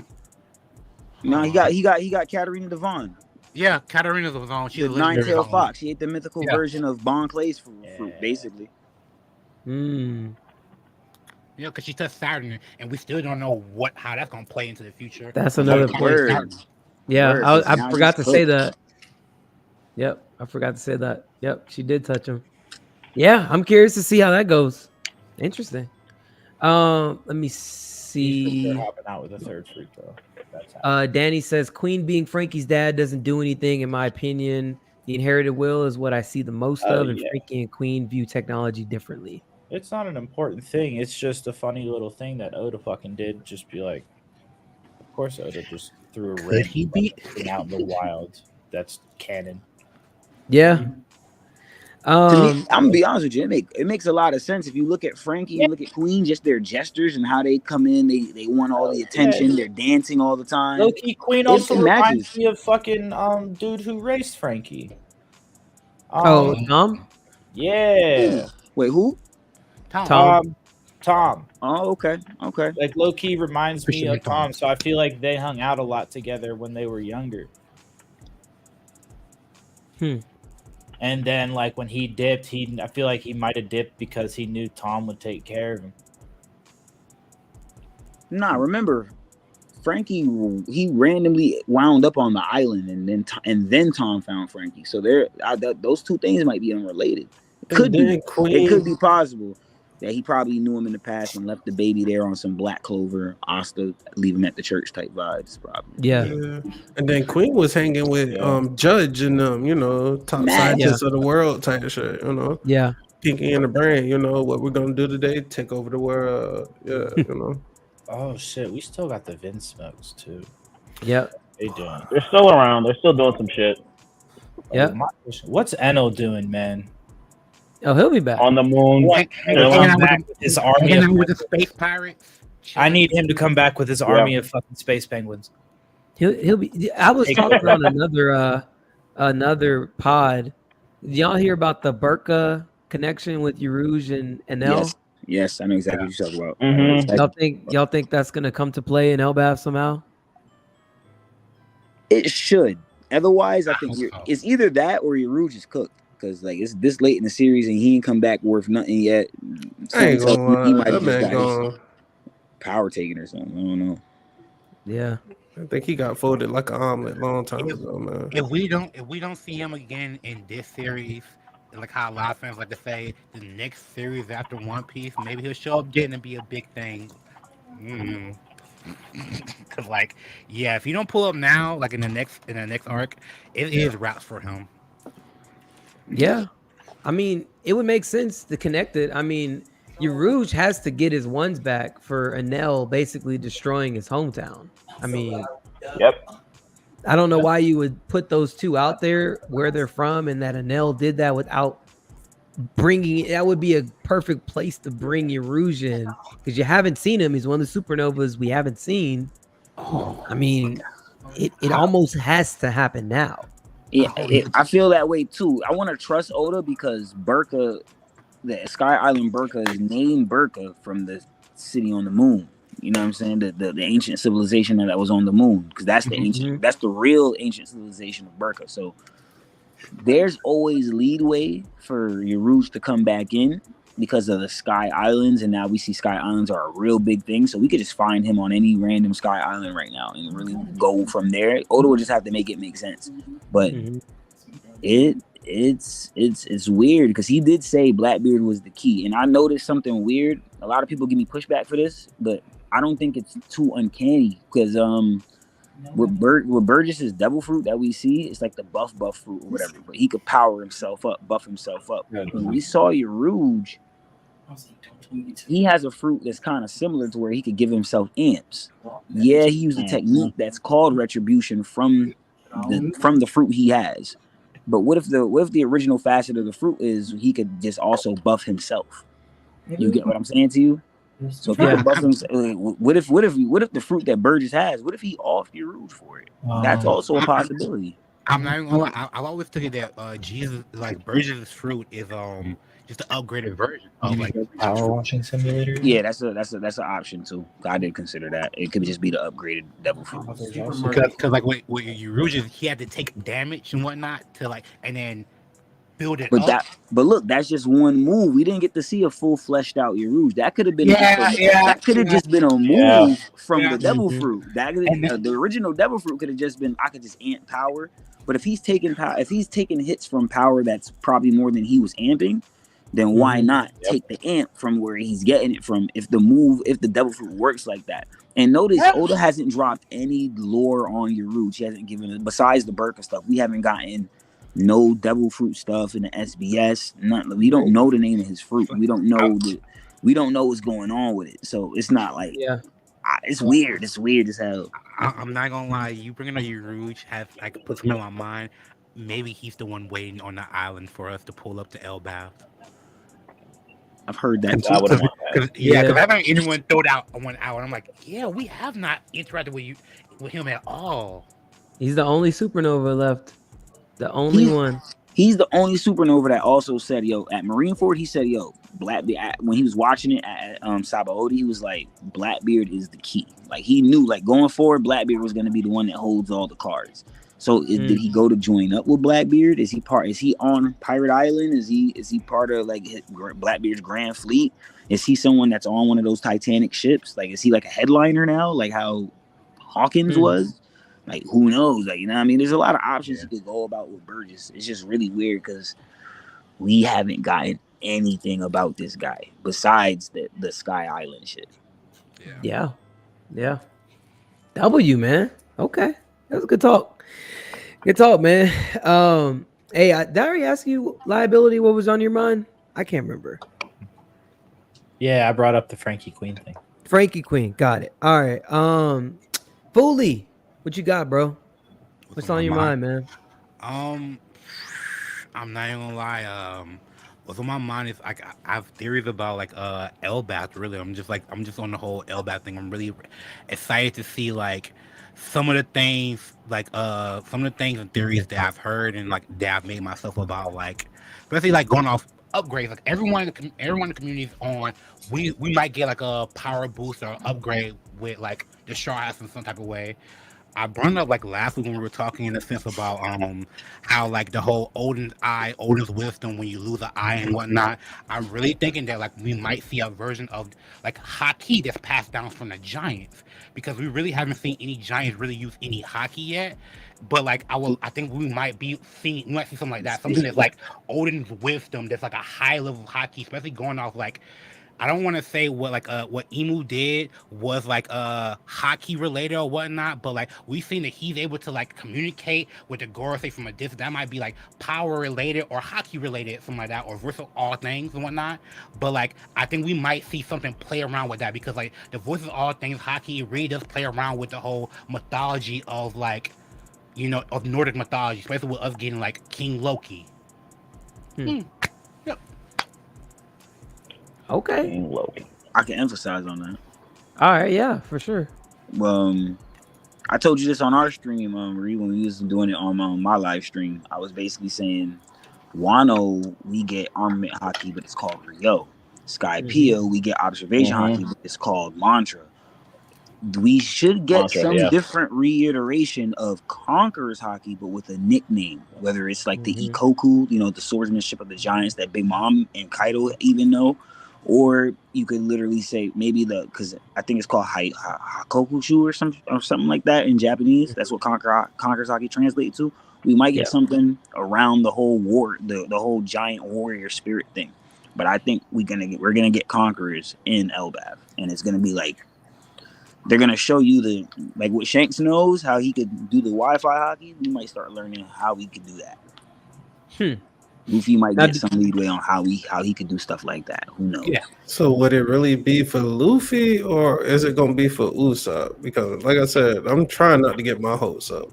he got Katarina Devon. Yeah, Katarina Devon. She's the nine-tailed fox. She ate the mythical version of Bon Clay's fruit, basically. Because she touched Saturn, and we still don't know how that's gonna play into the future. That's another point. Yeah, I forgot to say that. Yep, I forgot to say that. Yep, she did touch him. Yeah, I'm curious to see how that goes. Interesting. Let me see. They're hopping out with a third fruit though. Danny says Queen being Frankie's dad doesn't do anything, in my opinion. The inherited will is what I see the most of, and Frankie and Queen view technology differently. It's not an important thing. It's just a funny little thing that Oda fucking did. Just be like, of course Oda just threw a random thing out in the wild. That's canon. Yeah. To me, I'm gonna be honest with you. It makes a lot of sense if you look at Frankie and look at Queen, just their gestures and how they come in. They want all the attention. They're dancing all the time. Low-key Queen also reminds me of fucking dude who raced Frankie. Tom? Yeah. Wait, who? Tom. Oh, okay. Like low key reminds me of Tom, so I feel like they hung out a lot together when they were younger. And then like when he dipped, I feel like he might have dipped because he knew Tom would take care of him. Nah, remember, Frankie, he randomly wound up on the island, and then Tom found Frankie. So those two things might be unrelated. It could be possible that he probably knew him in the past and left the baby there on some Black Clover, Asta, leave him at the church type vibes, probably. Yeah. And then Queen was hanging with Judge and top scientists of the world type of shit, Yeah. Pinky in the brain, what we're gonna do today, take over the world. Oh shit, we still got the Vin Smokes too. Yep. They're still around. They're still doing some shit. Yep. What's Eno doing, man? Oh, he'll be back on the moon. Back with his army with the space pirates. I need him to come back with his army of fucking space penguins. He'll be. I was talking on another pod. Did y'all hear about the Burka connection with Yarouj and Enel? Yes, I know exactly what you're talking about. Mm-hmm. Y'all think that's gonna come to play in Elbath somehow? It should. Otherwise, I think it's either that or Yarouj is cooked. Because like it's this late in the series and he ain't come back worth nothing yet. He might have just got his power taken or something. I don't know. Yeah, I think he got folded like an omelet long time ago, man. If we don't see him again in this series, like how a lot of fans like to say, the next series after One Piece, maybe he'll show up again and be a big thing. Because if you don't pull up now, like in the next arc, it is routes for him. Yeah, I mean, it would make sense to connect it. I mean, Yarouj has to get his ones back for Enel basically destroying his hometown. I mean, I don't know why you would put those two out there where they're from, and that Enel did that without bringing. That would be a perfect place to bring Yarouj in because you haven't seen him. He's one of the supernovas we haven't seen. I mean, it almost has to happen now. Yeah, I feel that way too. I want to trust Oda because Burka, the Sky Island Burka, is named Burka from the city on the moon. You know what I'm saying? The ancient civilization that was on the moon, because that's the ancient, that's the real ancient civilization of Burka. So there's always leadway for Yarouj to come back in because of the Sky Islands, and now we see Sky Islands are a real big thing. So we could just find him on any random Sky Island right now and really go from there. Oda would just have to make it make sense. But it's weird because he did say Blackbeard was the key, and I noticed something weird. A lot of people give me pushback for this, but I don't think it's too uncanny because with Burgess's devil fruit that we see, it's like the buff fruit or whatever, but he could power himself up, buff himself up. When we saw Yarouj, he has a fruit that's kind of similar to where he could give himself amps. Yeah, he used a technique that's called retribution from the fruit he has. But what if the original facet of the fruit is he could just also buff himself? You get what I'm saying to you? So if he could buff himself, what if the fruit that Burgess has, what if he off Yarouj for it? That's also a possibility. I'm not even gonna lie. I've always thinking that Jesus, like Burgess's fruit, is just an upgraded version of like power washing simulator. Yeah, that's an option too. I did consider that. It could just be the upgraded devil fruit. Because like with Yarouj, he had to take damage and whatnot to and then build it up. But look, that's just one move. We didn't get to see a full fleshed out Yarouj. That could have been that could have just been a move from the devil fruit. The original devil fruit could have just been I could just amp power. But if he's taking hits from power that's probably more than he was amping, then why not take the amp from where he's getting it from if the devil fruit works like that. And notice Oda hasn't dropped any lore on Yarouj. He hasn't given it, besides the Burka stuff. We haven't gotten no devil fruit stuff in the SBS. We don't know the name of his fruit. We don't know what's going on with it. So it's not like it's weird. It's weird as hell. I'm not gonna lie. You bringing up Yarouj put something on my mind. Maybe he's the one waiting on the island for us to pull up to Elbath. I've heard that. Because I haven't anyone thrown out one hour. I'm like, we have not interacted with him at all. He's the only supernova left. The only one. He's the only supernova that also said, yo, at Marineford, he said, yo, Blackbeard, when he was watching it at Sabaody, he was like, Blackbeard is the key. Like, he knew, like, going forward, Blackbeard was going to be the one that holds all the cards. So did he go to join up with Blackbeard? Is he on Pirate Island? Is he part of, like, Blackbeard's Grand Fleet? Is he someone that's on one of those Titanic ships? Like, is he like a headliner now? Like how Hawkins was? Like, who knows? Like, you know what I mean? There's a lot of options you could go about with Burgess. It's just really weird because we haven't gotten anything about this guy besides the Sky Island shit. Yeah. W, man. Okay. That was a good talk. Good talk, man. Hey, did I already ask you liability? What was on your mind? I can't remember. Yeah, I brought up the Frankie Queen thing. Frankie Queen. Got it. All right. Foley. What you got, bro? What's on your mind, man? I'm not even gonna lie. What's on my mind is like I have theories about like LBAT. Really, I'm just on the whole LBAT thing. I'm really excited to see like some of the things and theories that I've heard and like that I've made myself about, like especially like going off upgrades. Like everyone in the community is on. We might get like a power boost or upgrade with like the Strawhat in some type of way. I brought it up like last week when we were talking in a sense about how like the whole Odin's wisdom when you lose an eye and whatnot. I'm really thinking that like we might see a version of like hockey that's passed down from the Giants, because we really haven't seen any Giants really use any hockey yet. But like I think we might see something like that, something that's like Odin's wisdom that's like a high level of hockey, especially going off like, I don't want to say what Emu did was like hockey related or whatnot, but like we've seen that he's able to like communicate with the Gorosei from a distance. That might be like power related or hockey related, something like that, or versus all things and whatnot. But like I think we might see something play around with that, because like the voice of all things hockey really does play around with the whole mythology of like, you know, of Nordic mythology, especially with us getting like King Loki. Okay. King Loki. I can emphasize on that. All right, yeah, for sure. I told you this on our stream, Marie, when we was doing it on my live stream. I was basically saying, Wano, we get armament hockey, but it's called Rio. Skypea, we get observation hockey, but it's called Mantra. We should get some different reiteration of Conqueror's hockey, but with a nickname, whether it's like the Ikoku, you know, the swordsmanship of the Giants that Big Mom and Kaido even know, or you could literally say maybe because I think it's called Hakokushu or something like that in Japanese. That's what Conqueror's hockey translates to. We might get something around the whole the whole giant warrior spirit thing. But I think we're gonna get Conquerors in LBAF, and it's gonna be like, they're gonna show you like what Shanks knows, how he could do the Wi-Fi hockey. We might start learning how we could do that. Luffy might get some leadway on how he could do stuff like that. Who knows? Yeah. So would it really be for Luffy, or is it gonna be for Usopp? Because like I said, I'm trying not to get my hopes up.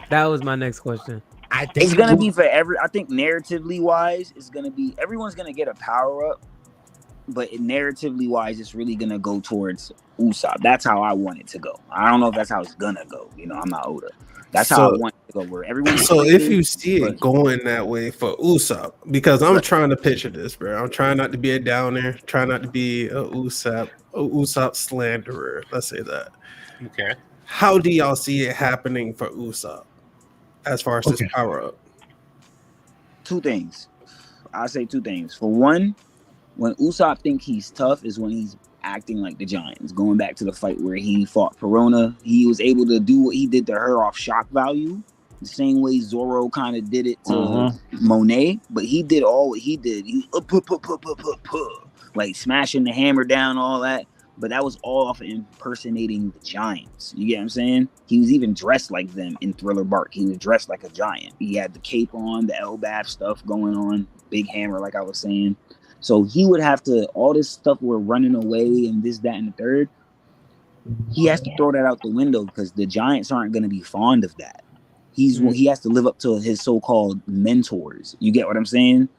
That was my next question. I think it's gonna be for I think narratively wise, it's gonna be everyone's gonna get a power up, but narratively wise, it's really gonna go towards Usopp. That's how I want it to go. I don't know if that's how it's gonna go. You know, I'm not Oda. That's how I want it to go. Where everyone. So if you see it going that way for Usopp, because I'm trying to picture this, bro. I'm trying not to be a downer. Trying not to be a Usopp slanderer. Let's say that. Okay. How do y'all see it happening for Usopp as far as his power up? Two things. I'll say two things. For one, when Usopp think he's tough is when he's acting like the Giants. Going back to the fight where he fought Perona, he was able to do what he did to her off shock value, the same way Zoro kind of did it to Monet, but he did all what he did. He like smashing the hammer down, all that. But that was all off of impersonating the Giants. You get what I'm saying? He was even dressed like them in Thriller Bark. He was dressed like a giant. He had the cape on, the LBAF stuff going on, big hammer, like I was saying. So he would have to, all this stuff we're running away and this, that, and the third, he has to throw that out the window because the Giants aren't going to be fond of that. He has to live up to his so-called mentors. You get what I'm saying?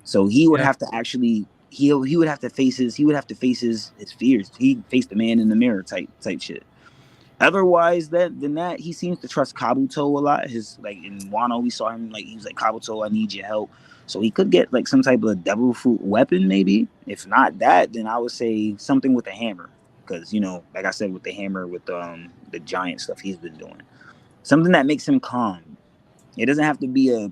So he would have to actually, he would have to face his fears. He faced the man in the mirror type shit. Otherwise, than that, he seems to trust Kabuto a lot. His like in Wano, we saw him like he was like, Kabuto, I need your help. So he could get like some type of devil fruit weapon, maybe. If not that, then I would say something with a hammer, because like I said, with the hammer, with the giant stuff he's been doing, something that makes him calm. It doesn't have to be a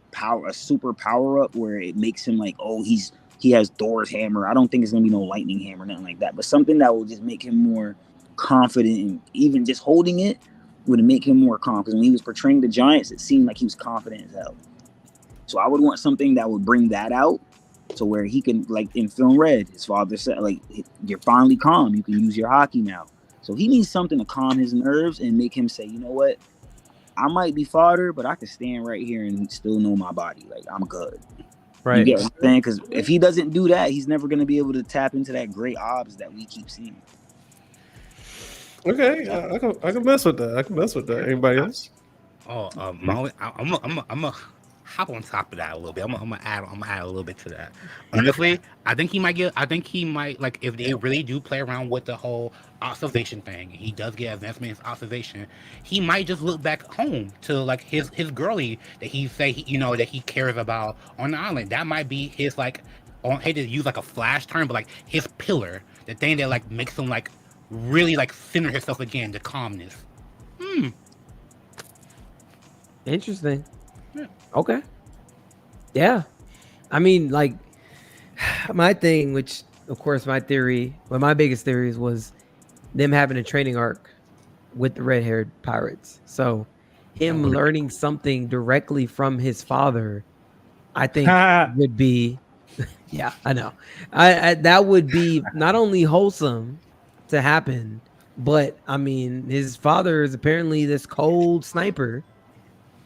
super power up where it makes him like, oh, he has Thor's hammer. I don't think it's gonna be no lightning hammer, nothing like that. But something that will just make him more confident, and even just holding it would make him more calm. Because when he was portraying the giants, it seemed like he was confident as hell. So I would want something that would bring that out, to where he can, like in Film Red, his father said, like, you're finally calm. You can use your hockey now. So he needs something to calm his nerves and make him say, you know what? I might be fodder, but I can stand right here and still know my body. Like, I'm good. Right. You get what I'm saying? Because if he doesn't do that, he's never going to be able to tap into that great obs that we keep seeing. Okay, I can mess with that. Anybody else? Oh, I'm a hop on top of that a little bit. I'm gonna add a little bit to that. Honestly, I think he might like, if they really do play around with the whole observation thing, he does get advancement in observation, he might just look back home to like his girlie that he that he cares about on the island. That might be his, like, I hate to use like a flash term, but like his pillar, the thing that like makes him like really like center himself again, the calmness. Interesting. Yeah. Okay. Yeah. I mean, like, my thing, which of course my biggest theories was them having a training arc with the red-haired pirates. So him learning something directly from his father, I think would be, yeah, I know. I that would be not only wholesome to happen, but I mean, his father is apparently this cold sniper.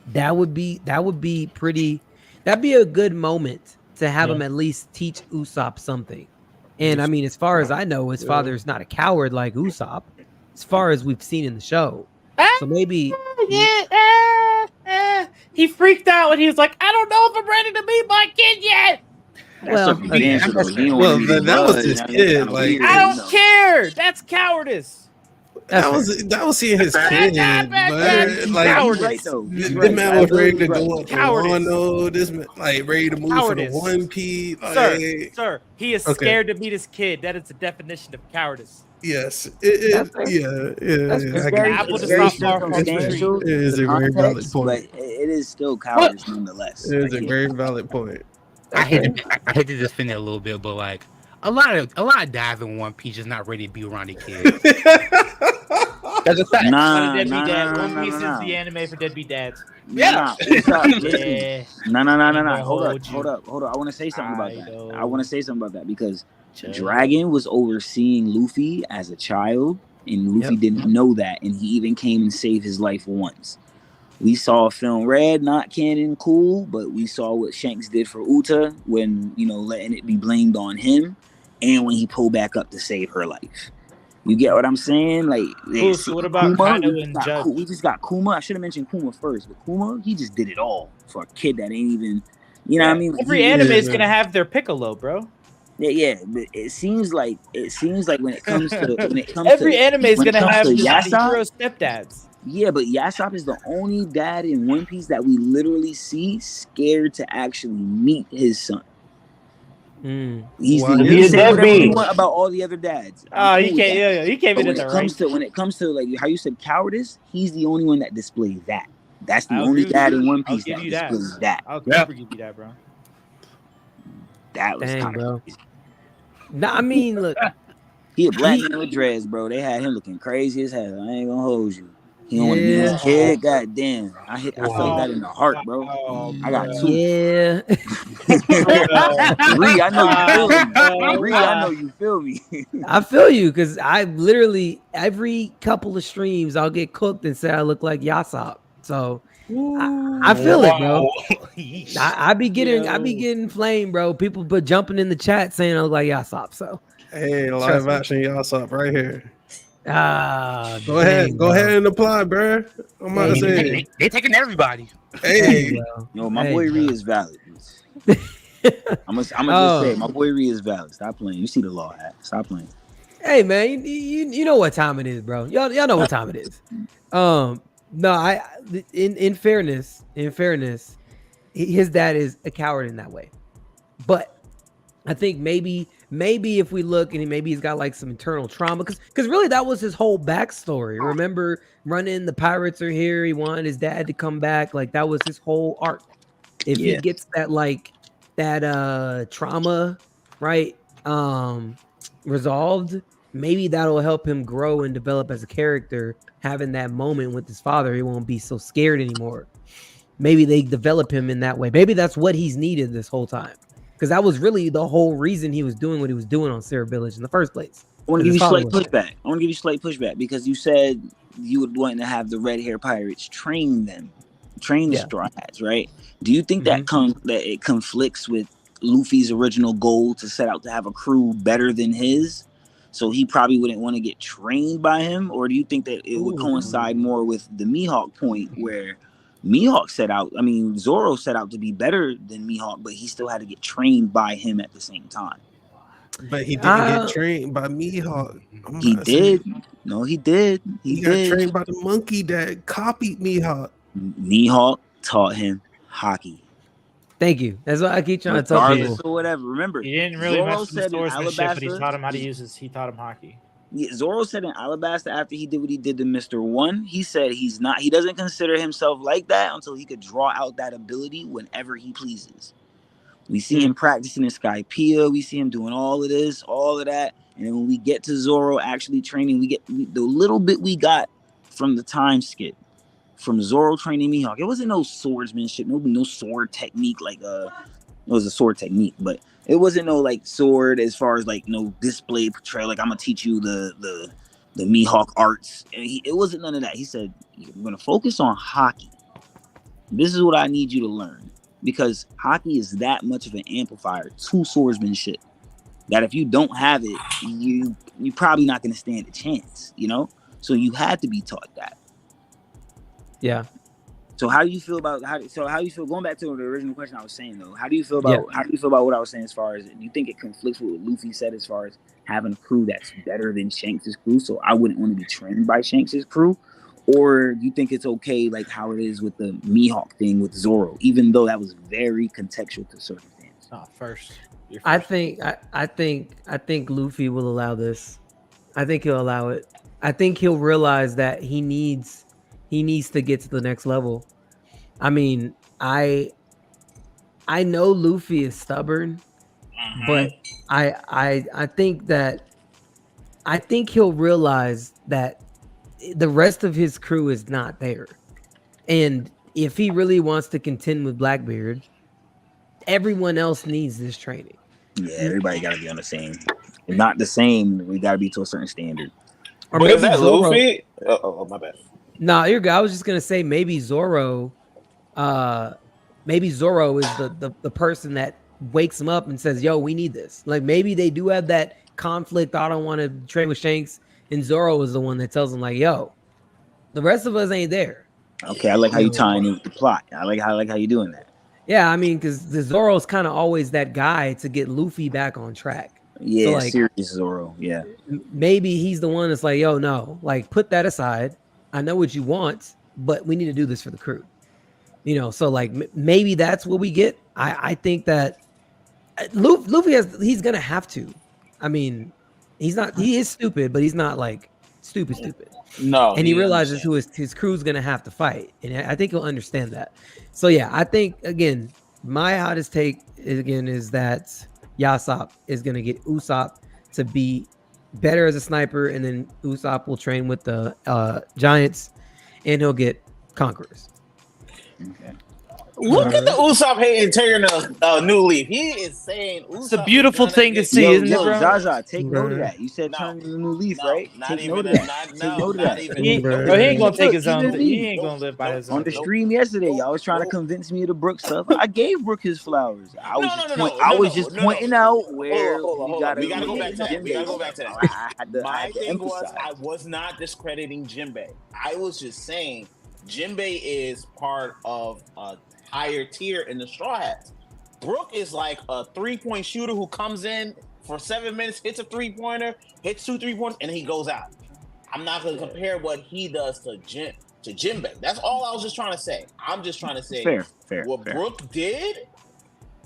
That would be pretty. That'd be a good moment to have him at least teach Usopp something. And I mean, as far as I know, his father's not a coward like Usopp, as far as we've seen in the show. So maybe he freaked out when he was like, I don't know if I'm ready to meet my kid yet. That was his kid. Like, I don't care. That's cowardice. That was seeing his kid. Like, right, the man was ready to go up to Wano. This man, like, ready to move for the One Piece. Like, sir, he is scared to meet his kid. That is the definition of cowardice. Yes, it is a very valid point. But it is still cowardice nonetheless. It is a very valid point. I hate to defend it a little bit, but like a lot of dads in One Piece is not ready to be around their kids. That's a fact. One Piece is the anime for deadbeat dads. No. Hold up. I want to say something about that. Because Dragon was overseeing Luffy as a child, and Luffy didn't know that, and he even came and saved his life once. We saw Film Red, not canon, cool, but we saw what Shanks did for Uta when, letting it be blamed on him, and when he pulled back up to save her life. You get what I'm saying? Like, so what about Kaido and Judge? We just got Kuma. I should have mentioned Kuma first, but Kuma, he just did it all for a kid that ain't even, what I mean? Every anime is gonna have their Piccolo, bro. Yeah, but it seems like when it comes to every anime is gonna have hero stepdads. Yeah, but Yasop is the only dad in One Piece that we literally see scared to actually meet his son. He's a deadbeat. About all the other dads. He came in the right. When it comes to like how you said cowardice, he's the only one that displays that. That's the only dad in One Piece that displays that. I'll never give you that, bro. That was kind of crazy. Nah, I mean, look, he a black man with dreads, bro. They had him looking crazy as hell. I ain't gonna hold you. He don't want to be his kid. God damn. I felt that in the heart, bro. I got two. Yeah. Ree, I know you feel me. I feel you, because I literally, every couple of streams, I'll get cooked and say I look like Yasop. So I feel it, bro. I be getting flamed, bro. People jumping in the chat saying I look like Yasop. So hey, live action Yasop right here. Go ahead and apply, bro. I'm about to say they taking everybody. Hey, no, my boy Ree is valid. I'm gonna just say my boy Ree is valid. Stop playing. You see the law hat. Stop playing. Hey man, you know what time it is, bro. Y'all know what time it is. No, in fairness, his dad is a coward in that way. But I think maybe if we look and maybe he's got like some internal trauma because really that was his whole backstory. Remember, running the pirates are here. He wanted his dad to come back. Like that was his whole arc. If he gets that trauma right resolved, maybe that'll help him grow and develop as a character. Having that moment with his father, he won't be so scared anymore. Maybe they develop him in that way. Maybe that's what he's needed this whole time. Because that was really the whole reason he was doing what he was doing on Sarah Village in the first place. I want to give you slight pushback because you said you would want to have the red hair pirates train the Straw Hats, right? Do you think that it conflicts with Luffy's original goal to set out to have a crew better than his? So he probably wouldn't want to get trained by him, or do you think that it would coincide more with the Mihawk point where Zoro set out to be better than Mihawk, but he still had to get trained by him at the same time. But he didn't get trained by Mihawk. He did. No, he did. He got trained by the monkey that copied Mihawk. Mihawk taught him hockey. Thank you. That's what I keep trying to tell people. So whatever. Remember, he didn't really mess with swordsmanship, but he taught him how to use his. He taught him hockey. Yeah, Zoro said in Alabasta after he did what he did to Mr. One, he said he doesn't consider himself like that until he could draw out that ability whenever he pleases. We see him practicing in Skypiea, we see him doing all of this, all of that, and then when we get to Zoro actually training, we get the little bit we got from the time skip from Zoro training Mihawk. It wasn't no swordsmanship, no sword technique it was a sword technique, but it wasn't no like sword as far as like no display portrayal. Like I'm gonna teach you the Mihawk arts. And it wasn't none of that. He said, "You're gonna focus on hockey. This is what I need you to learn because hockey is that much of an amplifier to swordsmanship that if you don't have it, you're probably not gonna stand a chance. You know, so you had to be taught that." Yeah. So how do you feel about how you feel going back to the original question I was saying though? How do you feel about what I was saying as far as do you think it conflicts with what Luffy said as far as having a crew that's better than Shanks' crew? So I wouldn't want to be trained by Shanks' crew, or do you think it's okay like how it is with the Mihawk thing with Zoro, even though that was very contextual to circumstance? First. I think Luffy will allow this. I think he'll allow it. I think he'll realize that he needs to get to the next level. I mean, I know Luffy is stubborn, but I think he'll realize that the rest of his crew is not there. And if he really wants to contend with Blackbeard, everyone else needs this training. Yeah, everybody got to be on the same. If not the same, we got to be to a certain standard. Or maybe that Luffy? Oh, my bad. Nah, you're good. I was just gonna say maybe Zoro is the person that wakes him up and says, "Yo, we need this." Like maybe they do have that conflict. I don't want to train with Shanks, and Zoro is the one that tells him, like, "Yo, the rest of us ain't there." Okay, I like how you tying in with the plot. I like how you doing that. Yeah, I mean, because the Zoro's kind of always that guy to get Luffy back on track. Yeah, so, like, serious Zoro. Yeah, maybe he's the one that's like, "Yo, no, like put that aside. I know what you want, but we need to do this for the crew." You know, so like maybe that's what we get. I think that Luffy he's gonna have to. I mean, he is stupid, but he's not like stupid. No, and he realizes who his crew's gonna have to fight, and I think he'll understand that. So yeah, I think again, my hottest take is that Yasop is gonna get Usopp to be better as a sniper, and then Usopp will train with the Giants, and he'll get Conquerors. Okay. Look at the Usopp hating tearing a new leaf. He is saying Usopp. It's a beautiful thing to see, isn't it, bro? Zaza, take note of that. You said turning a new leaf, right? Take note of that. He ain't gonna take his own. He ain't gonna live by his own. On the stream yesterday, y'all was trying to convince me of the Brook stuff. I gave Brook his flowers. I was just pointing out where we gotta go back to that. We gotta go back to that. My thing was, I was not discrediting Jinbei. I was just saying Jinbei is part of a higher tier in the Straw Hats. Brooke is like a 3-point shooter who comes in for 7 minutes, hits a 3-pointer, hits 2 3-pointers, and he goes out. I'm not going to compare what he does to Jimbe. That's all I was just trying to say. I'm just trying to say what Brooke did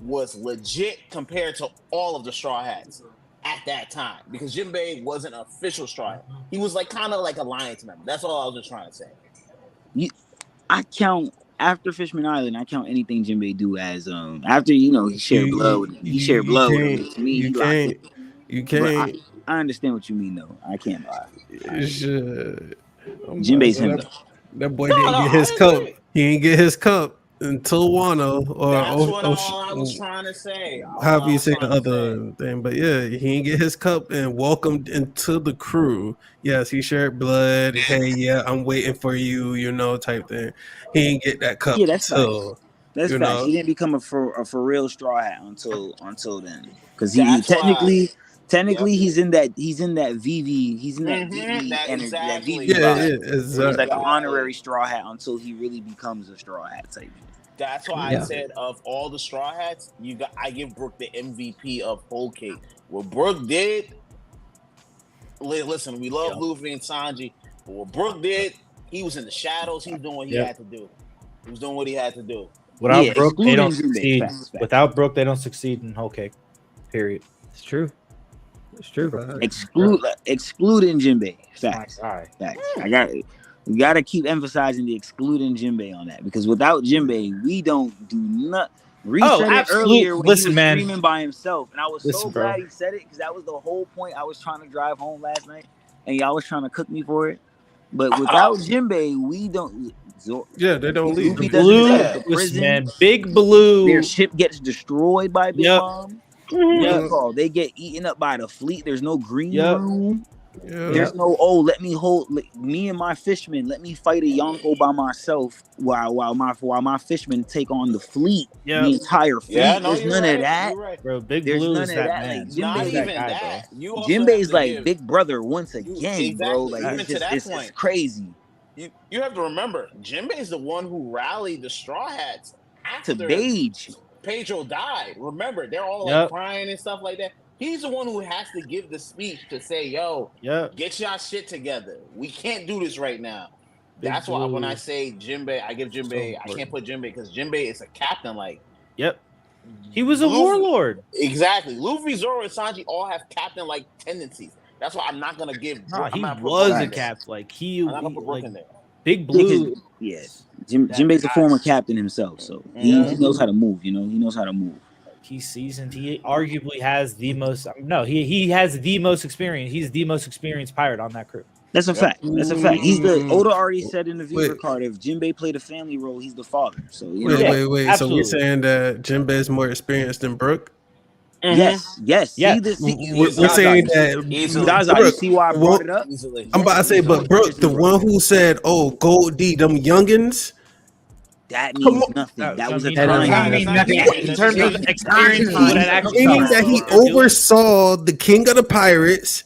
was legit compared to all of the Straw Hats at that time, because Jimbe wasn't an official Straw Hat. He was like kind of like a Alliance member. That's all I was just trying to say. I count after Fishman Island. I count anything Jimbe do as after he shared blood with him. He shared blood with him. To me, you can't. I understand what you mean though. I can't lie. Jimbe's him. That boy didn't get his cup. He didn't get his cup until Wano or that's what I was trying to say. However you say the other thing, but yeah, he didn't get his cup and welcomed into the crew. Yes, he shared blood. Hey, yeah, I'm waiting for you, type thing. He didn't get that cup. Yeah, that's facts. That's facts. He didn't become a for real Straw Hat until then, because he technically he's in that VV. He's in that VV and that VV. Yeah, it's like an honorary Straw Hat until he really becomes a Straw Hat type. That's why I said of all the Straw Hats, I give Brooke the MVP of Whole Cake. What Brooke did, listen, we love Luffy and Sanji, but what Brooke did, he was in the shadows. He was doing what he had to do. He was doing what he had to do. Without Brooke, they don't succeed. Without Brooke, they don't succeed in Whole Cake. Period. It's true. It's true. Excluding Jimbe. Facts. We gotta keep emphasizing the excluding Jimbe on that, because without Jimbe, we don't do nothing. Earlier when he was screaming by himself, and I was so glad he said it, because that was the whole point. I was trying to drive home last night, and y'all was trying to cook me for it. But without Jimbe, we don't. They don't leave. Big Blue. Their ship gets destroyed by Big Mom. They get eaten up by the fleet. There's no green room. There's no let me hold me and my fishermen. Let me fight a Yonko by myself while my fishermen take on the fleet. The entire fleet. There's none of that, bro. Big Blue is that man. Like, not even that. Jimbe's like big brother once again, bro. Like it's crazy. You have to remember, Jimbe is the one who rallied the Straw Hats after Beige. Pedro died. Remember, they're all like crying and stuff like that. He's the one who has to give the speech to say, "Yo, get y'all shit together. We can't do this right now." That's why when I say Jimbe, I give Jimbe. I can't put Jimbe because Jimbe is a captain. Like, he was a warlord. Exactly. Luffy, Zoro, and Sanji all have captain-like tendencies. That's why I'm not gonna give. He was a captain. Like I'm not gonna put Brooke in there. Big Blue. Jimbe's a former captain himself, so he knows how to move. He knows how to move. He's seasoned. He arguably has the most. No, he has the most experience. He's the most experienced pirate on that crew. That's a fact. That's a fact. He's Oda already said in the Viva card, if Jimbe played a family role, he's the father. So wait. Absolutely. So we're saying that Jimbe is more experienced than Brooke? Yes. We're saying that you see why I brought it up? I'm about to say, but Brooke, the one who said, Gold D, them youngins. That means nothing. That was a time. In terms of experience, meaning that he oversaw the king of the pirates.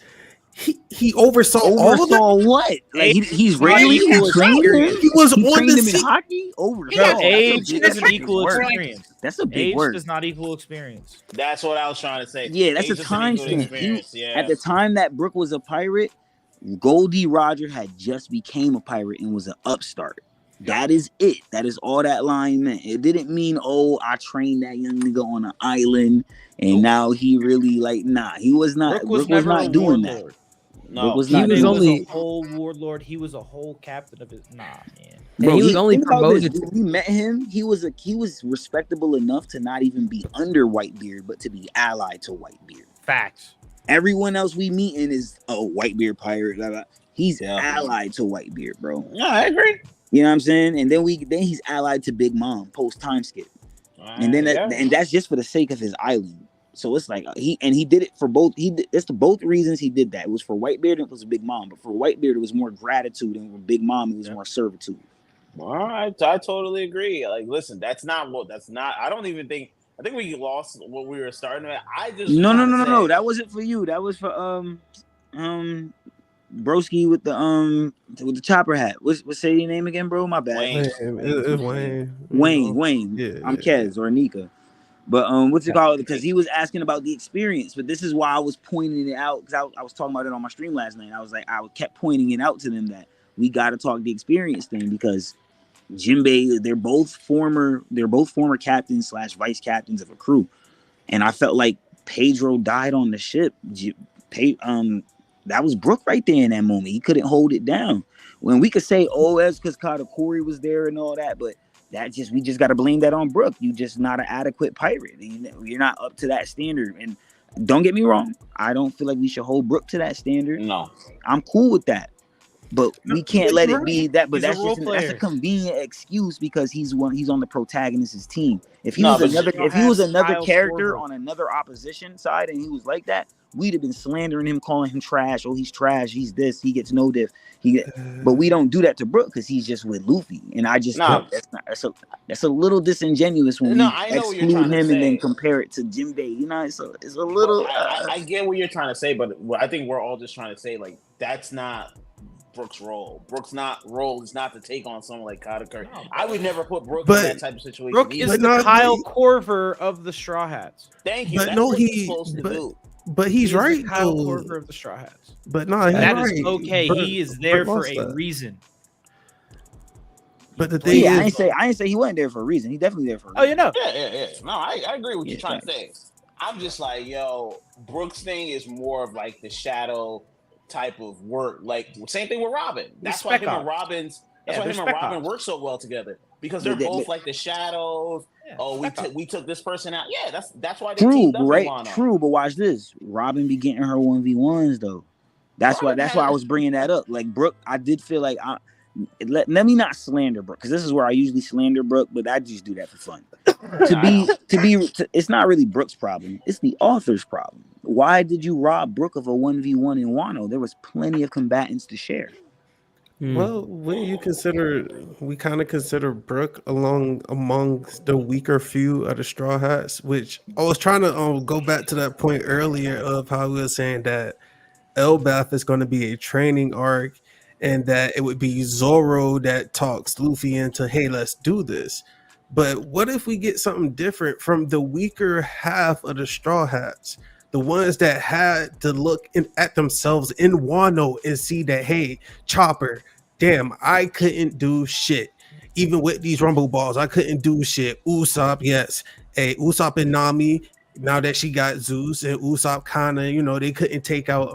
He oversaw all of that. What? Like he's really trained him. He was on the in hockey. Oversaw. Age doesn't equal experience. That's a big word. Age does not equal experience. That's what I was trying to say. Yeah, that's a time stamp. At the time that Brooke was a pirate, Goldie Roger had just became a pirate and was an upstart. That is it. That is all that line meant. It didn't mean, I trained that young nigga on an island and now he really he was not. Brooke was not doing that. No, he was only a whole warlord. He was a whole captain of his. Nah, man. Bro, he was only promoted. When we met him, he was respectable enough to not even be under Whitebeard, but to be allied to Whitebeard. Facts. Everyone else we meet in is Whitebeard pirate. Blah, blah. He's allied to Whitebeard, bro. No, I agree. You know what I'm saying? And then he's allied to Big Mom post time skip, and then and that's just for the sake of his island. So it's like he did it for both. That's the both reasons he did that. It was for Whitebeard and it was Big Mom. But for Whitebeard, it was more gratitude, and for Big Mom, it was more servitude. All right, I totally agree. Like, listen, that's not. I don't even think. I think we lost what we were starting with. I just no. That wasn't for you. That was for Broski with the chopper hat. What's say your name again, bro? My bad. Wayne. Wayne. Yeah, I'm Kez or Nika. But what's it called? Because he was asking about the experience. But this is why I was pointing it out, because I was talking about it on my stream last night. I was like, I kept pointing it out to them that we got to talk the experience thing, because Jinbei, they're both former captains / vice captains of a crew, and I felt like Pedro died on the ship. That was Brook right there in that moment. He couldn't hold it down. When we could say, oh, that's because Katakuri was there and all that, but we just got to blame that on Brook. You just not an adequate pirate. You're not up to that standard. And don't get me wrong, I don't feel like we should hold Brook to that standard. No, I'm cool with that. But we can't let it be that. But that's a convenient excuse because he's on the protagonist's team. If he was another character on another opposition side and he was like that, we'd have been slandering him, calling him trash. Oh, he's trash. He's this. He gets no diff. But we don't do that to Brook because he's just with Luffy. And I just that's a little disingenuous when we exclude him and then compare it to Jinbei. You know, it's a little. I get what you're trying to say, but I think we're all just trying to say like that's not Brook's role. Brook's role is not to take on someone like Katakuri. No, I would never put Brook in that type of situation. Brook is the Kyle Korver of the Straw Hats. Thank you. But that's what he's supposed to do. But he's right. Kyle Korver of the Straw Hats. But no, that is okay. He is there for a reason. But the thing is, I didn't say he wasn't there for a reason. He's definitely there for a reason. Oh, you know. Yeah. No, I agree with you trying to say. I'm just like, Brook's thing is more of like the shadow type of work. Like same thing with Robin. That's why him and Robin work so well together, because they're both like the shadows. Yeah, we took this person out. Yeah, that's why they teamed up with Wano. True, but watch this. Robin be getting her 1v1s though. That's why I was bringing that up. Like Brook, I did feel like let me not slander Brook, because this is where I usually slander Brook, but I just do that for fun. It's not really Brook's problem. It's the author's problem. Why did you rob Brook of a 1v1 in Wano? There was plenty of combatants to share. Well, we kind of consider Brook amongst the weaker few of the Straw Hats, which I was trying to go back to that point earlier of how we were saying that Elbath is going to be a training arc, and that it would be Zoro that talks Luffy into, hey, let's do this. But what if we get something different from the weaker half of the Straw Hats? The ones that had to look at themselves in Wano and see that, hey, Chopper, damn, I couldn't do shit. Even with these Rumble Balls, I couldn't do shit. Usopp, yes. Hey, Usopp and Nami, now that she got Zeus, and Usopp kind of, they couldn't take out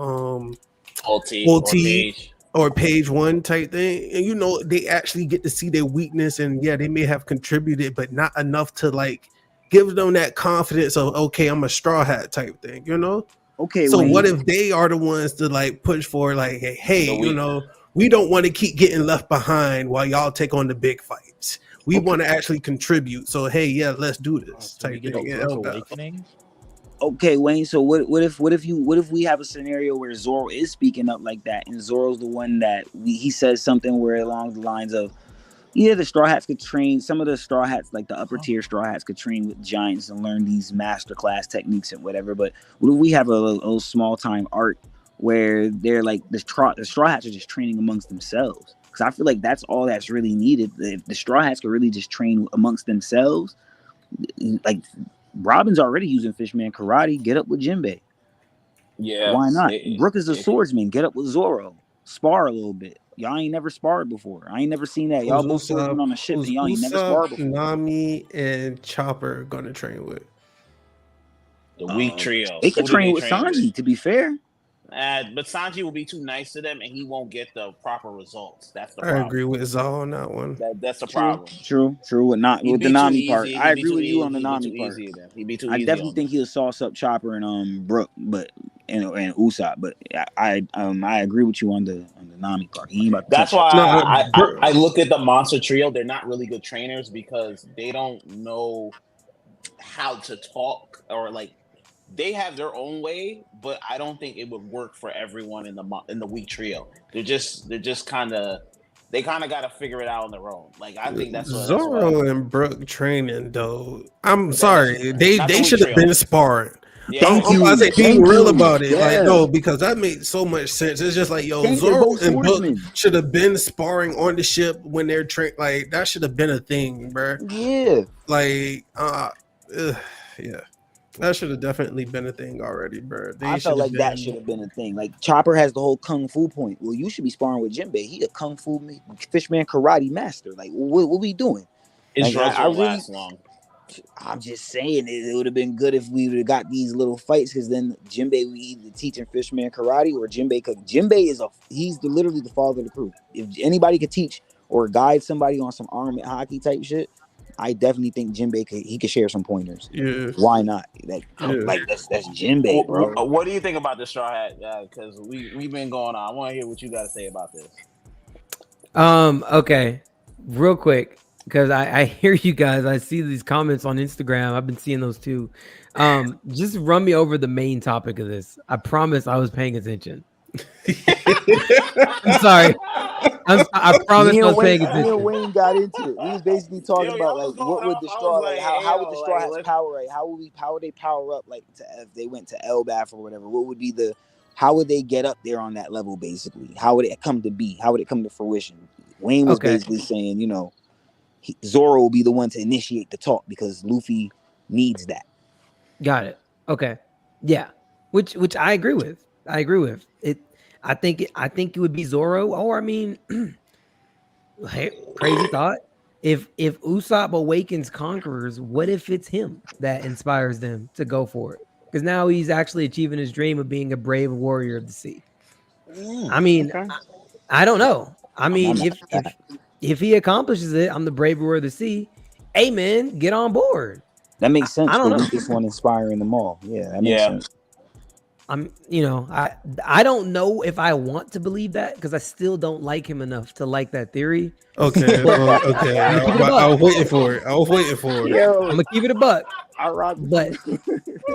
OT or Page One type thing. And, they actually get to see their weakness, and yeah, they may have contributed, but not enough to like give them that confidence of, okay, I'm a Straw Hat type thing, Okay. So what if they are the ones to like push for like, hey, we don't want to keep getting left behind while y'all take on the big fights. We want to actually contribute. So hey, yeah, let's do this type thing. Okay, Wayne. So what if we have a scenario where Zoro is speaking up like that, and Zoro's the one that he says something where along the lines of, yeah, the Straw Hats could train. Some of the Straw Hats, like the upper tier Straw Hats, could train with giants and learn these masterclass techniques and whatever. But what if we have a small time arc where they're like the Straw Hats are just training amongst themselves? Because I feel like that's all that's really needed. If the Straw Hats could really just train amongst themselves, like Robin's already using Fishman karate. Get up with Jinbei. Yeah, why not? Brook is a swordsman. Get up with Zoro. Spar a little bit. Y'all ain't never sparred before. I ain't never seen that. Y'all both swordsmen on a ship, and y'all ain't never sparred before. Nami and Chopper gonna train with the weak trio. They could train with Sanji, to be fair. But Sanji will be too nice to them, and he won't get the proper results. That's the problem. I agree with Zal on that one. That's the problem. True. With the Nami part, I agree with you on the Nami part. He'd be too I definitely think he'll sauce up Chopper and Brook, and Usopp. But I agree with you on the Nami part. That's why I look at the Monster Trio. They're not really good trainers because they don't know how to talk, or like they have their own way, but I don't think it would work for everyone in the weak trio. They kind of got to figure it out on their own. Like I think that's what Zoro and Brook training though. I'm sorry, they should have been sparring. Yeah. Thank you. I say being real about it. Yeah. Like no, because that made so much sense. It's just like Zoro and Brook should have been sparring on the ship when they're trained. Like that should have been a thing, bro. Yeah. Like Yeah. That should have definitely been a thing already, bro. I felt like that should have been a thing. Like Chopper has the whole kung fu point. Well, you should be sparring with Jinbei. He a kung fu fishman karate master. Like, what we doing? His Like, drugs I don't really, last long. I'm just saying it would have been good if we would have got these little fights, because then Jinbei we either teaching fishman karate or Jinbei, because Jinbei is literally the father of the crew. If anybody could teach or guide somebody on some arm hockey type shit, I definitely think Jinbei could share some pointers. Yeah. Why not? Like that's Jinbei, bro. What do you think about the Straw Hat? Because we've been going on. I want to hear what you got to say about this. Okay, real quick, because I hear you guys. I see these comments on Instagram. I've been seeing those too. Just run me over the main topic of this. I promise I was paying attention. I'm sorry. I promise I was paying attention. Me and Wayne got into it. We was basically talking about like what would the straw, like how would the Straw Hats power, right? How would they power up, like if they went to Elbath or whatever? What would be how would they get up there on that level? Basically, how would it come to be? How would it come to fruition? Wayne was basically saying, Zoro will be the one to initiate the talk because Luffy needs that. Got it. Okay. Yeah. Which I agree with. It. I think it would be Zoro. Or I mean, hey, crazy thought. If Usopp awakens conquerors, what if it's him that inspires them to go for it? Because now he's actually achieving his dream of being a brave warrior of the sea. I mean, I don't know. I mean, if he accomplishes it, I'm the brave warrior of the sea. Hey man, get on board. That makes sense. I don't know. This one inspiring them all. Yeah, that makes sense. I don't know if I want to believe that because I still don't like him enough to like that theory. Okay. I was waiting for it. Yo, I'm gonna keep it a buck. But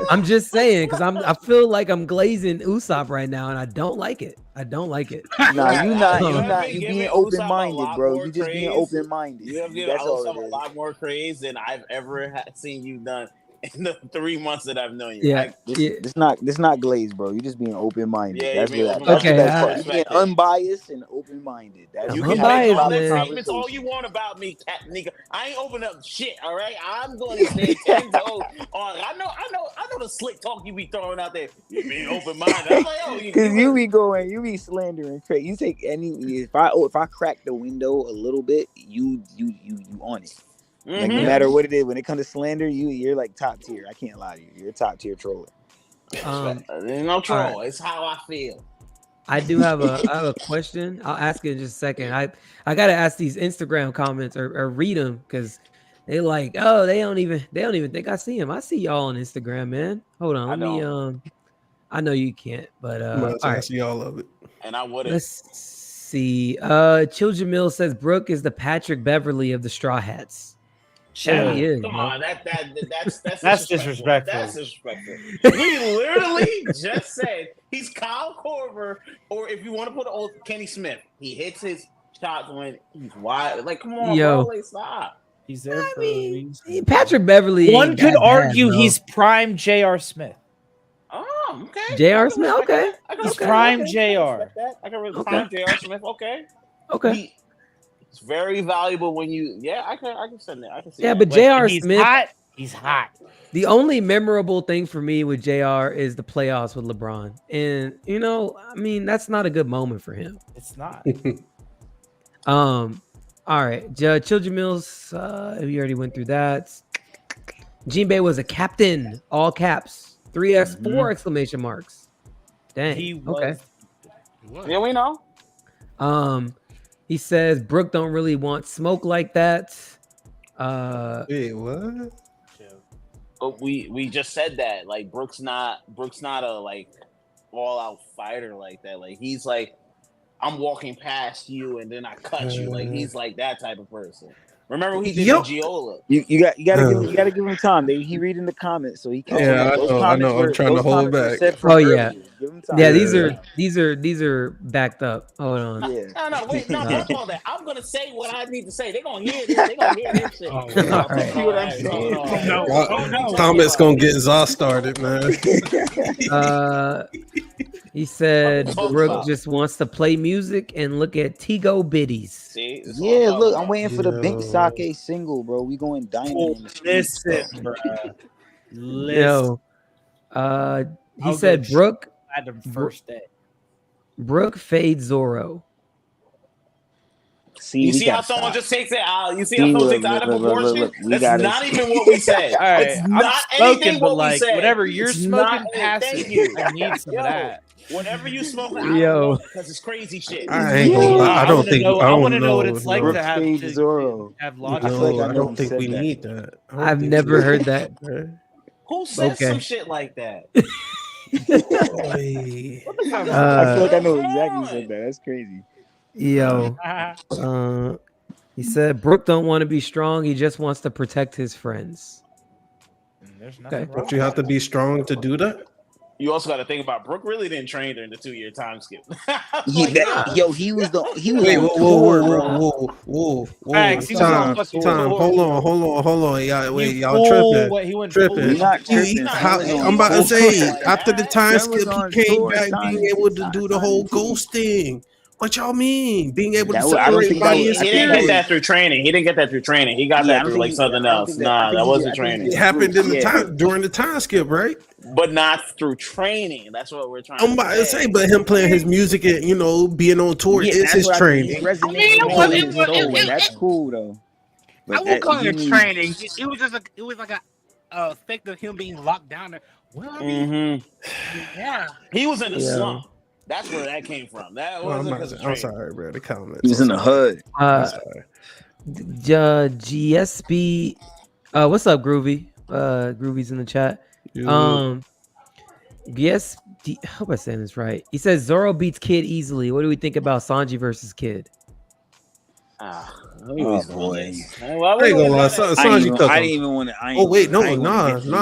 I'm just saying because I feel like I'm glazing Usopp right now, and I don't like it. Nah, you're not. You being open-minded, bro. You just being open-minded. You have given Usopp a lot more praise than I've ever seen you done in the 3 months that I've known you. Yeah, this not glazed, bro. You just being open-minded. Yeah, that's okay. That's being unbiased and open-minded. You can make all the statements all you want about me, cat nigga. I ain't open up shit. All right, I'm going to stay 10 toes on. I know the slick talk you be throwing out there. You being open-minded. I'm like, because you be slandering. You take if I crack the window a little bit, you on it. Mm-hmm. Like, no matter what it is, when it comes to slander, you're like top tier. I can't lie to you. You're a top tier troller. There's no troll. It's how I feel. I do have a question. I'll ask it in just a second. I gotta ask these Instagram comments or read them because they like, oh, they don't even think I see them. I see y'all on Instagram, man. Hold on, I know you can't, but I see all of it. And I wouldn't. Let's see. Children Mill says Brooke is the Patrick Beverly of the Straw Hats. Come on, that's disrespectful. That's disrespectful. We literally just said he's Kyle Korver, or if you want to put old Kenny Smith, he hits his shots when he's wide. Like, come on, bro, like, stop. He's there for a reason. Patrick Beverly. One could argue he's prime J.R. Smith. Oh, okay. J.R. Smith, okay. He's prime J.R. I can really prime J.R. Smith. Okay. It's very valuable when you. Yeah, I can send it. I can see. Yeah, but J.R. Smith. He's hot. The only memorable thing for me with JR is the playoffs with LeBron. And, I mean, that's not a good moment for him. It's not. All right. Children Mills, we already went through that. Jinbei was a captain, all caps, 3x, 4 exclamation marks. Dang. He was. Okay. Yeah, we know. He says Brooke don't really want smoke like that. Wait, what? But we just said that. Like, Brooke's not a like all out fighter like that. Like, he's like, I'm walking past you and then I cut you. Like, he's like that type of person. Remember what he did to Giola. You gotta give him time. He reading the comments, so he can. Yeah, I know. I'm trying to hold back. Oh yeah, yeah. These are backed up. Hold on. Yeah. No, wait, no. All that. I'm gonna say what I need to say. They're gonna hear this. They're gonna hear this shit. All right. See what I'm saying? No. Comments gonna get Zaw started, man. He said Brooke just wants to play music and look at Tigo Biddies. See, yeah, look, I'm waiting for the Bink Sake single, bro. We going diamond. Listen, bro. Yo, he said Brooke. Adam first day. Brooke fades Zoro. See, you see how someone just takes it out. You see how someone takes it out of proportion. That's not even what we said. All right, it's not anything what we said. Whatever you're smoking, pass thank it. you. I need some of that. Whatever you smoke, yo, because it's crazy shit. I ain't gonna lie. I don't think. I want to know what it's like to have Zoro. logic. I don't think we need that. I've never heard that. Who says some shit like that? I feel like I know exactly who said that. That's crazy. Yo, he said Brooke don't want to be strong. He just wants to protect his friends. Okay, but you have to be strong to do that. You also got to think about Brooke really didn't train during the 2-year time skip. He was Wait, whoa. Time. Hold on. Y'all tripping. I'm about to say after the time skip, he came back being able to do the whole ghost thing. What y'all mean? Being able to separate body and spirit? He didn't get that through training. He got that through like something else. That wasn't training. It happened in the time during the time skip, right? But not through training. That's what we're trying I'm about to say, but him playing his music and being on tour is his training. That's cool though. I won't call it training. It was just it was like a effect of him being locked down there. Well, I mean, yeah, he was in the slump. That's where that came from. That wasn't. I'm sorry, bro. The comments. He was in the hood. GSB. What's up, Groovy? Groovy's in the chat. Yes, I hope I'm saying this right. He says Zoro beats Kid easily. What do we think about Sanji versus Kid? Oh boy! I ain't gonna lie, Sanji took him. I didn't even want to. Oh wait, no,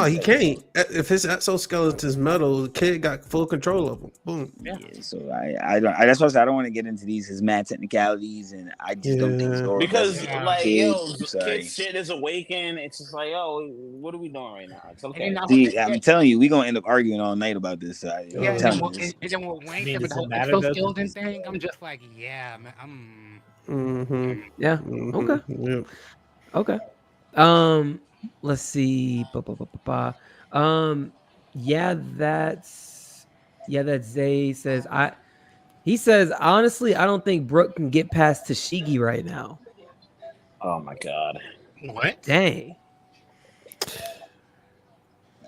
he can't. If his exoskeleton's metal, the kid got full control of him. Boom. Yeah. So I don't. That's why I said I don't want to get into his mad technicalities, and I just don't think Zoro because kid shit is awakened. It's just like, what are we doing right now? It's okay. See, I'm telling you, we're gonna end up arguing all night about this. I'm telling you. The skeleton thing. I'm just like, yeah, man. Yeah. Okay. Yeah. Okay. Let's see. That's Zay says he says honestly, I don't think Brooke can get past Tashigi right now. Oh my god. What? Dang.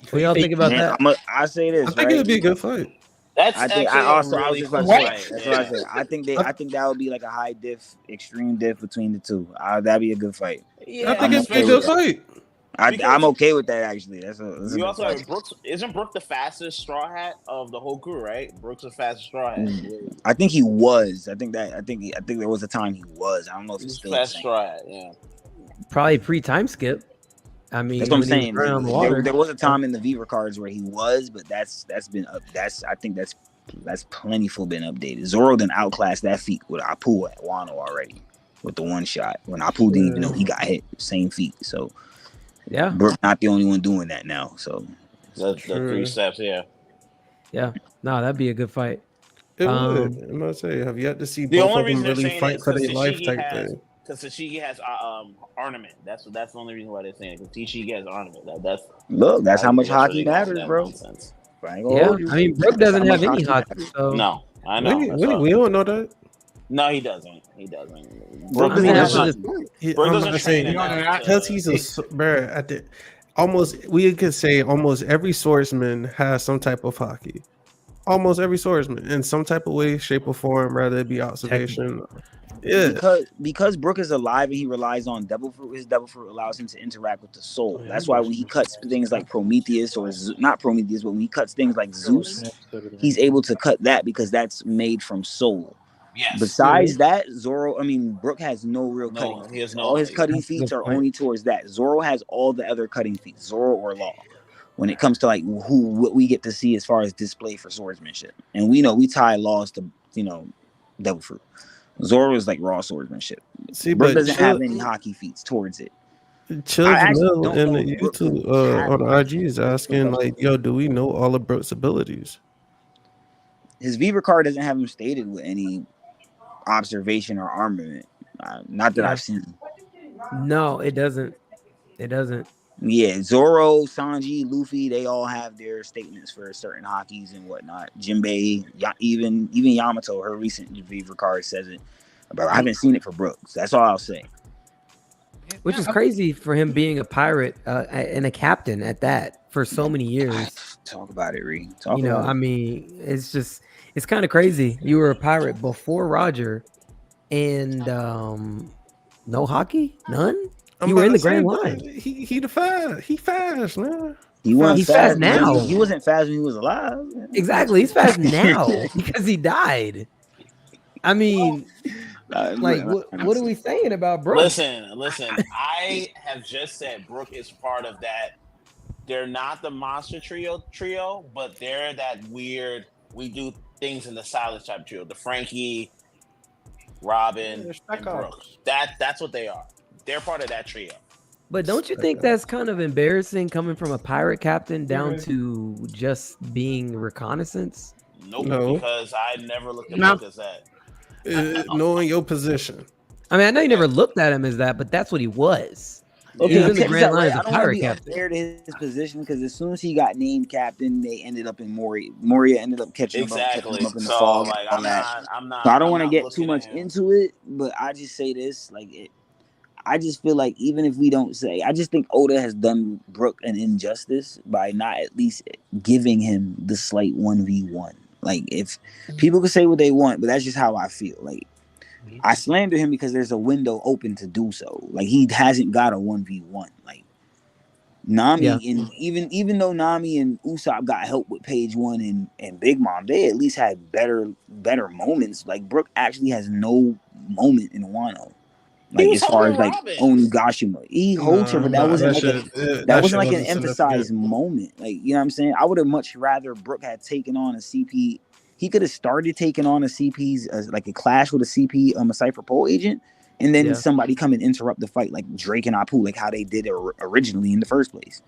What do y'all think about that? I say this. I think it'd be a good fight. I think I was just about to say. That's what I said. I think that would be like a high diff, extreme diff between the two. That'd be a good fight. Yeah, I think it's a good fight. I'm okay with that actually. You also have Brooks. Isn't Brooke the fastest Straw Hat of the whole crew? Right? Brooks the fastest Straw Hat. I think he was. I think there was a time he was. I don't know if he's still fast Straw Hat. Yeah. Probably pre-time skip. I mean, that's what I'm saying. There was a time in the Viva cards where he was, but that's been up. I think that's plentiful been updated. Zoro then outclassed that feat with Apu at Wano already with the one shot when Apu didn't even know he got hit. Same feat. So yeah, Brooke not the only one doing that now. So the 3 steps. Yeah. No, that'd be a good fight. It would. I'm gonna say, have yet to see the both only of them reason really fight for their life type thing. Because Tashigi has ornament. That's the only reason why they're saying it. Because Tashigi has ornament. That's how much hockey matters, bro. Yeah, I mean Brooke doesn't have any hockey. So. No, I know. We don't know that. No, he doesn't. Brooke doesn't train because he's a bro. We could say almost every swordsman has some type of hockey. Almost every swordsman in some type of way, shape, or form, rather it be observation. Yeah, because Brooke is alive and he relies on devil fruit. His devil fruit allows him to interact with the soul. That's why when he cuts things like Prometheus or not Prometheus, but when he cuts things like Zeus, he's able to cut that because that's made from soul. Yes. Besides that, Brooke has no real cutting. He has all his cutting feats are only towards that. Zoro has all the other cutting feats. Zoro or Law. When it comes to like what we get to see as far as display for swordsmanship, and we know we tie Laws to devil fruit. Zoro is like raw swordsmanship. See, Brooke doesn't have any hockey feats towards it. Chill Mill in the YouTube on the IG is asking like, "Yo, do we know all of Brooke's abilities?" His Viva card doesn't have him stated with any observation or armament. Not that I've seen. No, it doesn't. It doesn't. Yeah, Zoro, Sanji, Luffy, they all have their statements for certain hockeys and whatnot. Jinbei, even Yamato, her recent Viva card says it. But I haven't seen it for Brooks. That's all I'll say. Which is crazy for him being a pirate and a captain at that for so many years. Talk about it, Ree. I mean, it's kind of crazy. You were a pirate before Roger, and no hockey, none. You were in the Grand Line. He fast, man. He's fast now. He wasn't fast when he was alive. Exactly, he's fast now because he died. I mean, what are we saying about Brooke? Listen. I have just said Brooke is part of that. They're not the monster trio, but they're that weird. We do things in the silence type trio. The Frankie, Robin, and Brooke. That's what they are. They're part of that trio. But don't you think that's kind of embarrassing coming from a pirate captain down to just being reconnaissance? Nope, no. Because I never looked at Brooke as that. Knowing your position. I mean, I know you never looked at him as that, but that's what he was. Okay, he was in the Grand Line as a pirate captain. I don't want to be unfair to his position because as soon as he got named captain, they ended up in Moria. Moria ended up catching him up in the fog. Like, I'm not. So I don't want to get too much into it, but I just say this, I just feel like even if we don't say, I just think Oda has done Brooke an injustice by not at least giving him the slight 1v1. Like, if people can say what they want, but that's just how I feel. Like, I slander him because there's a window open to do so. Like, he hasn't got a 1v1. Like, Nami and even though Nami and Usopp got help with Page One and Big Mom, they at least had better moments. Like, Brooke actually has no moment in Wano. Like, as far as like Onigashima, he holds her, but that wasn't like an emphasized moment. Like, you know what I'm saying? I would have much rather Brooke had taken on a CP. He could have started taking on a CP's like a clash with a CP, a Cypher Pole agent, and then somebody come and interrupt the fight, like Drake and Apu, like how they did it originally in the first place.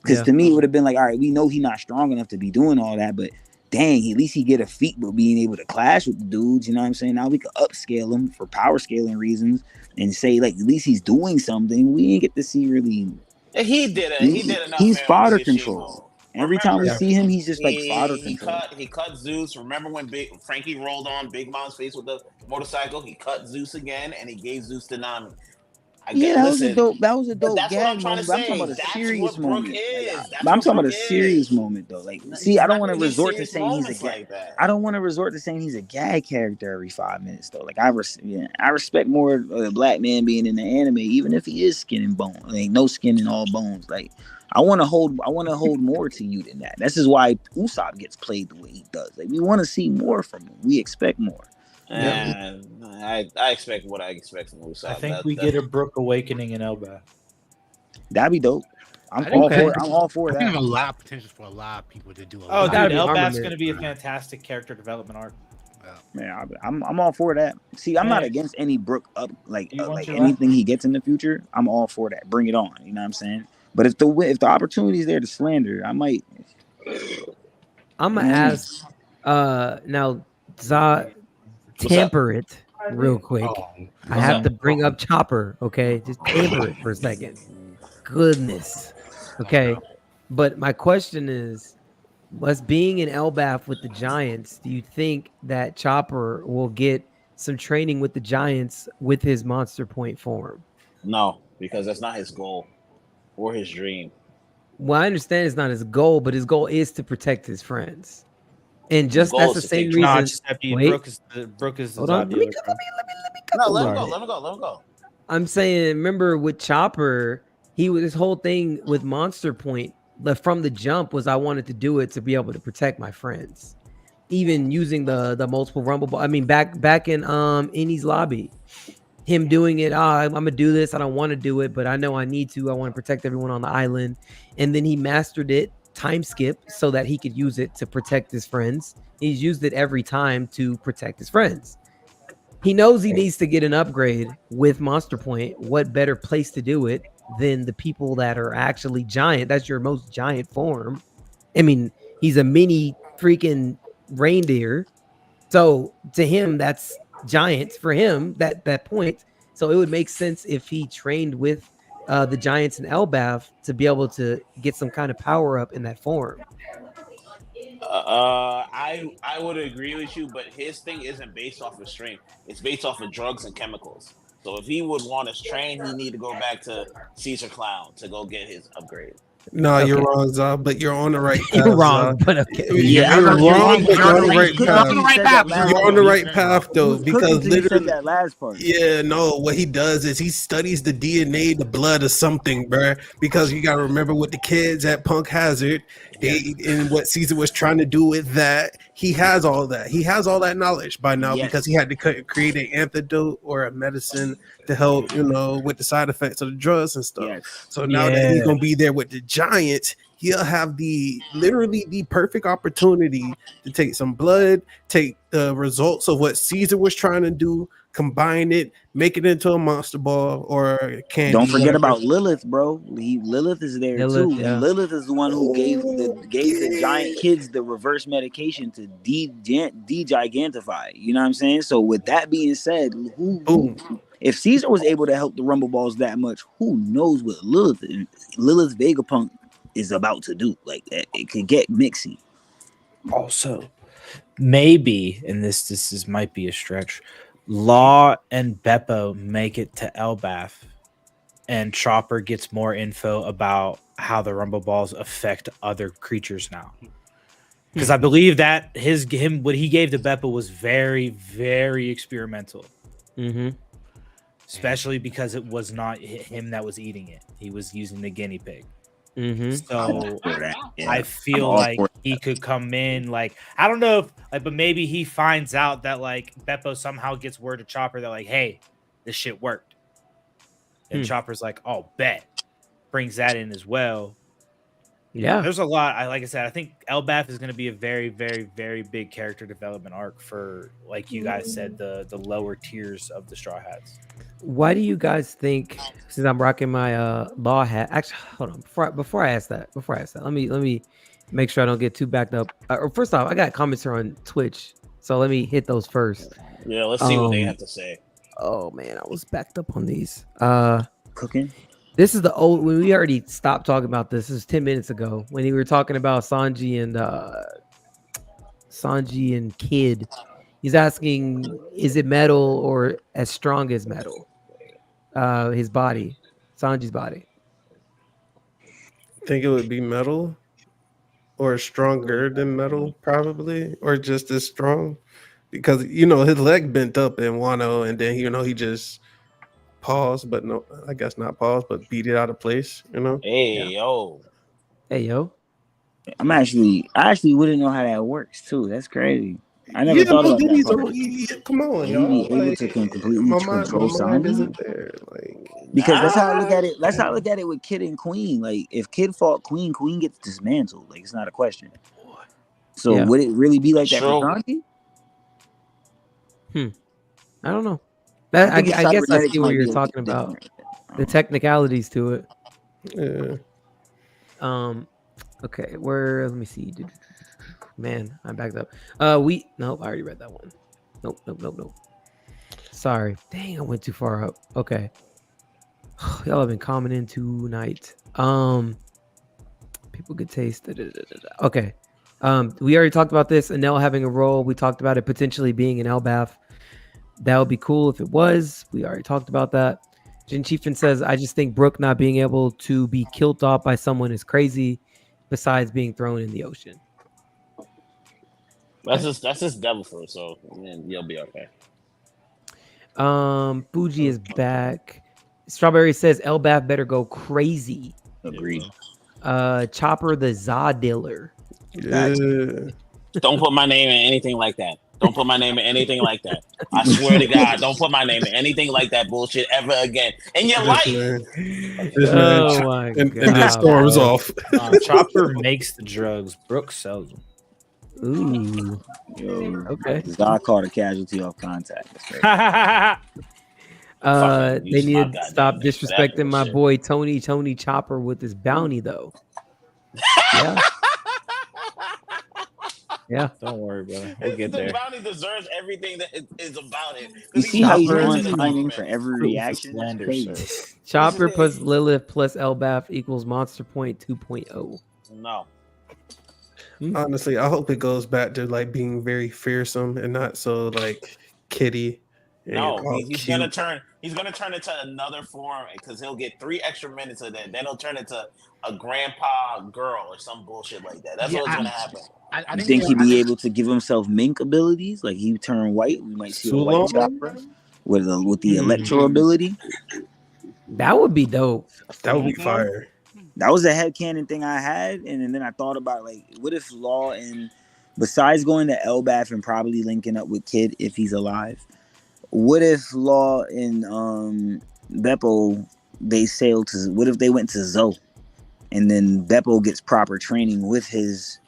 Because to me, it would have been like, all right, we know he's not strong enough to be doing all that, but dang, at least he get a feat with being able to clash with the dudes. You know what I'm saying? Now we could upscale him for power scaling reasons and say, like, at least he's doing something. We didn't get to see really. He did enough. He's fodder control. Every time we see him, he's just like fodder control. He cut Zeus. Remember when Frankie rolled on Big Mom's face with the motorcycle? He cut Zeus again, and he gave Zeus to Nami. That was a dope gag moment. I'm talking about a serious moment. I'm talking about a serious moment though. Like, see, I don't want to resort to saying he's a gag. I don't want to resort to saying he's a gag character every 5 minutes though. Like, I respect more a black man being in the anime, even if he is skin and bone. Like, no skin and all bones. Like, I want to hold more to you than that. This is why Usopp gets played the way he does. Like, we want to see more from him. We expect more. And I expect what I expect from Usopp. I think we get a Brooke awakening in Elbaf. That'd be dope. I'm all for that. I think a lot of potential for a lot of people to do. Elbaf's going to be a fantastic character development arc. Man, I'm all for that. See, I'm not against any Brooke anything he gets in the future. I'm all for that. Bring it on. You know what I'm saying? But if the opportunity is there to slander, I might. I'm gonna ask now, temper it real quick. I have to bring up Chopper, okay? Just temper it for a second. Goodness. Okay. But my question is, was being in Elbaf with the Giants, do you think that Chopper will get some training with the Giants with his Monster Point form? No, because that's not his goal or his dream. Well, I understand it's not his goal, but his goal is to protect his friends. And just that's the same reason. Brooke is hold on. Let me go. I'm saying, remember with Chopper, his whole thing with Monster Point from the jump was I wanted to do it to be able to protect my friends. Even using the multiple rumble ball. I mean, back in Innie's lobby, him doing it. I'm gonna do this. I don't want to do it, but I know I need to. I want to protect everyone on the island. And then he mastered it. Time skip so that he could use it to protect his friends. He's used it every time to protect his friends. He knows he needs to get an upgrade with Monster Point. What better place to do it than the people that are actually giant? That's your most giant form. I mean, he's a mini freaking reindeer. So to him, that's giant for him, that point. So it would make sense if he trained with the Giants and Elbath to be able to get some kind of power up in that form. I would agree with you, but his thing isn't based off of strength. It's based off of drugs and chemicals. So if he would want to train, he need to go back to Caesar Clown to go get his upgrade. No, you're wrong, Zah, but you're on the right path. You're wrong, but okay. Yeah, you're wrong, but you're on the right path. You're on the right path, though, because literally that last part. Yeah, no, what he does is he studies the DNA, the blood of something, bruh. Because you gotta remember with the kids at Punk Hazard, and what Caesar was trying to do with that, he has all that. He has all that knowledge by now because he had to create an antidote or a medicine to help, with the side effects of the drugs and stuff. So now that he's gonna be there with the Giants, he'll have literally the perfect opportunity to take some blood, take the results of what Caesar was trying to do, combine it, make it into a monster ball or candy. Don't forget about Lilith, bro. Lilith is there too. Yeah. And Lilith is the one who gave the giant kids the reverse medication to de-gigantify. You know what I'm saying? So with that being said, if Caesar was able to help the Rumble Balls that much, who knows what Lilith Vegapunk is about to do? Like it could get mixy. Also, maybe, and this might be a stretch, Law and Beppo make it to Elbath, and Chopper gets more info about how the Rumble Balls affect other creatures now. Because I believe that what he gave to Beppo was very, very experimental. Mm-hmm. Especially because it was not him that was eating it. He was using the guinea pig. Mm-hmm. So I feel like he could come in, like, I don't know if, but maybe he finds out that like Beppo somehow gets word to Chopper that like, hey, this shit worked. And Chopper's like, oh, bet. Brings that in as well. Yeah. There's a lot. Like I said, I think Elbath is going to be a very, very, very big character development arc for, like you guys said, the lower tiers of the Straw Hats. Why do you guys think, since I'm rocking my law hat, actually, hold on, before I ask that, let me make sure I don't get too backed up. First off, I got comments here on Twitch, so let me hit those first. Yeah, let's see what they have to say. Oh man, I was backed up on these. Cooking. This is the old, when we already stopped talking about this. This was 10 minutes ago when we were talking about Sanji and Kid. He's asking, is it metal or as strong as metal? His body, Sanji's body. I think it would be metal or stronger than metal, probably, or just as strong. Because, his leg bent up in Wano and then, he just paused, but no, I guess not paused, but beat it out of place, Hey, yo. I actually wouldn't know how that works, too. That's crazy. I never thought about that. Come on, y'all. Be able to completely control Sanji. Because that's how I look at it. That's how I look at it with Kid and Queen. Like, if Kid fought Queen, Queen gets dismantled. Like, it's not a question. So would it really be like that for Sanji? I don't know. I guess I see what you're talking about. The technicalities to it. Yeah. Okay, let me see. Man, I'm backed up. Nope, I already read that one. Nope. Sorry. Dang, I went too far up. Okay. Y'all have been commenting tonight. People good taste. Okay. We already talked about this. Anel having a role. We talked about it potentially being an Elbath. That would be cool if it was. We already talked about that. Jin Chiefin says, I just think Brooke not being able to be killed off by someone is crazy, besides being thrown in the ocean. That's just devil fruit, so you'll be okay. Fuji is back. Strawberry says Elbath better go crazy. Agreed. Chopper the Za dealer. Yeah. Don't put my name in anything like that. Don't put my name in anything like that. I swear to God, don't put my name in anything like that bullshit ever again in your life. Oh my God. And then storms off. Chopper makes the drugs. Brooke sells them. Ooh. Okay. Zod caught a casualty off contact. They need to stop disrespecting my boy Tony Chopper with his bounty though. Yeah. Yeah. Don't worry, brother. We'll get The there. bounty deserves everything that is about it. You see how he's Chopper- on timing for every reaction? That's Slander, crazy. sir. Chopper plus Lilith plus Elbaf equals Monster Point 2.0. No. Honestly, I hope it goes back to like being very fearsome and not so like kitty. No, all he's cute. gonna turn into another form because he'll get 3 extra minutes of that. Then he'll turn into a grandpa girl or some bullshit like that. That's what's gonna happen. I think he'd be able to give himself mink abilities, like he turn white. We might see a white Chopper with the electro ability. That would be dope. That would be fire. That was a headcanon thing I had, and then I thought about like, what if Law and besides going to Elbaf and probably linking up with Kid if he's alive, what if Law and Beppo they sailed to? What if they went to Zoe, and then Beppo gets proper training with his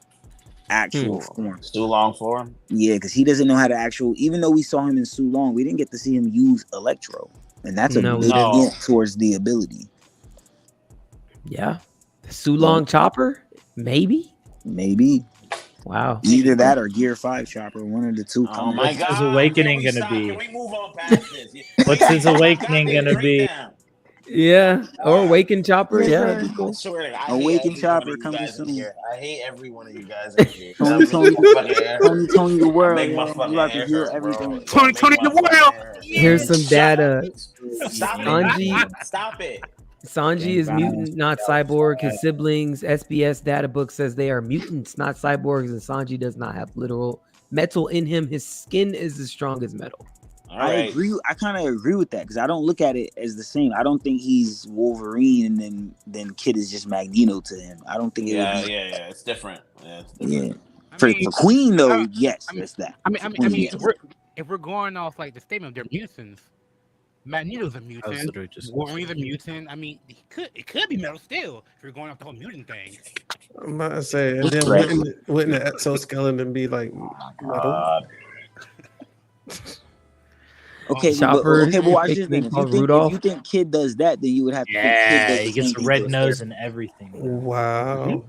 actual form, Sulong form? Yeah, because he doesn't know how to even though we saw him in Sulong, we didn't get to see him use Electro, and that's a big hint towards the ability. Yeah. Sulong Chopper? Maybe. Wow. Either that or Gear 5 Chopper, one of the two. Oh my God. What's his awakening gonna be? Can we move on past this? What's his awakening gonna be? Yeah. Or Awaken Chopper. Yeah. I swear, I Awaken hate Chopper coming soon. here. I hate every one of you guys in here. Tony the world. Make my fucking hair hurt, everything. Tony the world. Here's some data. Stop Sanji. it. Stop it. Sanji is mutant, not cyborg. His siblings, SBS data book says they are mutants, not cyborgs, and Sanji does not have literal metal in him. His skin is as strong as metal. I agree. I kind of agree with that because I don't look at it as the same. I don't think he's Wolverine and then Kid is just Magneto to him. I don't think. Yeah, it's different. Yeah, it's different. For Queen though, yes, it's that. I mean, if we're going off like the statement, they're mutants. Magneto's a mutant. Wolverine's a mutant. I mean, it could be Metal Steel if you're going off the whole mutant thing. I'm about to say, and then wouldn't the exoskeleton be like metal? Okay, but watch this thing. If you think Kid does that, then you would have to think Kid does he gets a red nose and everything. Wow.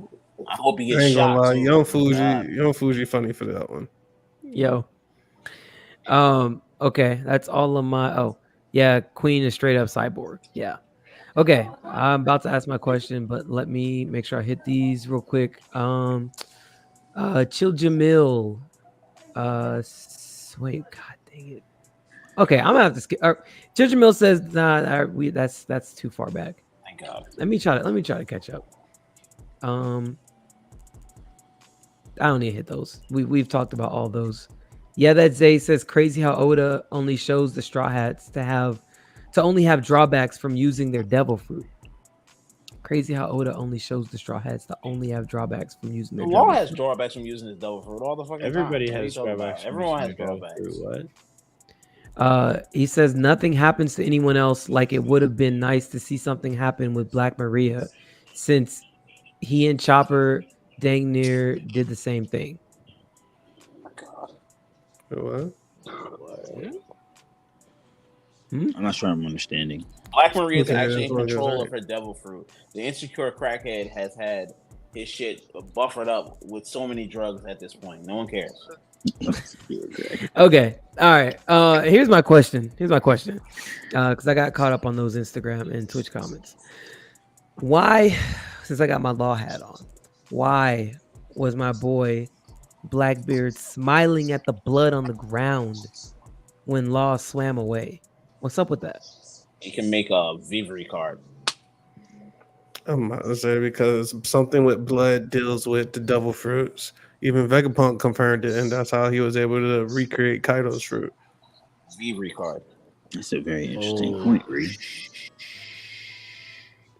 I hope he I gets ain't gonna shot. lie, Young Fuji funny for that one. Yo. Okay, that's all of my yeah, Queen is straight up cyborg. Yeah. Okay, I'm about to ask my question, but let me make sure I hit these real quick. Chill Jamil. Wait, god dang it. Okay, I'm gonna have to skip. Chill Jamil says, nah, that's too far back. Thank God. Let me try to catch up. I don't need to hit those. We've talked about all those. Yeah, that Zay says crazy how Oda only shows the Straw Hats to only have drawbacks from using their devil fruit. Crazy how Oda only shows the Straw Hats to only have drawbacks from using their devil fruit. Law has drawbacks from using his devil fruit all the fucking Everybody time. has drawbacks. Everyone has drawbacks. What? He says nothing happens to anyone else like it would have been nice to see something happen with Black Maria since he and Chopper dang near did the same thing. What? I'm not sure I'm understanding. Black Maria is actually in control of her devil fruit. The insecure crackhead has had his shit buffered up with so many drugs at this point. No one cares. Okay. All right. Here's my question. Because I got caught up on those Instagram and Twitch comments. Why, since I got my law hat on, why was my boy Blackbeard smiling at the blood on the ground when Law swam away? What's up with that? You can make a Vivre card. I'm about to say because something with blood deals with the devil fruits. Even Vegapunk confirmed it, and that's how he was able to recreate Kaido's fruit. Vivre card. That's a very interesting point, Reed.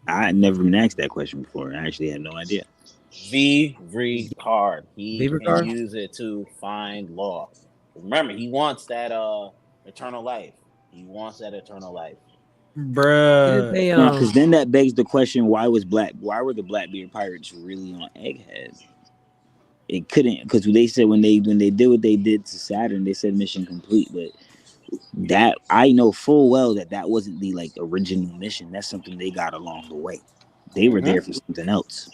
I had never been asked that question before. I actually had no idea. Vivre card. He can use it to find Law. Remember, he wants that eternal life. Bruh. Because then that begs the question: Why were the Blackbeard pirates really on Egghead? It couldn't, because they said when they did what they did to Saturn, they said mission complete. But that I know full well that wasn't the original mission. That's something they got along the way. They were there for something else.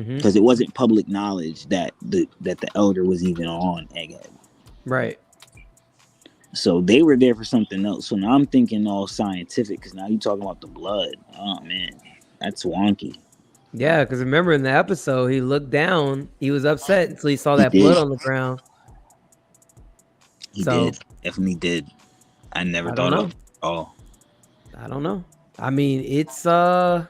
because it wasn't public knowledge that the elder was even on Egghead. Right. So they were there for something else. So now I'm thinking all scientific because now you're talking about the blood. Oh man, that's wonky. Yeah, because remember in the episode, he looked down. He was upset until he saw that blood on the ground. He did. Definitely did. I never thought of it. Oh. I don't know. I mean, it's I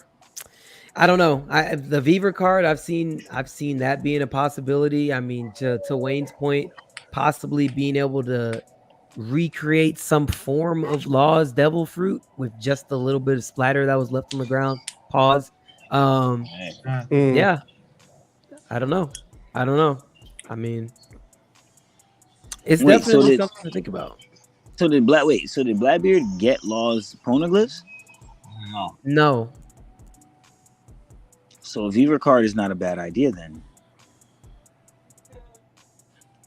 don't know. The Viver card, I've seen that being a possibility. I mean, to Wayne's point, possibly being able to recreate some form of Law's devil fruit with just a little bit of splatter that was left on the ground. Pause. Yeah. I don't know. I mean, it's definitely something to think about. So did Blackbeard get Law's poneglyphs? No. So a Viver card is not a bad idea then.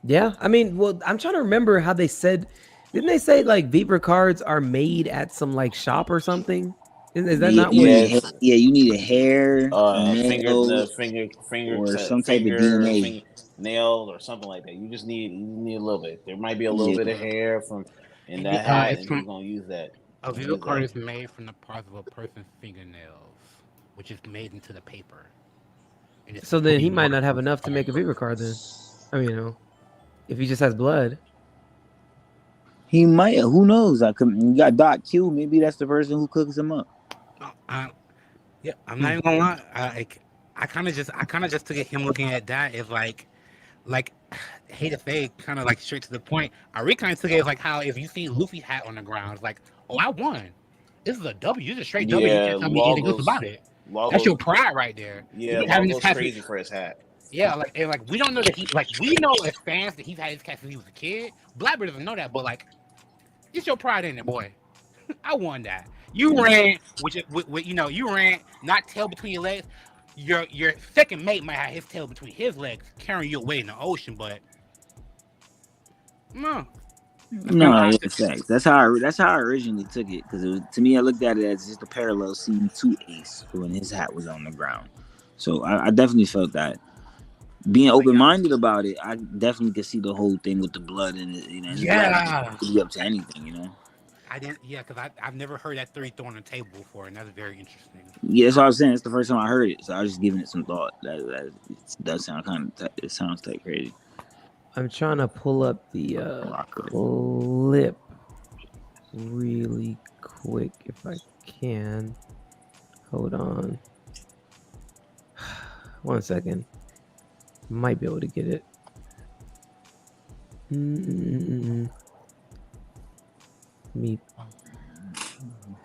Yeah, I mean, well, I'm trying to remember how they said. Didn't they say like Viver cards are made at some like shop or something? Is that not what? Yeah, you need a hair, finger, or some type of DNA, nail, or something like that. You need a little bit. There might be a little bit of hair in that hat, and you're gonna use that. A Viver card is made from the parts of a person's fingernails, which is made into the paper. So then he might not have enough to make a Viver card. Then, I mean, if he just has blood. He might. Who knows? You got Doc Q. Maybe that's the person who cooks him up. Yeah, I'm not even gonna lie. I kind of just took it. Him looking at that is like, hate to say, kind of like straight to the point. I really kind of took it as like how if you see Luffy's hat on the ground, it's like, oh, I won. This is a W. This is a straight W. You can't tell me anything else about it. That's your pride right there. Yeah, Lago's crazy for his hat. Yeah, like we don't know that we know as fans that he's had his cat since he was a kid. Blackbeard doesn't know that, but like, it's your pride in it, boy. I won that. You ran, you ran not tail between your legs. Your second mate might have his tail between his legs, carrying you away in the ocean, but no, it's facts. That's how I originally took it, because to me, I looked at it as just a parallel scene to Ace when his hat was on the ground. So I definitely felt that. Being open-minded about it, I definitely could see the whole thing with the blood and it. It could be up to anything, I didn't, because I've never heard that theory thrown on the table before, and that's very interesting. Yeah, that's what I was saying. It's the first time I heard it, so I was just giving it some thought. That it does sound it sounds like crazy. I'm trying to pull up the clip really quick if I can. Hold on. 1 second. Might be able to get it.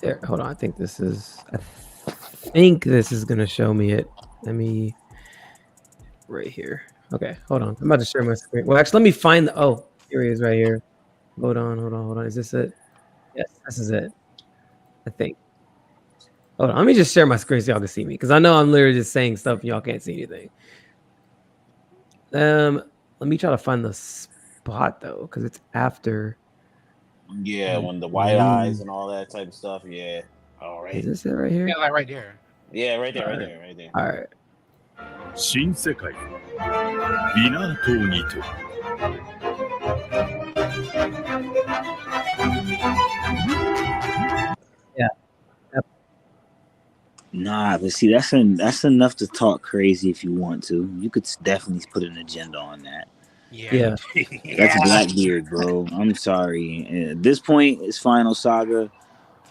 There. Hold on. I think this is gonna show me it. Let me right here. Okay, hold on. I'm about to share my screen. Well, actually, let me find the. Here he is, right here. Hold on. Is this it? Yes, this is it. I think. Hold on. Let me just share my screen so y'all can see me, because I know I'm literally just saying stuff and y'all can't see anything. Let me try to find the spot though, because it's after. Yeah, when the white eyes and all that type of stuff. Yeah. All right. Is this it right here? Yeah, like right there. Yeah, right there. All right. 新世界ビナー島にて Yeah. Nah, but see, that's enough to talk crazy if you want to. You could definitely put an agenda on that. Yeah. That's Blackbeard, bro. I'm sorry. At this point, it's Final Saga.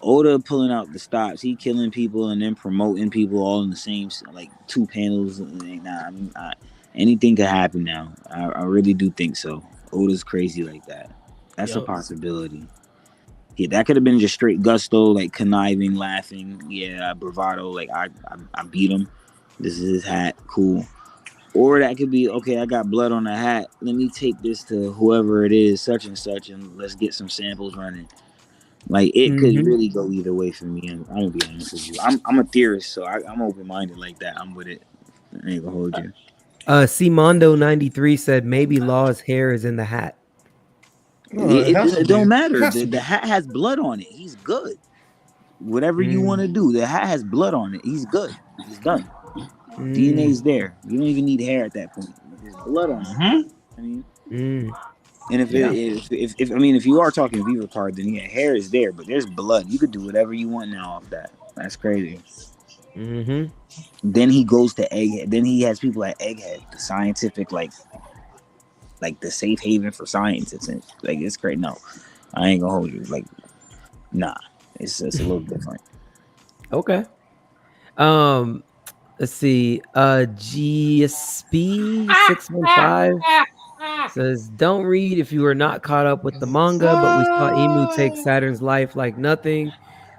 Oda pulling out the stops. He killing people and then promoting people all in the same, like, 2 panels. Anything could happen now. I really do think so. Oda's crazy like that. That's a possibility. Yeah, that could have been just straight gusto, like conniving, laughing. Yeah, bravado. Like I beat him. This is his hat. Cool. Or that could be, okay, I got blood on the hat. Let me take this to whoever it is, such and such, and let's get some samples running. Like, it could really go either way for me. I'm gonna be honest with you. I'm a theorist, so I'm open-minded like that. I'm with it. I ain't gonna hold you. Simondo 93 said maybe Law's hair is in the hat. It don't matter. The hat has blood on it. He's good. Whatever you want to do, the hat has blood on it. He's good. He's done. DNA's there. You don't even need hair at that point. There's blood on it. I mean, and if you are talking Viva card, then yeah, hair is there, but there's blood. You could do whatever you want now off that. That's crazy. Then he goes to Egghead. Then he has people at Egghead, the scientific like the safe haven for science. It's great. No, I ain't gonna hold you. Like, nah, it's a little different. Okay. Let's see. GSP 615 says, "Don't read if you are not caught up with the manga, but we saw Emu take Saturn's life like nothing,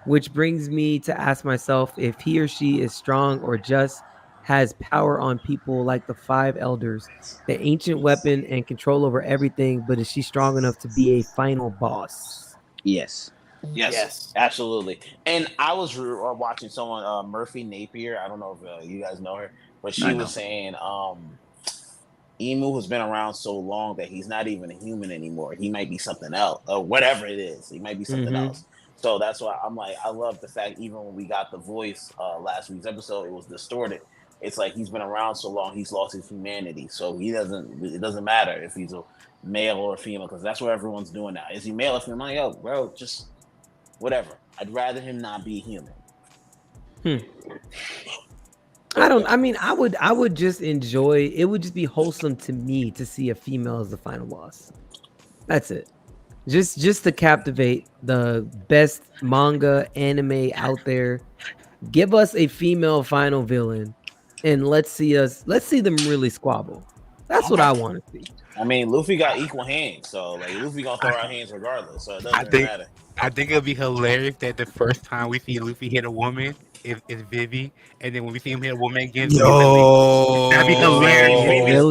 which brings me to ask myself if he or she is strong or just has power on people like the five elders, the ancient weapon and control over everything, but is she strong enough to be a final boss?" Yes, absolutely. And I was watching someone, Murphy Napier. I don't know if you guys know her, but she was saying Emu has been around so long that he's not even a human anymore. He might be something else, or whatever it is. He might be something else. So that's why I'm like, I love the fact even when we got the voice last week's episode, it was distorted. It's like he's been around so long, he's lost his humanity. So it doesn't matter if he's a male or a female, because that's what everyone's doing now. Is he male or female? I'm like, yo, bro, just whatever. I'd rather him not be human. I would just enjoy, it would just be wholesome to me to see a female as the final boss. That's it. Just to captivate the best manga anime out there. Give us a female final villain and let's see them really squabble. That's what I want to see. I mean, Luffy got equal hands, so like Luffy gonna throw out hands regardless, so it doesn't matter. I think it'll be hilarious that the first time we see Luffy hit a woman is Vivi, and then when we see him hit a woman again, that'd be hilarious.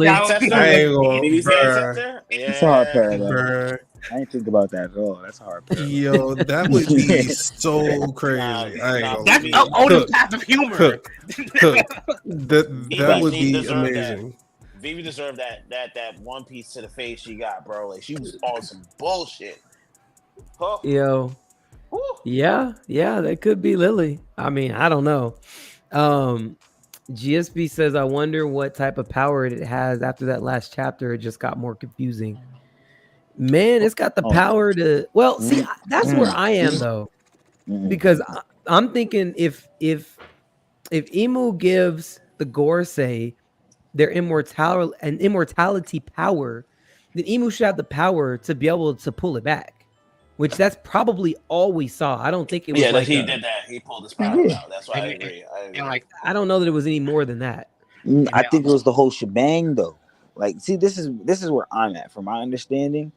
It's a hard parallel. I didn't think about that at all. That's a hard parallel. Yo, that would be so crazy. That's the path of humor. That would be amazing. Vivi deserved that one piece to the face she got, bro. Like she was on some bullshit. Huh? Yo. Yeah, that could be Lily. I mean, I don't know. GSP says, I wonder what type of power it has after that last chapter. It just got more confusing. Man, it's got the power to. Well, see, that's where I am though, because I'm thinking if Emu gives the Gorsei their immortality power, then Emu should have the power to be able to pull it back, which that's probably all we saw. I don't think it was. Yeah, like he did that. He pulled his power out. That's why I agree. I don't know that it was any more than that. I think it was the whole shebang though. Like, see, this is where I'm at. From my understanding,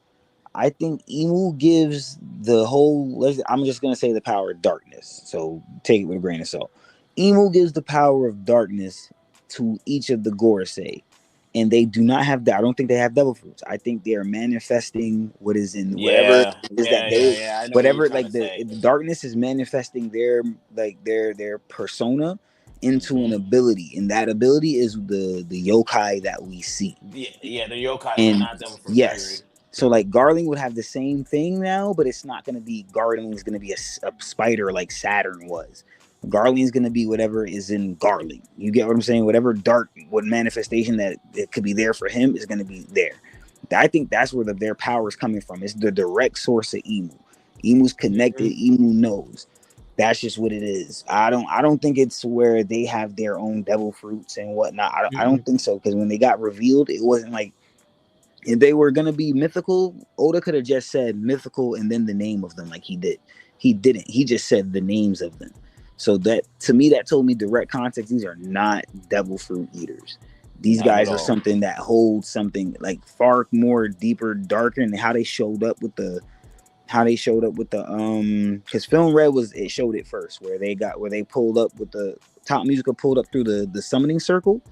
I think Emu gives the whole. I'm just gonna say the power of darkness. So take it with a grain of salt. Emu gives the power of darkness to each of the Gorsei, and they do not have that. I don't think they have devil fruits. I think they are manifesting what is in whatever whatever. Like the darkness is manifesting their persona into an ability, and that ability is the yokai that we see. Yeah, the yokai are not devil fruits. Yes. Period. So like Garling would have the same thing now, but it's not going to be Garling is going to be a spider like Saturn was. Garling is going to be whatever is in Garling. You get what I'm saying? Whatever what manifestation that it could be there for him is going to be there. I think that's where their power is coming from. It's the direct source of Emu. Emu's connected. Emu knows. That's just what it is. I don't think it's where they have their own devil fruits and whatnot. I don't think so, because when they got revealed, it wasn't like if they were gonna be mythical. Oda could have just said mythical and then the name of them, like he did. He didn't. He just said the names of them. So that to me, that told me direct context. These are not devil fruit eaters. These guys are something that holds something like far more deeper, darker, and how they showed up with the. Because Film Red it showed it first where they pulled up with the Top Musical pulled up through the summoning circle.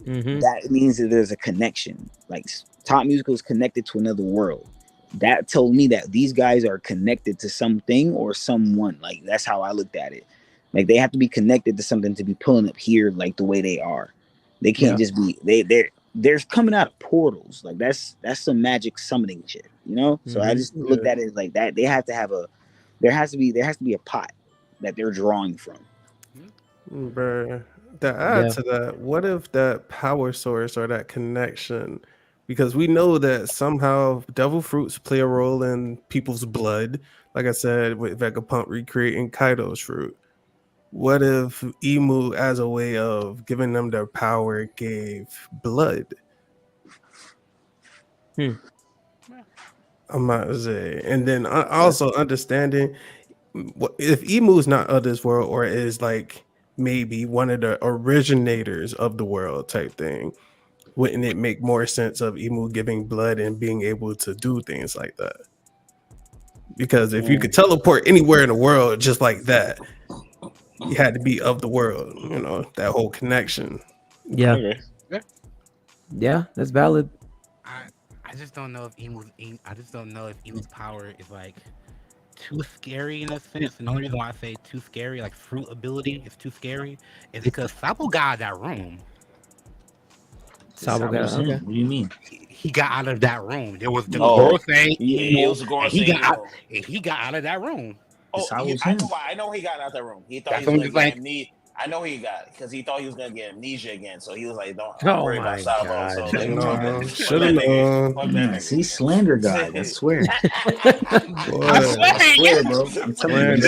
That means that there's a connection. Like Top Musical is connected to another world. That told me that these guys are connected to something or someone. Like that's how I looked at it. Like they have to be connected to something to be pulling up here like the way they are. They can't just be they're coming out of portals. Like that's some magic summoning shit, you know? So I just looked at it like that. They have to have there has to be a pot that they're drawing from. Bruh. To add to that, what if that power source or that connection, because we know that somehow devil fruits play a role in people's blood, like I said, with Vegapunk recreating Kaido's fruit. What if Emu, as a way of giving them their power, gave blood? I'm not saying. And then also understanding if Emu is not of this world or is like maybe one of the originators of the world type thing, wouldn't it make more sense of Emu giving blood and being able to do things like that? Because if you could teleport anywhere in the world just like that, you had to be of the world, you know, that whole connection. Yeah. Yeah, that's valid. I just don't know if Emu's power is like too scary in a sense. And the only reason why I say too scary, like fruit ability is too scary, is because Sabo got out of that room. Sabo got okay. What do you mean? He got out of that room. There was the girl saying it was a girl saying he got out of that room. I know he got out that room. He thought he was going to get I know he got it because he thought he was going to get amnesia again. So he was like, don't worry about Sabo. Should have known. See, slander God, I swear. I swear, bro. I'm telling you.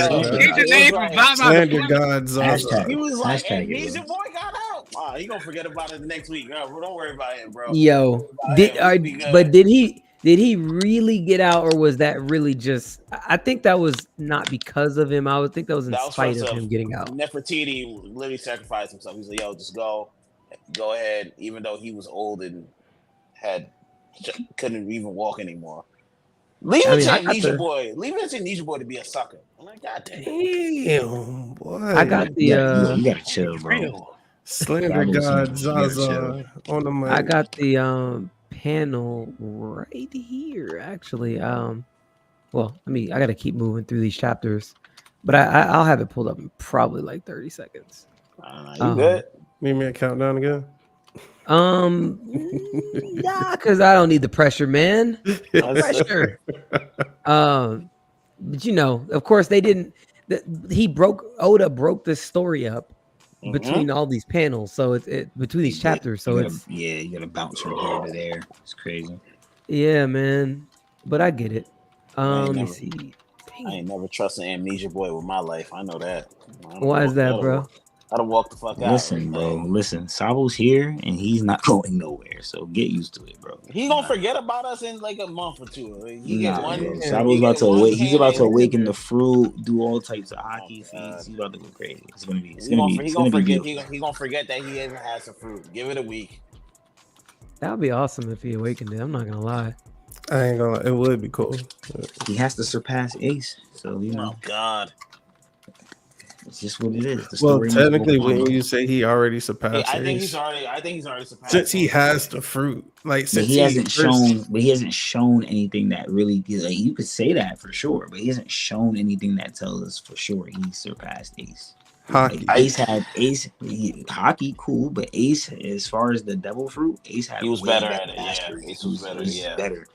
Slander God. He was like, amnesia boy got out. He going to forget about it next week. No, don't worry about it, bro. Yo, did he really get out, or was that really just? I think that was not because of him. I would think that was in spite of him getting out. Nefertiti literally sacrificed himself. He's like, "Yo, just go ahead." Even though he was old and couldn't even walk anymore. Leave it to Amnesia Boy. Leave it to Amnesia Boy to be a sucker. I'm like, God damn, boy. I got the. You gotta chill, bro. Slander God Zaza on the mic. I got the panel right here, actually. Well, I gotta keep moving through these chapters, but I'll have it pulled up in probably like 30 seconds. You good? Need me a countdown again? Nah, because I don't need the pressure, man. No pressure. But you know, of course, they didn't. Oda broke this story up between all these panels, so it's between these chapters. So you gotta bounce from here to there. It's crazy. Yeah, man. But I get it. Let me see. I ain't never trusted Amnesia Boy with my life. I know that. Why is that, bro? I don't walk the fuck out. Listen, bro. Listen, Sabo's here and he's not going nowhere. So get used to it, bro. He's gonna forget about us in like a month or two. Sabo's about to awake. He's about to awaken the fruit, do all types of hockey feats. He's about to go crazy. He's gonna forget that he even has some fruit. Give it a week. That would be awesome if he awakened it. I'm not gonna lie. I ain't gonna lie. It would be cool. He has to surpass Ace. So you know. Oh God. It's just what it is. Well, technically, when you say he already surpassed, I think he's already surpassed. Since he has the fruit, like since he hasn't shown anything that really, like, you could say that for sure, but he hasn't shown anything that tells us for sure he surpassed Ace. Hockey. Like, Ace had hockey, cool, but Ace, as far as the devil fruit, Ace had. He was better at it. Yeah, Ace was better. Yeah, better.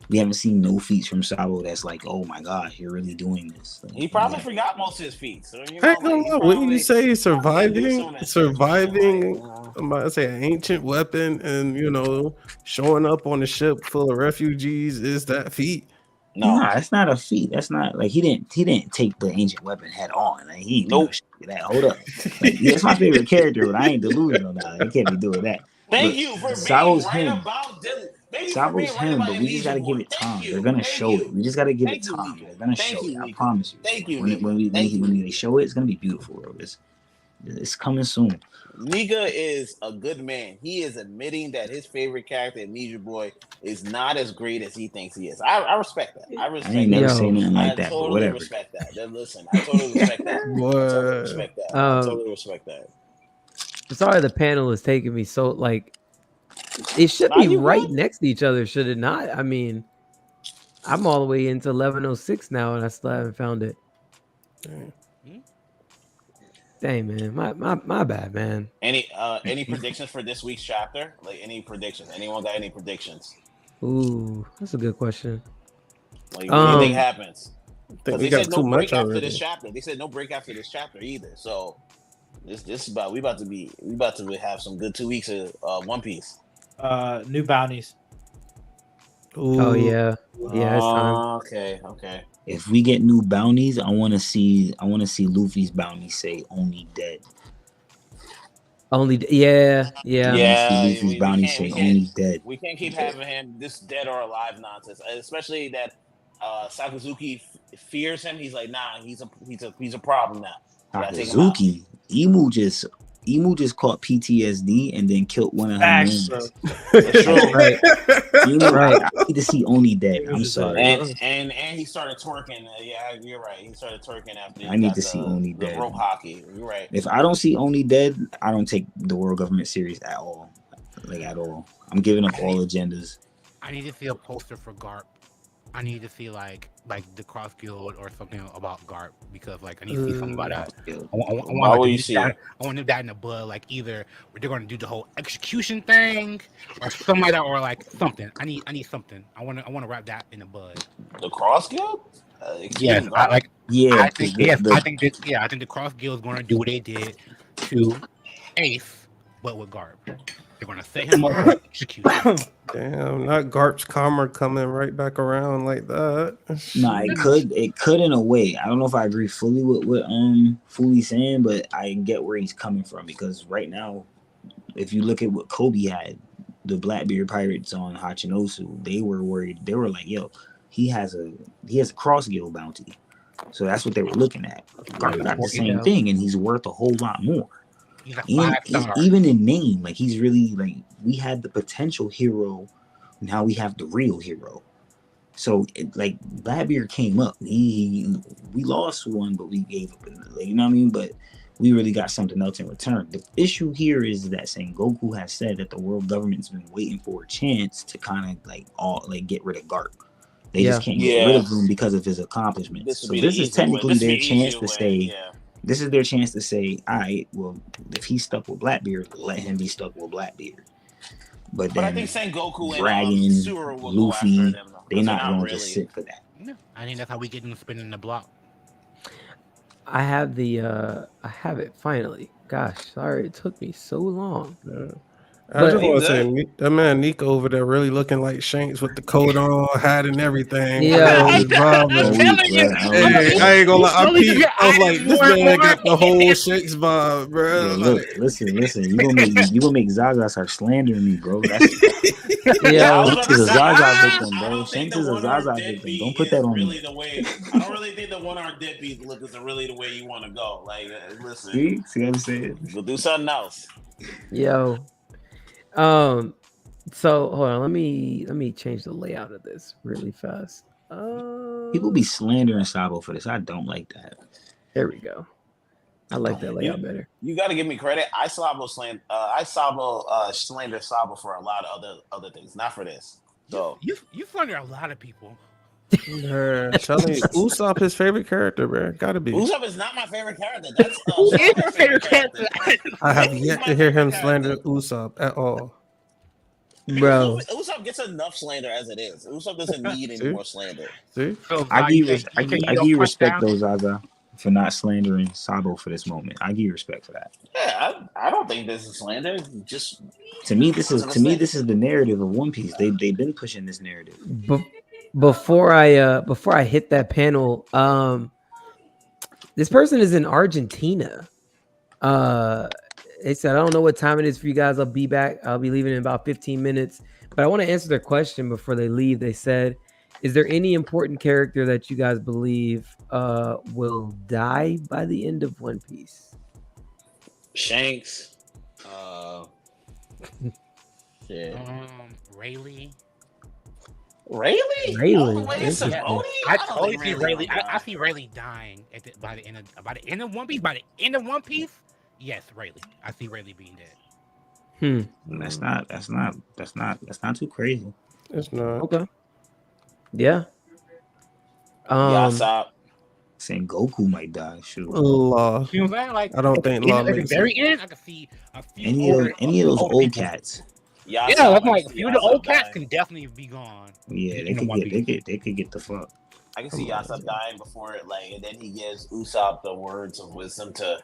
We haven't seen no feats from Sabo that's like, oh my gosh, you're really doing this. Like, he probably forgot most of his feats. So, when you say surviving, I'm about to say an ancient weapon, and you know, showing up on a ship full of refugees is that feat? No, it's not a feat. That's not like he didn't take the ancient weapon head on. Like, he ain't doing shit like that. Hold up, like, that's my favorite character, but I ain't delusional now. He can't be doing that. Thank you for being right about Dylan. Sabo's him, but we just gotta give it time. They're gonna show it. We just gotta give it time. They're gonna show it. I promise you. Thank you. When they show it, it's gonna be beautiful, bro. It's coming soon. Nika is a good man. He is admitting that his favorite character, Amnesia Boy, is not as great as he thinks he is. I respect that. I ain't never seen nothing like that. Totally but whatever. Respect that. Listen, I totally respect that. I totally respect that. Sorry, the panel is taking me so like. It should be right next to each other, should it not? I mean, I'm all the way into 1106 now, and I still haven't found it. Dang, man, my bad, man. Any predictions for this week's chapter? Like, any predictions? Anyone got any predictions? Ooh, that's a good question. Like, what do you think happens? They said no break after this chapter. They said no break after this chapter either. So This about we about to have some good 2 weeks of One Piece. New bounties. Ooh. Oh yeah, it's time. Okay. If we get new bounties, I want to see Luffy's bounty say only dead. Yeah. Luffy's bounty say only dead. We can't keep having him this dead or alive nonsense, especially that Sakazuki fears him. He's like, nah, he's a problem now. Sakazuki, Emu just caught PTSD and then killed one of her mans. Right. Right. I need to see only dead. I'm sorry. And he started twerking. Yeah, you're right. He started twerking after. I need to see only dead. Rope hockey. You're right. If I don't see only dead, I don't take the world government serious at all. Like at all. I'm giving up all agendas. I need to see a poster for Garp. I need to see like the Cross Guild or something about Garp because like I need to see something about that. I want that in the bud. Like either they're going to do the whole execution thing or something like that, or like something. I need something. I want to wrap that in the bud. The Cross Guild? Yes, I think the Cross Guild is going to do what they did to Ace, but with Garp. They're gonna set him up for execution. Damn, not Garp's karma coming right back around like that. Nah, it could in a way. I don't know if I agree fully with what Fuli's saying, but I get where he's coming from because right now, if you look at what Kobe had, the Blackbeard Pirates on Hachinosu, they were worried. They were like, "Yo, he has a Cross Guild bounty," so that's what they were looking at. Garp got the same thing, and he's worth a whole lot more. Even in name, like he's really like we had the potential hero, now we have the real hero. So like Blackbeard came up, we lost one, but we gave up, you know what I mean? But we really got something else in return. The issue here is that Sengoku has said that the world government's been waiting for a chance to kind of get rid of Garp. They just can't get rid of him because of his accomplishments. So this is technically their chance to say. This is their chance to say, all right, well, if he's stuck with Blackbeard, let him be stuck with Blackbeard. But then I think Sengoku Dragon, and Sura will Luffy, go after them, they're not going to just sit for that. No, I think that's how we get them spinning the block. I have it finally. Gosh, sorry it took me so long. I just want to say that man Nico over there really looking like Shanks with the coat on, hat and everything. Yeah, I ain't gonna lie. I was like, this man got the whole Shanks vibe, bro. Yo, look, listen. You gonna make Zaza start slandering me, bro. Shanks is a Zaza victim, bro. Shanks is a Zaza victim. Don't put that on me. I don't really think the one-armed deadbeat look is really the way you want to go. Like, listen. See what I'm saying? We'll do something else. Yo. So hold on, let me change the layout of this really fast. People be slandering Sabo for this. I don't like that. There we go. I like that layout better. You got to give me credit. I slander Sabo for a lot of other things, not for this. So you slander a lot of people. Telling you, Usopp his favorite character, bro. Gotta be. Usopp is not my favorite character. That's who is your favorite character? I have yet to hear him slander Usopp at all. Bro, Usopp gets enough slander as it is. Usopp doesn't need any more slander. See? I give you respect though, Zaza, for not slandering Sabo for this moment. I give you respect for that. Yeah, I don't think this is slander. Just to me, this is the narrative of One Piece. They've been pushing this narrative. Before I hit that panel, this person is in Argentina. They said, I don't know what time it is for you guys. I'll be back. I'll be leaving in about 15 minutes. But I want to answer their question before they leave. They said, is there any important character that you guys believe will die by the end of One Piece? Shanks. Rayleigh. Rayleigh? I totally see Rayleigh. I see Rayleigh dying by the end of One Piece. By the end of One Piece, yes, Rayleigh. I see Rayleigh being dead. That's not too crazy. It's not. Okay. Yeah. Sengoku might die. Shoot. Law. You know what I'm saying? Like, I don't think Law at the very end, I can see a few any of those old cats. Yeah, I'm like a few of the old cats can definitely be gone. Yeah, they could get the fuck. I can see Yasop dying before it, like, and then he gives Usopp the words of wisdom to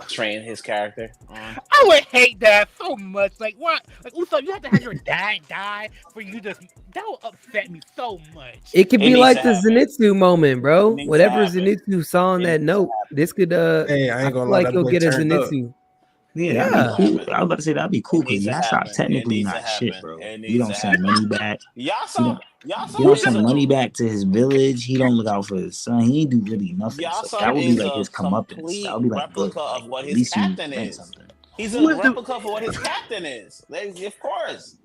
train his character. I would hate that so much. Like, what? Like, Usopp, you have to have your dad die for you to. That would upset me so much. It could be like the Zenitsu moment, bro. Whatever Zenitsu saw on that note, this could. Hey, I ain't gonna like you'll get a Zenitsu. Yeah, that'd be cool. I was about to say that'd be cool because Yasop technically not shit, bro. You don't send money back. Yasop you don't send money back to his village. He don't look out for his son. He ain't do really nothing. So that would be like his comeuppance. That would be like replica of what his captain is. He's a replica of what his captain is. Of course,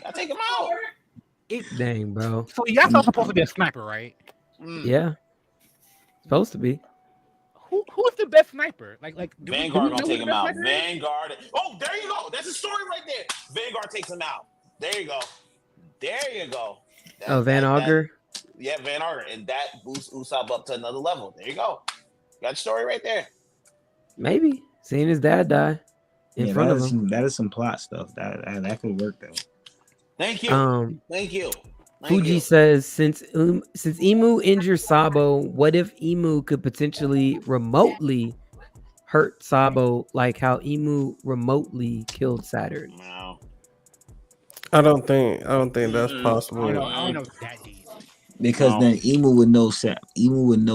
I take him out. Dang, bro. So Yasop's supposed to be a sniper, right? Yeah, supposed to be. Who's the best sniper? Like Vanguard gonna take him out. Vanguard. Oh, there you go. That's a story right there. Vanguard takes him out. There you go. Van Augur. Yeah, Van Augur, and that boosts Usopp up to another level. There you go. Got a story right there. Maybe seeing his dad die in front of him. That is some plot stuff. That could work though. Thank you. Thank you. Fuji says, since Imu injures Sabo, what if Imu could potentially remotely hurt Sabo like how Imu remotely killed Saturn? No. I don't think that's possible. I don't know that deep. Because then Imu would know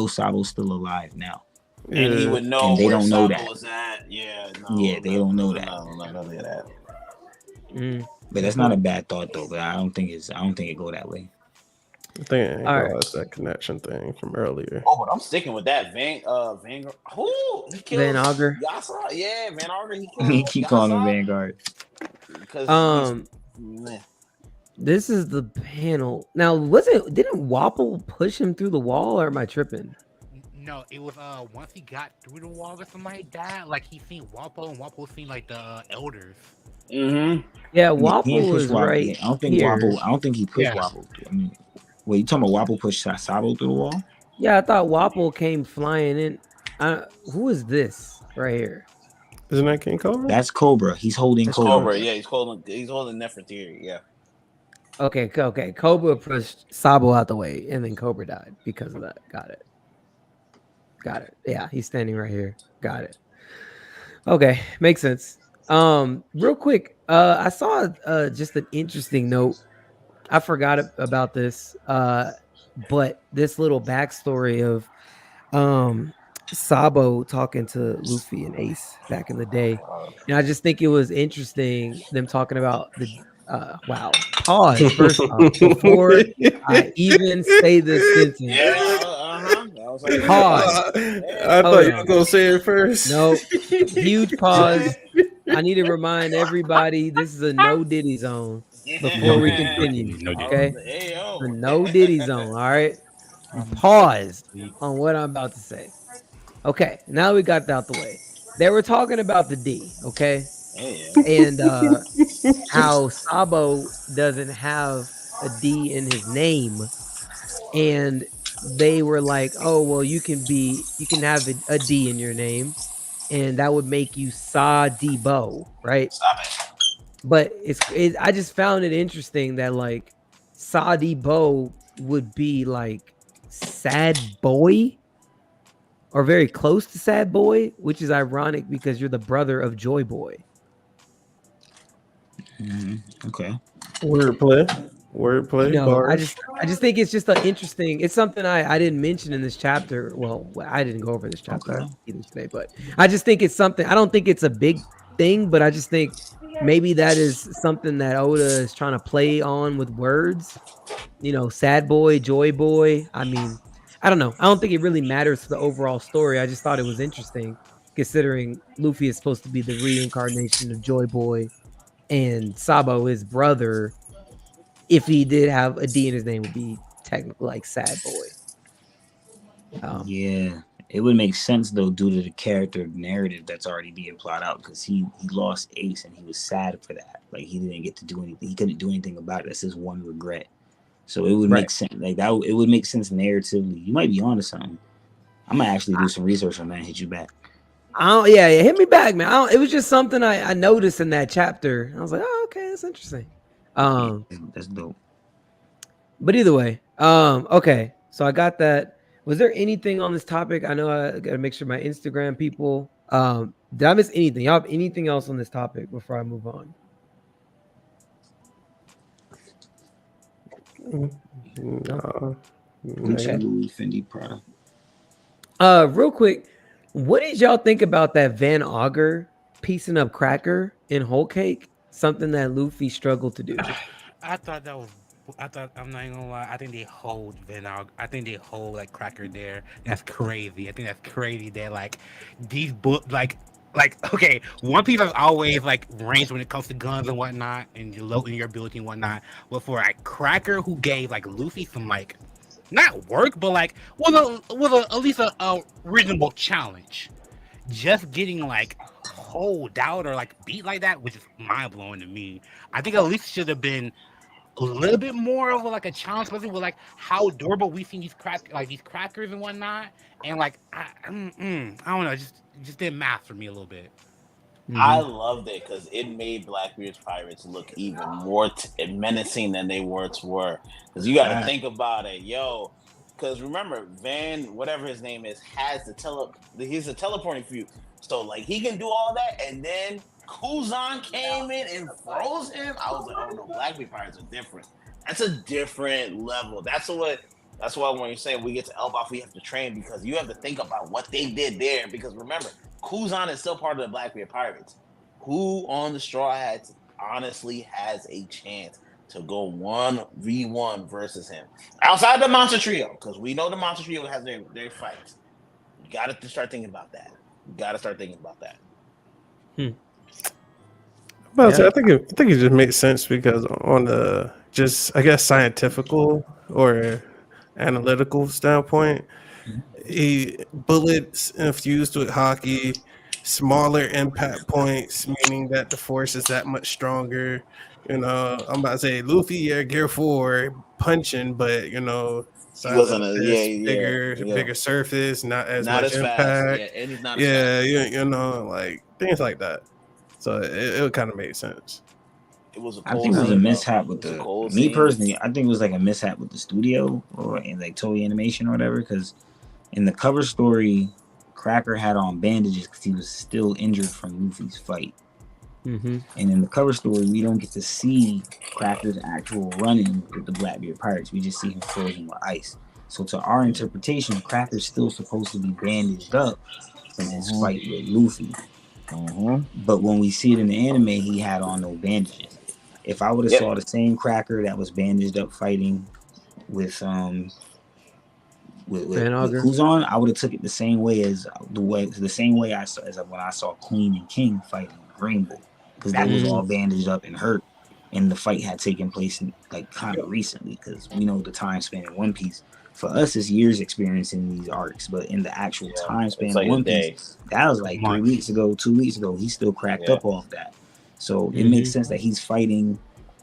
Sabo's still alive now. And he would know and they where don't know Sabo that. was at. Yeah, they don't know that. No, none of that. But that's not a bad thought though. But I don't think it go that way. I think that's that connection thing from earlier. Oh, but I'm sticking with that. Vanguard. Who? He killed Van Augur. Yasa? Yeah, Van Augur. He killed He keep calling him Vanguard. This is the panel. Now, didn't Wapple push him through the wall, or am I tripping? No, it was once he got through the wall or something like that, like he seen Wappo and Wappo seen like the elders. Mm-hmm. Yeah, Wapple was right. I don't think Wapple. I don't think he pushed Wapple. I mean, wait, you talking about Wapple pushed Sabo through the wall? Yeah, I thought Wapple came flying in. Who is this right here? Isn't that King Cobra? That's Cobra. He's holding Cobra. Yeah, he's holding Nefertiti. Yeah. Okay. Cobra pushed Sabo out the way, and then Cobra died because of that. Got it. Yeah, he's standing right here. Got it. Okay, makes sense. Real quick, I saw just an interesting note. I forgot about this, but this little backstory of Sabo talking to Luffy and Ace back in the day, and I just think it was interesting them talking about the wow. Pause first off, before I even say this sentence. Pause. I thought you were gonna say it first. No, huge pause. I need to remind everybody this is a no Diddy zone before we continue. Okay, a no Diddy zone. All right. Pause on what I'm about to say. Okay, now we got that out the way. They were talking about the D. Okay, and how Sabo doesn't have a D in his name, and they were like, oh, well, you can have a D in your name, and that would make you Sa-D-Bo, right? Stop it. But I just found it interesting that like Sa-D-Bo would be like sad boy or very close to sad boy, which is ironic because you're the brother of Joy Boy. Okay. Wordplay. No, I just think it's just interesting. It's something I didn't mention in this chapter. Well, I didn't go over this chapter either today, but I just think it's something. I don't think it's a big thing, but I just think maybe that is something that Oda is trying to play on with words. You know, sad boy, joy boy. I mean, I don't know. I don't think it really matters to the overall story. I just thought it was interesting, considering Luffy is supposed to be the reincarnation of Joy Boy, and Sabo, his brother, if he did have a D in his name, would be technically like sad boy. Yeah, it would make sense though due to the character narrative that's already being plotted out, because he lost Ace and he was sad for that. Like he didn't get to do anything. He couldn't do anything about it. That's his one regret. So it would make sense. Like that, it would make sense narratively. You might be onto something. I'm gonna actually do some research on that and hit you back. Yeah, hit me back, man. It was just something I noticed in that chapter. I was like, oh, okay, that's interesting. That's dope. But either way, okay. So I got that. Was there anything on this topic? I know I got to make sure my Instagram people. Did I miss anything? Y'all have anything else on this topic before I move on? No. Okay. Fendi product. Real quick, what did y'all think about that Van Auger piecing up Cracker in Whole Cake? Something that Luffy struggled to do. I thought I'm not even gonna lie. I think they hold I think they hold like Cracker there. That's crazy. I think that's crazy. That like these okay, One Piece is always like ranged when it comes to guns and whatnot, and your ability and whatnot. But for a Cracker who gave like Luffy some like not work, but like was at least a reasonable challenge. Just getting like hold out or like beat like that, which is mind blowing to me. I think at least should have been a little bit more of like a challenge, especially with like how durable we've seen these crackers and whatnot. And like I don't know, it just didn't math for me a little bit. I loved it because it made Blackbeard's pirates look even more menacing than they once were. Because you got to think about it, yo. Because remember, Van, whatever his name is, has he's a teleporting fuse. So like he can do all that, and then Kuzan came in and froze him. I was like, oh no, Blackbeard pirates are different. That's a different level. That's why when you're saying we get to Elbaf, we have to train, because you have to think about what they did there. Because remember, Kuzan is still part of the Blackbeard pirates. Who on the Straw Hats honestly has a chance to go 1v1 versus him outside the Monster Trio? Because we know the Monster Trio has their fights. You got to start thinking about that. Well, I think it just makes sense because on the just I guess scientifical or analytical standpoint, bullets infused with hockey, smaller impact points, meaning that the force is that much stronger. I'm about to say Luffy, Gear 4 punching, but he wasn't bigger surface, not as much impact. Fast. Yeah, and he's not as fast. Like things like that. So it kind of made sense. I think it was a mishap with me personally. I think it was like a mishap with the studio or in like Toei Animation or whatever. Because in the cover story, Cracker had on bandages because he was still injured from Luffy's fight. And in the cover story, we don't get to see Cracker's actual running with the Blackbeard pirates. We just see him frozen with ice. So to our interpretation, Cracker's still supposed to be bandaged up from his fight with Luffy. But when we see it in the anime, he had on no bandages. If I would have saw the same Cracker that was bandaged up fighting with Kuzan, I would have took it the same way I saw as when I saw Queen and King fighting Green Bull, because that was all bandaged up and hurt, and the fight had taken place like kind of recently, because we know the time span in One Piece. For us, it's years experience in these arcs, but in the actual time span of One Piece, that was like 3 weeks ago, 2 weeks ago. He's still cracked up off that. So it makes sense that he's fighting.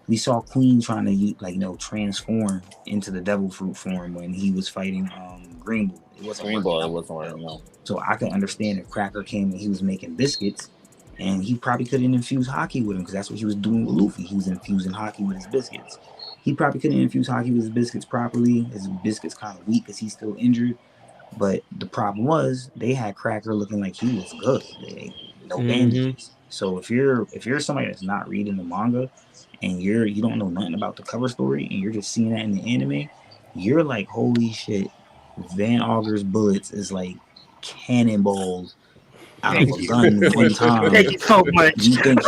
We saw Queen trying to transform into the devil fruit form when he was fighting Green Bull. It wasn't working. So I can understand if Cracker came and he was making biscuits, and he probably couldn't infuse hockey with him, because that's what he was doing with Luffy. He was infusing hockey with his biscuits. He probably couldn't infuse hockey with his biscuits properly. His biscuits kind of weak because he's still injured. But the problem was they had Cracker looking like he was good. No bandages. So if you're somebody that's not reading the manga and you don't know nothing about the cover story and you're just seeing that in the anime, you're like, holy shit, Van Auger's bullets is like cannonballs out of a gun one time. Thank you so much. You think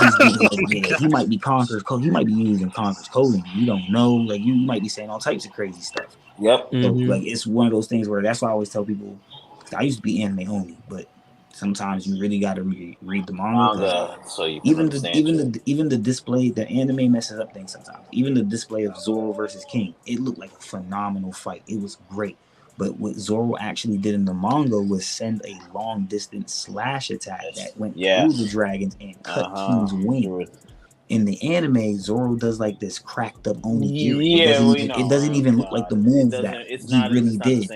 he might be Conqueror's code. He might be using Conqueror's coding. You don't know. Like you might be saying all types of crazy stuff. Yep. So, like it's one of those things where that's why I always tell people. I used to be anime only, but sometimes you really got to read the manga. So you even the display, the anime messes up things sometimes. Even the display of Zoro versus King, it looked like a phenomenal fight. It was great. But what Zoro actually did in the manga was send a long distance slash attack that went through the dragons and cut King's wing. In the anime, Zoro does like this cracked up only gear. It doesn't even look like the move that he really did.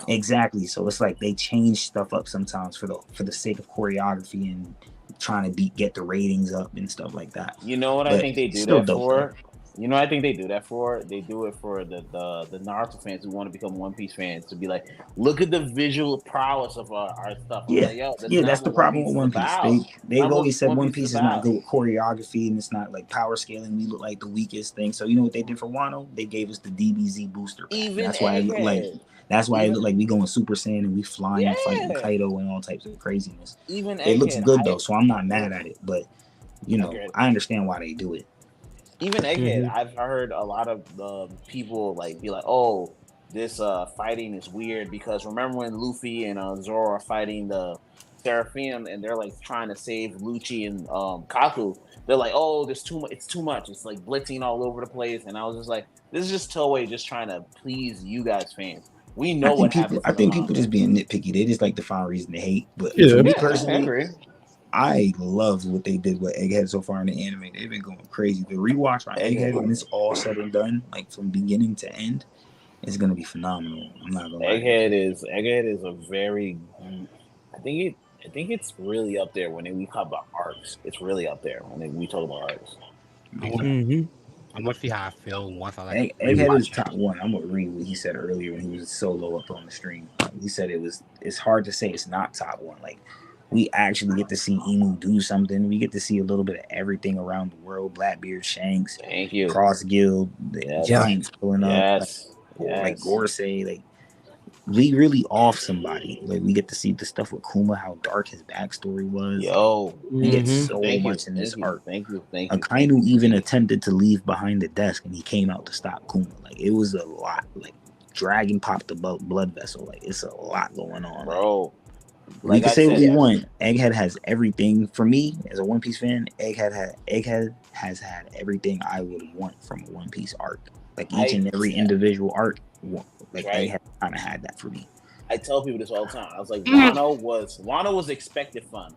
Exactly. So it's like they change stuff up sometimes for the sake of choreography and trying to get the ratings up and stuff like that. You know what I think they do that for? You know, I think they do that for. They do it for the Naruto fans who want to become One Piece fans to be like, look at the visual prowess of our stuff. I'm like, yo, that's the what One problem Piece with is One Piece. about. They've always said One Piece Piece is not good with choreography and it's not like power scaling. We look like the weakest thing. So you know what they did for Wano? They gave us the DBZ booster pack. That's why it looked like. That's why it looked like we going Super Saiyan and we flying, fighting Kaido and all types of craziness. It looks good though, so I'm not mad at it. But you know, I understand why they do it. Even Egghead, I've heard a lot of people like be like, "Oh, this fighting is weird," because remember when Luffy and Zoro are fighting the Seraphim and they're like trying to save Lucci and Kaku. They're like, "Oh, there's too much. It's too much. It's like blitzing all over the place." And I was just like, "This is just Toei just trying to please you guys fans. We know what happens." I think people just being nitpicky. They just like to find reason to hate. But for me personally, I love what they did with Egghead so far in the anime. They've been going crazy. The rewatch on Egghead when it's all said and done, like from beginning to end, is gonna be phenomenal. I'm not gonna lie. Egghead is a very. I think it's really up there when we talk about arcs. It's really up there when we talk about arcs. I'm gonna see how I feel once I like. Egghead is top one. I'm gonna read what he said earlier when he was solo up on the stream. He said it's hard to say it's not top one. Like, we actually get to see Emu do something. We get to see a little bit of everything around the world. Blackbeard, Shanks, Cross Guild, the Giants pulling up. Like Gorosei, like we really off somebody. Like we get to see the stuff with Kuma, how dark his backstory was. We get so much in this arc. Thank you. Akainu even attempted to leave behind the desk and he came out to stop Kuma. Like it was a lot. Like Dragon popped the blood vessel. Like it's a lot going on, bro. We can say what we want. Egghead has everything for me as a One Piece fan. Egghead has had everything I would want from a One Piece arc. Like each and every individual arc, like Egghead kind of had that for me. I tell people this all the time. I was like, Wano was expected fun.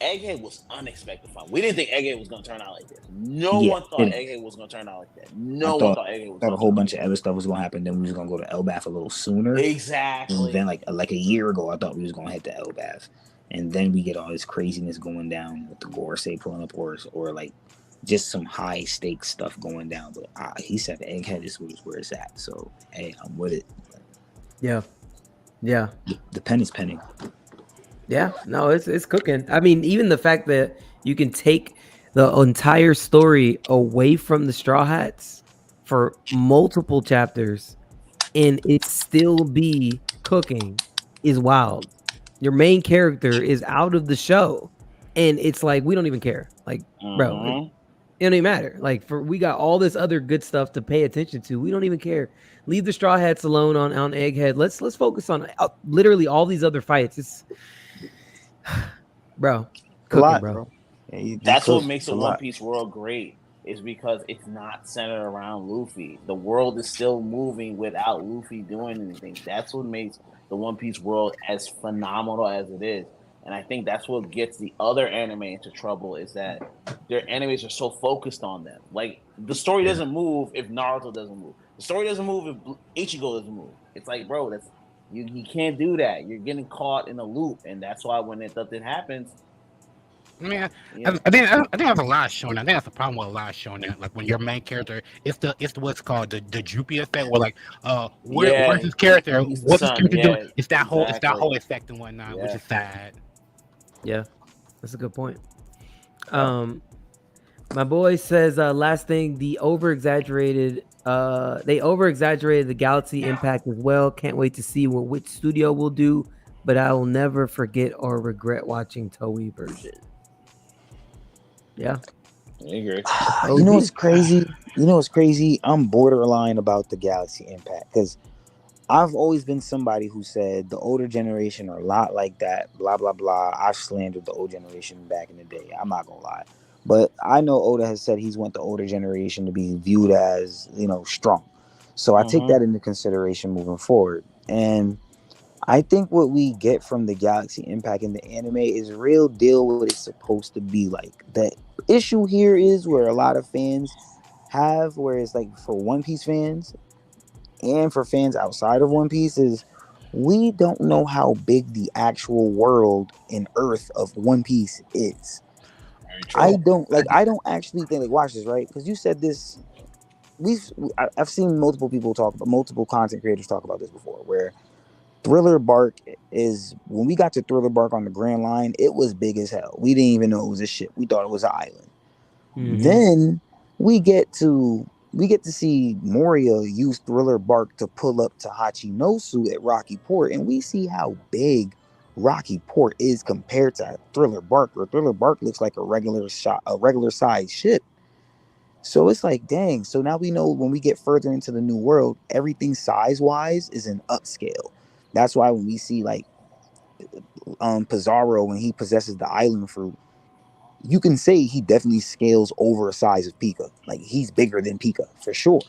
Egghead was unexpected fun. We didn't think Egghead was going to turn out like this. No one thought Egghead was going to turn out like that. No one thought Egghead was. Thought a whole bunch of other stuff was going to happen. Then we was going to go to Elbaf a little sooner. Exactly. And then like a year ago, I thought we was going to head to Elbaf, and then we get all this craziness going down with the Gorosei pulling up, or like just some high stakes stuff going down. But he said Egghead is where it's at. So hey, I'm with it. Yeah. The pen is penning. Yeah, no, it's cooking. I mean, even the fact that you can take the entire story away from the Straw Hats for multiple chapters and it still be cooking is wild. Your main character is out of the show and it's like we don't even care. Like, bro, it don't even matter. Like, we got all this other good stuff to pay attention to. We don't even care. Leave the Straw Hats alone on Egghead. Let's focus on literally all these other fights. It's bro, cooking, bro. Yeah, that's what makes the One Piece world great, is because it's not centered around Luffy. The world is still moving without Luffy doing anything. That's what makes the One Piece world as phenomenal as it is. And I think that's what gets the other anime into trouble, is that their animes are so focused on them. Like, the story doesn't move if Naruto doesn't move. The story doesn't move if Ichigo doesn't move. It's like, bro, that's you can't do that. You're getting caught in a loop, and that's why when something happens. I mean, I think that's a lot of shonen. I think that's the problem with a lot of shonen. Like when your main character, it's what's called the Droopy effect, where like, where's his character? What's his character doing? It's that whole effect and whatnot, which is sad. Yeah, that's a good point. My boy says, last thing, they over-exaggerated the Galaxy Impact as well. Can't wait to see what which studio will do, but I will never forget or regret watching Toei version. Yeah. I agree. You know what's crazy? I'm borderline about the Galaxy Impact because I've always been somebody who said the older generation are a lot like that, blah, blah, blah. I've slandered the old generation back in the day. I'm not going to lie. But I know Oda has said he's want the older generation to be viewed as, strong. So I take that into consideration moving forward. And I think what we get from the Galaxy Impact in the anime is real deal what it's supposed to be like. The issue here is where a lot of fans have, where it's like for One Piece fans and for fans outside of One Piece, is we don't know how big the actual world and earth of One Piece is. I don't actually think, like, watch this, right? Because you said this. I've seen multiple content creators talk about this before, where Thriller Bark is, when we got to Thriller Bark on the Grand Line, it was big as hell. We didn't even know it was a ship. We thought it was an island. Mm-hmm. Then we get to see Moria use Thriller Bark to pull up to Hachinosu at Rocky Port, and we see how big Rocky Port is compared to Thriller Bark, where Thriller Bark looks like a regular size ship. So it's like, dang. So now we know when we get further into the new world, everything size-wise is an upscale. That's why when we see like Pizarro, when he possesses the island fruit, you can say he definitely scales over a size of Pika. Like, he's bigger than Pika for sure.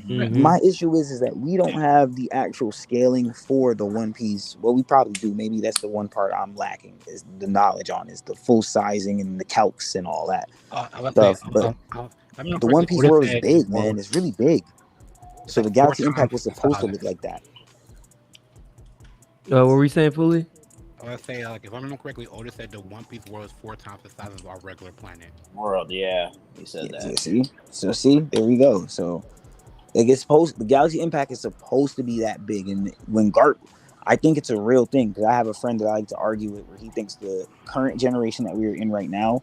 Mm-hmm. My issue is that we don't have the actual scaling for the One Piece. Well, we probably do. Maybe that's the one part I'm lacking, is the knowledge on, is the full sizing and the calcs and all that stuff. But the One Piece world is big, man. It's really big. So the Galaxy Impact was supposed to look like that. What were we saying, Fully? I was saying, like, if I remember correctly, Otis said the One Piece world is 4 times the size of our regular planet. World, yeah, he said that. See, there we go. So, like, the Galaxy Impact is supposed to be that big, and when Garp, I think it's a real thing, because I have a friend that I like to argue with, where he thinks the current generation that we're in right now,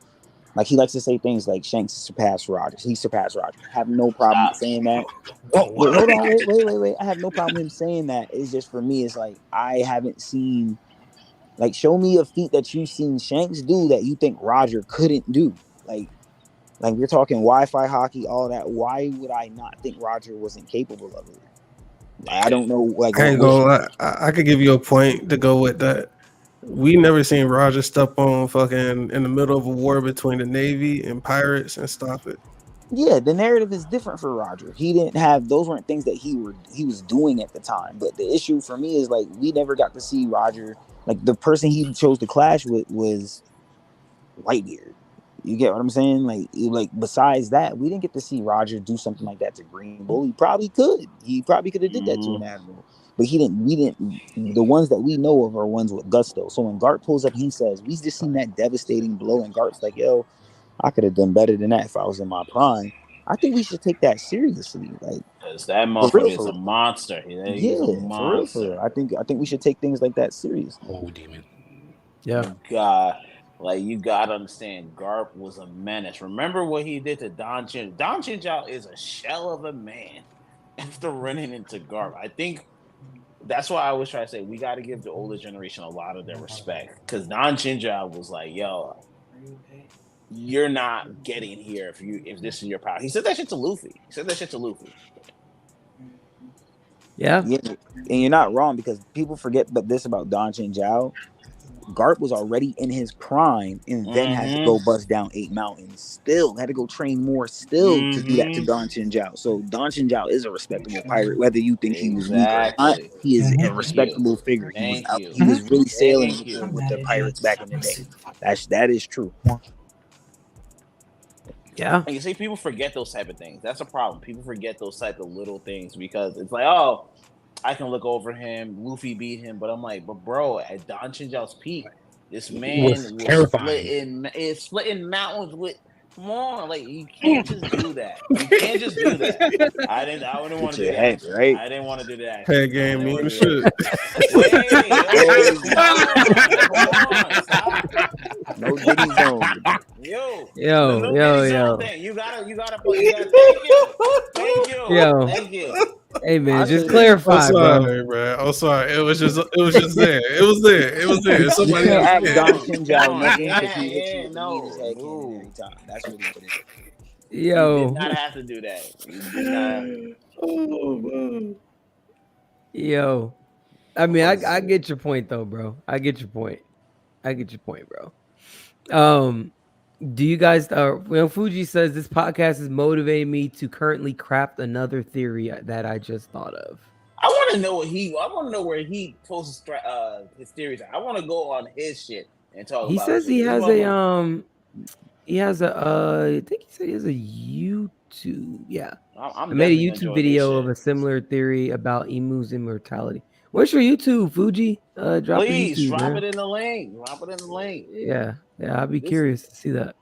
like, he likes to say things like Shanks surpassed Roger. He surpassed Roger. I have no problem saying that. Hold on, wait. I have no problem with him saying that. It's just, for me, it's like, I haven't seen, like, show me a feat that you've seen Shanks do that you think Roger couldn't do. Like we're talking Wi-Fi hockey, all that. Why would I not think Roger wasn't capable of it? I don't know. Like, I ain't gonna lie. I could give you a point to go with that. We never seen Roger step on fucking in the middle of a war between the Navy and pirates and stop it. Yeah, the narrative is different for Roger. He didn't have, those weren't things that he was doing at the time. But the issue for me is, like, we never got to see Roger. Like, the person he chose to clash with was Whitebeard. You get what I'm saying? Like besides that, we didn't get to see Roger do something like that to Green Bull. He probably could. He probably could have did that to an admiral. But he didn't. We didn't. The ones that we know of are ones with gusto. So when Garp pulls up, he says, "We just seen that devastating blow," and Garp's like, "Yo, I could have done better than that if I was in my prime." I think we should take that seriously. Like, because that motherfucker is a monster. He's a monster. For real. I think we should take things like that seriously. Oh, demon. Yeah. God. Like, you gotta understand, Garp was a menace. Remember what he did to Don Chin? Don Chinchao is a shell of a man after running into Garp. I think that's why I always try to say we got to give the older generation a lot of their respect, because Don Chinchao was like, "Yo, you're not getting here if this is your power." He said that shit to Luffy. Yeah, and you're not wrong, because people forget this about Don Chinchao. Garp was already in his prime and then had to go bust down 8 mountains. Still had to go train more. Still to do that to Don Chinchao. So Don Chinchao is a respectable pirate, whether you think he was weak or not. He is a respectable figure. He was really sailing with the pirates back in the day. That is true. Yeah. And you see, people forget those type of things. That's a problem. People forget those type of little things, because it's like, oh, I can look over him. Luffy beat him, but I'm like, but bro, at Don Chinchao's peak, this man was splitting mountains with. Come on, like, you can't just do that. I wouldn't want to do that. Right? I didn't want to do that. Head game mean shit. No Diddy zone. Yo. You gotta thank you. Thank you. Hey man, just clarify, bro. I'm sorry. It was just there. It was there. Somebody else. That's what it is. Yo. You did not have to do that. Yo. I mean, I get your point though, bro. I get your point, bro. Do you guys Fuji says this podcast is motivating me to currently craft another theory that I just thought of. I want to know where he posts his theories. I want to go on his shit and talk. He says he has I think he said he has a YouTube. Yeah, I made a YouTube video of a similar theory about Emu's immortality. Where's your YouTube, Fuji? Please drop it in the link. Yeah, I'd be curious to see that.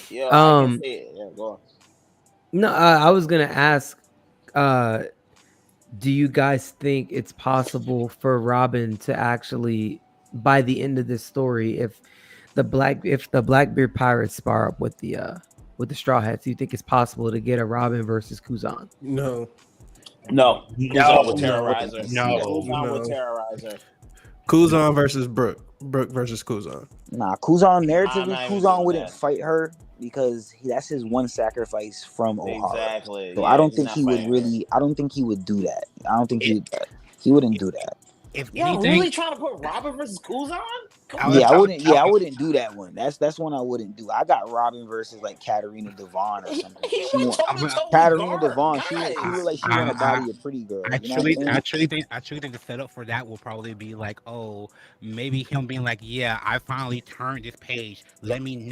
Yeah, I can see it. Yeah, go on. No, I was gonna ask. Do you guys think it's possible for Robin to actually, by the end of this story, if the Blackbeard pirates spar up with the Straw Hats, do you think it's possible to get a Robin versus Kuzan? No. No. Kuzan would terrorize her. No. Kuzan would terrorize her. Kuzan versus Brooke. Brooke versus Kuzan. Nah, Kuzan narratively, not even Kuzan doing wouldn't that. fight her because that's his one sacrifice from Ohara. Exactly. So Yeah, I don't he's think not he would fighting really. I don't think he would do that. I don't think he wouldn't do that. If Y'all anything, really trying to put Robin versus Kuzan? Yeah, I wouldn't. Yeah, I wouldn't do that one. That's one I wouldn't do. I got Robin versus like Katarina Devon or something. Katarina Devon. She looked like she want to body a pretty girl. I actually think the setup for that will probably be like, oh, maybe him being like, yeah, I finally turned this page. Let me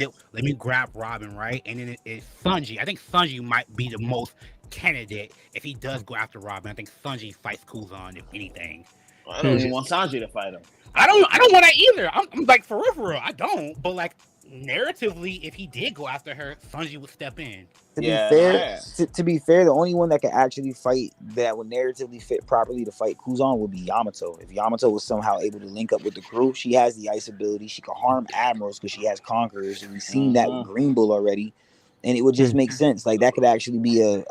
grab Robin, right? And then it's Sanji. I think Sanji might be the most candidate if he does go after Robin. I think Sanji fights Kuzan if anything. I don't even want Sanji to fight him. I don't want that either. I'm like, for real, I don't. But like narratively, if he did go after her, Sanji would step in. To be fair, the only one that could actually fight that would narratively fit properly to fight Kuzan would be Yamato. If Yamato was somehow able to link up with the crew, she has the ice ability. She can harm admirals because she has conquerors. And we've seen that with Green Bull already. And it would just make sense. Like that could actually be a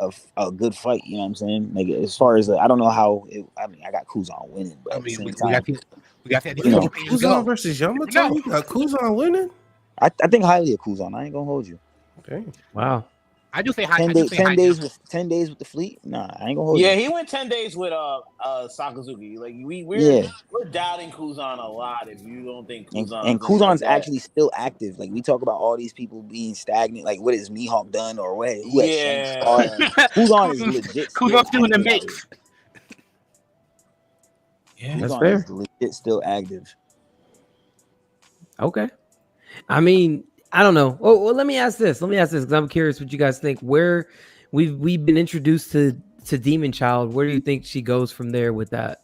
good fight. You know what I'm saying? Like as far as I don't know how. I got Kuzan winning, but at the same time, we got that. Kuzan versus Yamato. You got Kuzan winning. I think highly of Kuzan. I ain't gonna hold you. Okay. Wow. I do say 10 days with the fleet. Nah, I ain't gonna hold you. Yeah, he went 10 days with Sakazuki. Like we're doubting Kuzan a lot. If you don't think Kuzan and Kuzan's actually still active. Like we talk about all these people being stagnant. Like what has Mihawk done or what? Kuzan is legit. Kuzan's doing the mix. Yeah, that's fair. Is legit still active. Okay. I mean, I don't know. Oh, well, let me ask this because I'm curious what you guys think. Where we've been introduced to Demon Child, where do you think she goes from there with that?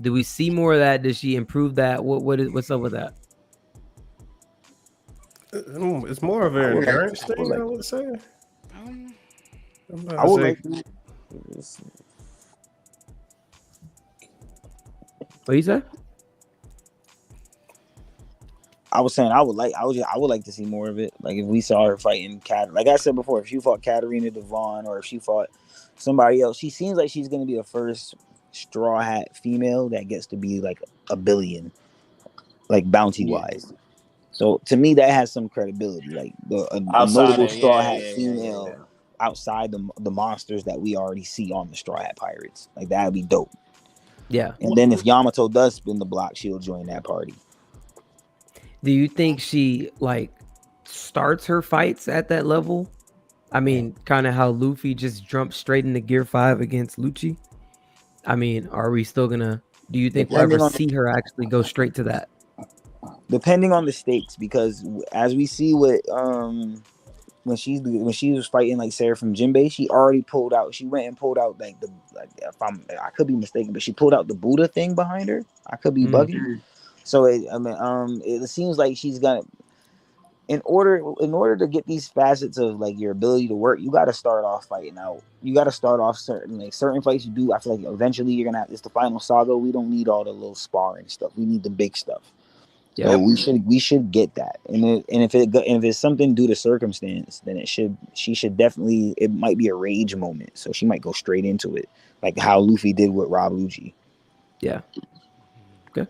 Do we see more of that? Does she improve that? What's up with that? It's more of an endurance thing, I would say. I would like. What you say? I was saying I would like to see more of it. Like if we saw her fighting like I said before, if she fought Katarina Devon or if she fought somebody else, she seems like she's gonna be the first Straw Hat female that gets to be like a billion, like bounty wise. So to me, that has some credibility. Like a notable Straw Hat female outside the monsters that we already see on the Straw Hat Pirates. Like that would be dope. Yeah. And then if Yamato does spin the block, she'll join that party. Do you think she like starts her fights at that level? I mean, kind of how Luffy just jumped straight into Gear 5 against Lucci. I mean, are we still gonna? Do you think we'll ever see her actually go straight to that? Depending on the stakes, because as we see with when she was fighting like Seraphim Jinbei, she already pulled out. She went and pulled out I could be mistaken, but she pulled out the Buddha thing behind her. I could be bugging. So it seems like she's gonna, in order to get these facets of like your ability to work, you got to start off fighting out. You got to start off certain fights you do. I feel like eventually you're gonna have, it's the final saga. We don't need all the little sparring stuff. We need the big stuff. Yeah, so we should get that. And if it's something due to circumstance, then she should definitely, it might be a rage moment. So she might go straight into it, like how Luffy did with Rob Lucci. Yeah. Okay.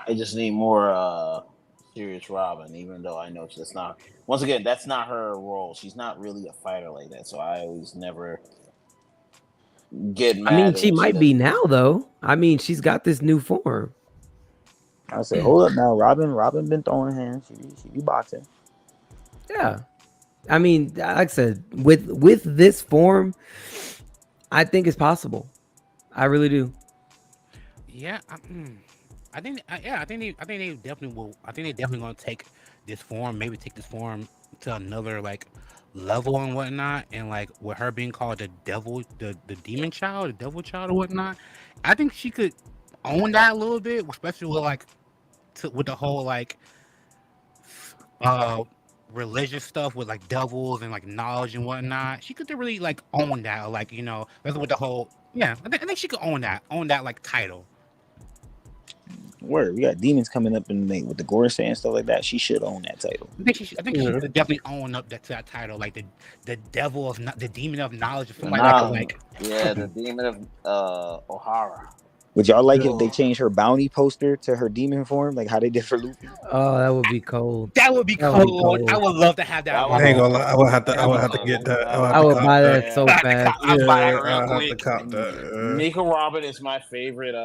I just need more serious Robin, even though I know that's not. Once again, that's not her role. She's not really a fighter like that. So I always never get mad. I mean, she might be now though. I mean, she's got this new form. I say, hold up now, Robin been throwing hands. She be boxing. Yeah, I mean, like I said, with this form, I think it's possible. I really do. Yeah, I think they definitely will. I think they definitely gonna take this form, maybe take this form to another like level and whatnot. And like with her being called the devil, the demon child, the devil child or whatnot, I think she could own that a little bit, especially with with the whole like religious stuff with like devils and like knowledge and whatnot. She could really like own that, or like that's what the whole I think she could own that like title. Word, we got demons coming up in with the Gorse and stuff like that. She should own that title. I think she should definitely own up to that title, like the devil of the demon of knowledge, or something like the demon of O'Hara. Would y'all like if they changed her bounty poster to her demon form, like how they did for Luffy? Oh, that would be cold. That would be cold. I would love to have that. I ain't gonna lie. I would have to get that. I would buy that so fast. I'll buy that real quick. Nika Robin is my favorite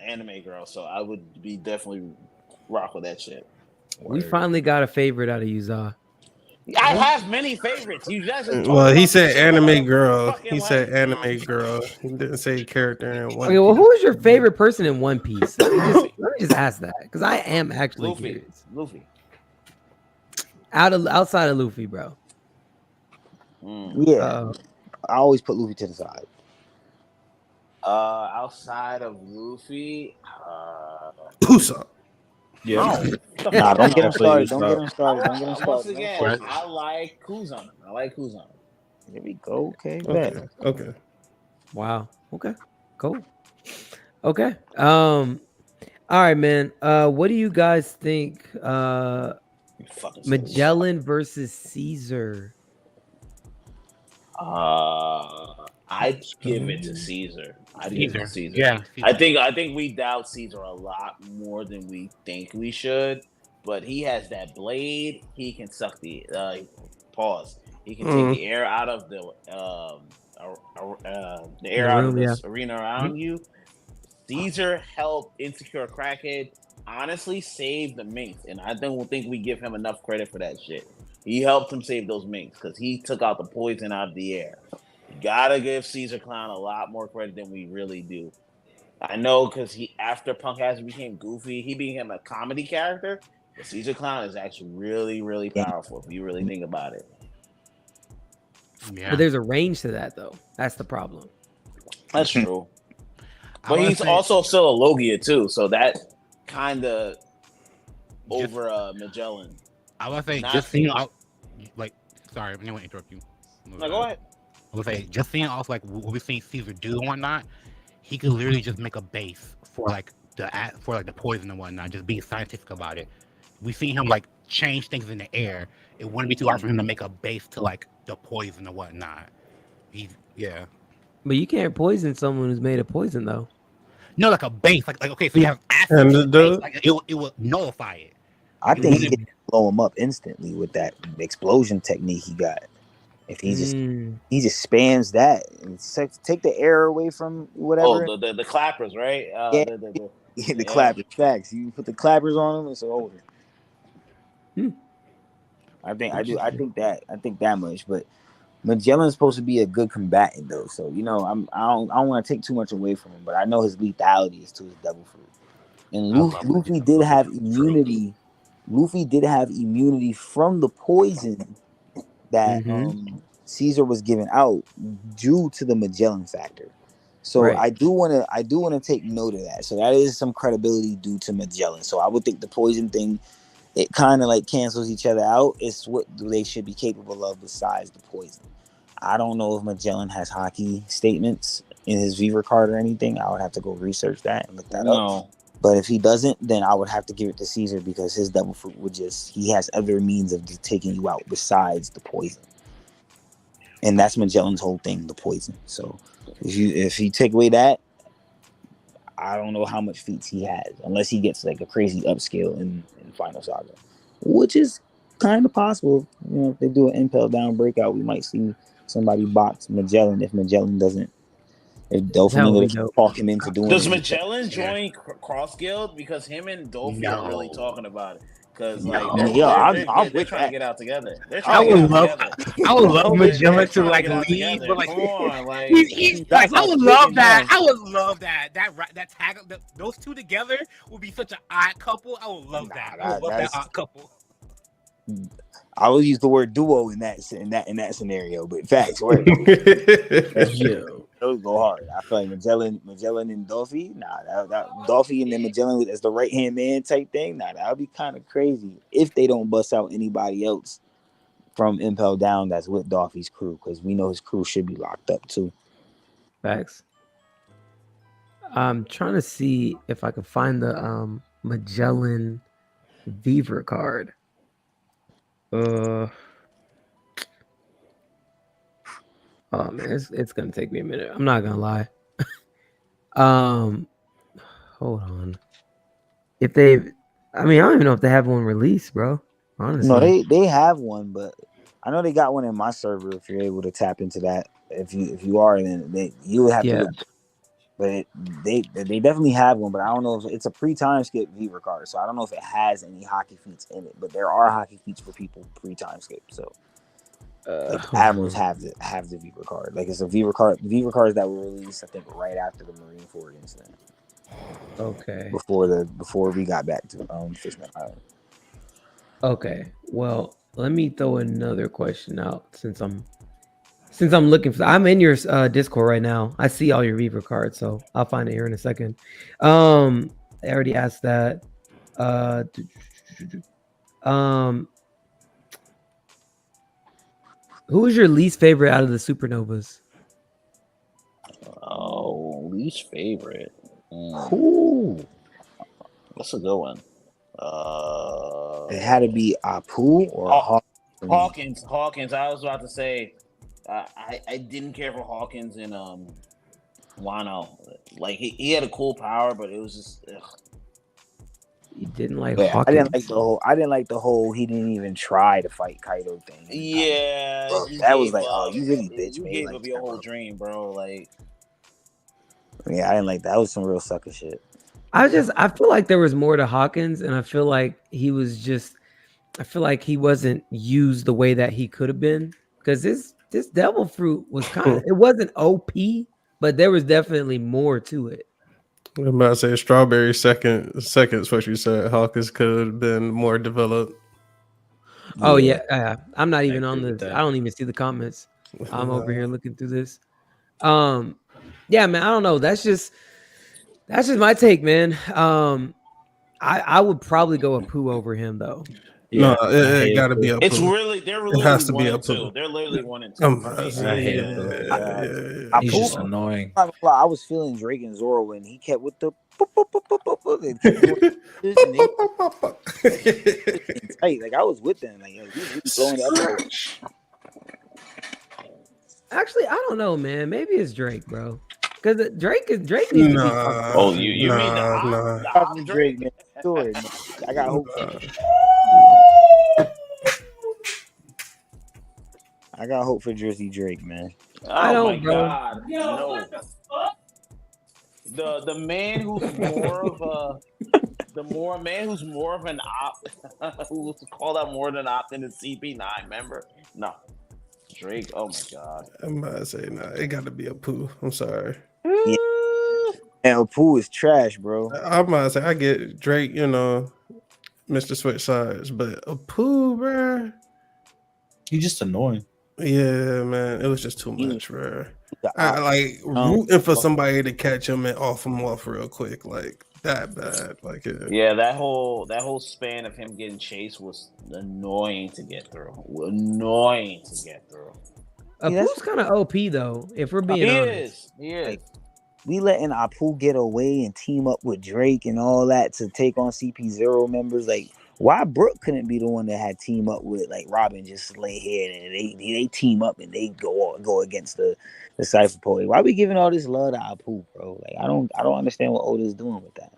anime girl, so I would be definitely rock with that shit. We finally got a favorite out of Yuza. I have many favorites. You guys. Well, he said anime girl. He said anime girl. He didn't say character in One Piece. Okay, well, who is your favorite person in One Piece? Let me just ask that, because I am actually curious. Luffy. Outside of Luffy, bro. Yeah, I always put Luffy to the side. Outside of Luffy, Usopp. Yeah. Nah, don't get him started. Don't get him started. Once again, I like Kuzan. There we go. Okay. Okay. Wow. Okay. Cool. Okay. All right, man. What do you guys think? Magellan versus Caesar. I'd give it to Caesar. Yeah. I think we doubt Caesar a lot more than we think we should. But he has that blade. He can suck the pause. He can take the air out of the arena around you. Caesar helped Insecure Crackhead honestly save the minks, and I don't think we give him enough credit for that shit. He helped him save those minks because he took out the poison out of the air. You gotta give Caesar Clown a lot more credit than we really do. I know because after Punk Hazard became goofy, he became a comedy character. But Caesar Clown is actually really, really powerful if you really think about it. Yeah. But there's a range to that, though. That's the problem. That's true. But he's also still a Logia, too. So that kind of over Magellan. I would say sorry, I didn't want to interrupt you. No, go ahead. I would say just seeing off like what we've seen Caesar do and whatnot, he could literally just make a base for the poison and whatnot, just being scientific about it. We've seen him like change things in the air. It wouldn't be too hard for him to make a base to like the poison and whatnot. But you can't poison someone who's made of poison, though. No, like a base, like okay, so you have acid, like it will nullify it. I think he can blow him up instantly with that explosion technique he got. If he just spams that and take the air away from whatever. Oh, the clappers, right? The clappers. Facts. You put the clappers on them, it's over. I think that much, but Magellan's supposed to be a good combatant though, so I don't want to take too much away from him, but I know his lethality is to his devil fruit. And Luffy did have immunity. Luffy did have immunity from the poison that Caesar was giving out due to the Magellan factor. So right. I do want to take note of that. So that is some credibility due to Magellan. So I would think the poison thing, it kind of like cancels each other out. It's what they should be capable of besides the poison. I don't know if Magellan has hockey statements in his Viver card or anything. I would have to go research that and look that up. But if he doesn't, then I would have to give it to Caesar because his devil fruit he has other means of taking you out besides the poison. And that's Magellan's whole thing, the poison. So if you take away that, I don't know how much feats he has, unless he gets like a crazy upscale in Final Saga, which is kind of possible. If they do an Impel Down breakout, we might see somebody box Magellan if Magellan doesn't. If Dolphin talk him into doing. Does Magellan join Cross Guild? Because him and Dolphin are really talking about it. Because they're trying to get out together. I would love Magellan to like leave, but like, I would love that. I would love that. That tag, those two together would be such an odd couple. I would love that. I would love that odd couple. I would use the word duo in that scenario, but facts. Those go hard. I feel like Magellan and Dolphy. Nah, that Dolphy and then Magellan as the right hand man type thing. Nah, that would be kind of crazy if they don't bust out anybody else from Impel down that's with Dolphy's crew, because we know his crew should be locked up too. Facts. I'm trying to see if I can find the Magellan Beaver card. Oh man, it's gonna take me a minute. I'm not gonna lie. Hold on. I don't even know if they have one released, bro. Honestly, No, they have one, but I know they got one in my server. If you're able to tap into that, if you are, then you would have to look. But they definitely have one, but I don't know if it's a pre-time skip Viva card, so I don't know if it has any hockey feats in it. But there are hockey feats for people pre-time skip, so like Admirals have the Viva card. Like it's a Viva cards that were released, I think, right after the Marineford incident. Okay. Before we got back to Fishman Island. Okay. Well, let me throw another question out since I'm looking for. I'm in your Discord right now. I see all your Reaver cards, so I'll find it here in a second. I already asked that. Who is your least favorite out of the Supernovas? Oh, least favorite. Ooh, that's a good one. It had to be Apu or Hawkins. I was about to say, I didn't care for Hawkins in Wano. Like he had a cool power, but it was just. Ugh. You didn't like Hawkins. I didn't like the whole. He didn't even try to fight Kaido thing. Yeah, that was like, oh, you really bitch. You gave up your whole dream, bro. Like, yeah, I didn't like that. That was some real sucker shit. I feel like there was more to Hawkins, and I feel like he wasn't used the way that he could have been, because this devil fruit was it wasn't OP, but there was definitely more to it. I'm about to say strawberry second is what you said. Hawkins could have been more developed. Oh yeah. I'm not even on this. I don't even see the comments. I'm over here looking through this. Yeah, man, I don't know. That's just my take, man. I would probably go Apu over him though. Yeah, no, it got to be Apu. It's really it has to be Apu. They're literally 1 and 2. I hate it. He's just annoying. I was feeling Drake and Zoro when he kept with the tight. Like I was with them. Like he was really blowing up. Actually, I don't know, man. Maybe it's Drake, bro. Because Drake needs to be. Oh, you mean the Drake, man. Sure, man. I got hope. I got hope for Drizzy Drake, man. I don't, bro. God. No. The man who's more of an op, who's called out more than an op than a CP9 member. No. Drake, oh my God. I'm about to say, nah, it got to be Apu. I'm sorry. Yeah. And Apu is trash, bro. I'm about to say, I get Drake, Mr. Switch Sides, but Apu, bro. He's just annoying. Yeah, man. It was just too much, bro. I like rooting for somebody to catch him and off him off real quick. Like, that bad. Like, yeah, that whole span of him getting chased was annoying to get through. Apu's kind of OP though, if we're being honest. He is. Like, we letting Apu get away and team up with Drake and all that to take on CP0 members. Like, why Brooke couldn't be the one that had team up with like Robin, just lay here and they team up and they go against the Cypher Poet? Why we giving all this love to Apu, bro? Like, I don't understand what Oda's doing with that.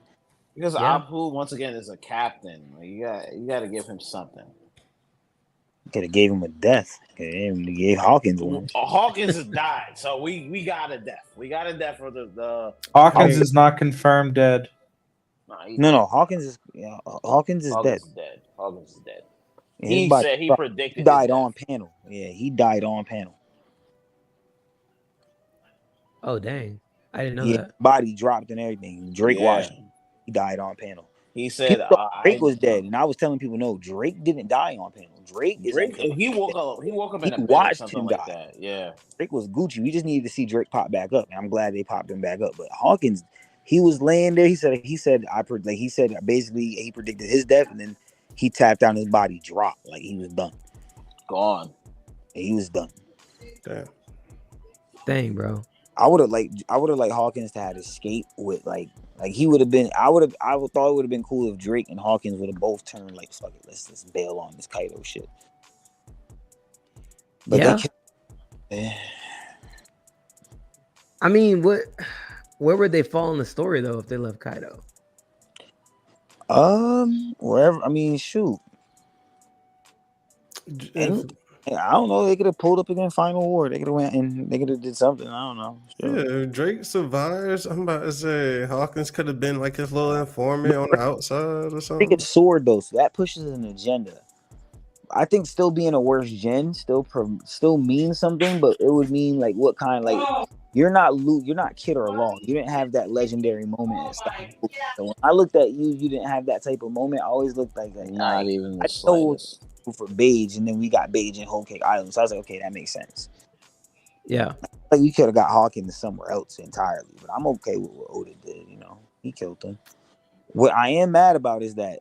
Because Apu, once again, is a captain. Like, you got to give him something. Could have gave him a death. Gave Hawkins one. Hawkins has died, so we got a death. We got a death for the Hawkins is not confirmed dead. No. Hawkins is dead. Hawkins is dead. He said he predicted. He died on panel. Yeah, he died on panel. Oh dang! I didn't know that. Body dropped and everything. Drake watched him. He died on panel. He said Drake was dead, and I was telling people, no, Drake didn't die on panel. Drake is he woke up in a bed or watched something him like die. that. Yeah. Drake was Gucci. We just needed to see Drake pop back up, and I'm glad they popped him back up. But Hawkins, he was laying there. He said basically he predicted his death, and then he tapped out, and his body dropped like he was done. Gone. And he was done. Damn. Dang, bro. I would have liked Hawkins to have escape with like he would have been. I thought it would have been cool if Drake and Hawkins would have both turned like fuck it, let's just bail on this Kaido shit. But I mean, where would they fall in the story though if they left Kaido? Wherever. I mean, shoot. I don't know. They could have pulled up again Final War. They could have went and they could have did something. I don't know. Yeah, if Drake survives, I'm about to say Hawkins could have been like his little informant on the outside or something. I think it's sword though, so that pushes an agenda. I think still being a worse gen still means something, but it would mean like what kind? Like you're not Kid or Long. You didn't have that legendary moment. So when I looked at you, you didn't have that type of moment. I always looked like not even the slightest. For Beige, and then we got Beige and Whole Cake Island. So I was like, okay, that makes sense. Yeah, like we could have got Hawkins somewhere else entirely, but I'm okay with what Oda did. You know, he killed him. What I am mad about is that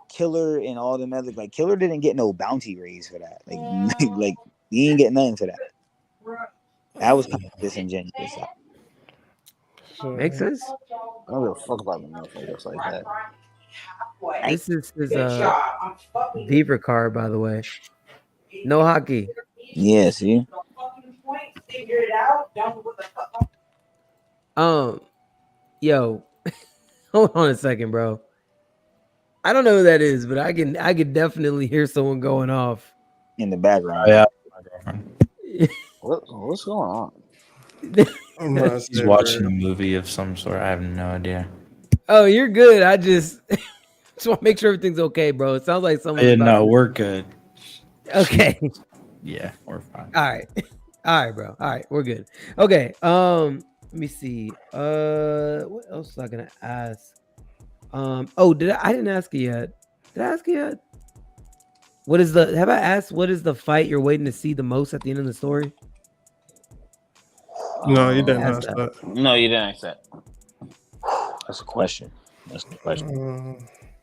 Killer and all them other Killer didn't get no bounty raise for that. Like he didn't get nothing for that. That was kind of disingenuous. Makes sense. I don't give a fuck about the motherfuckers like that. This is his Beaver card, by the way. No hockey. Yeah, see. Yo, hold on a second, bro. I don't know who that is, but I can definitely hear someone going off in the background. Yeah. What's going on? He's watching a movie of some sort. I have no idea. Oh, you're good. I just want to make sure everything's okay, bro. It sounds like someone. No, we're good. Okay. Yeah, we're fine. All right, bro. All right, we're good. Okay. Let me see. What else was I gonna ask? I didn't ask you yet. Did I ask you yet? Have I asked what is the fight you're waiting to see the most at the end of the story? No, you didn't ask that. No, you didn't ask that. That's a question. That's the question.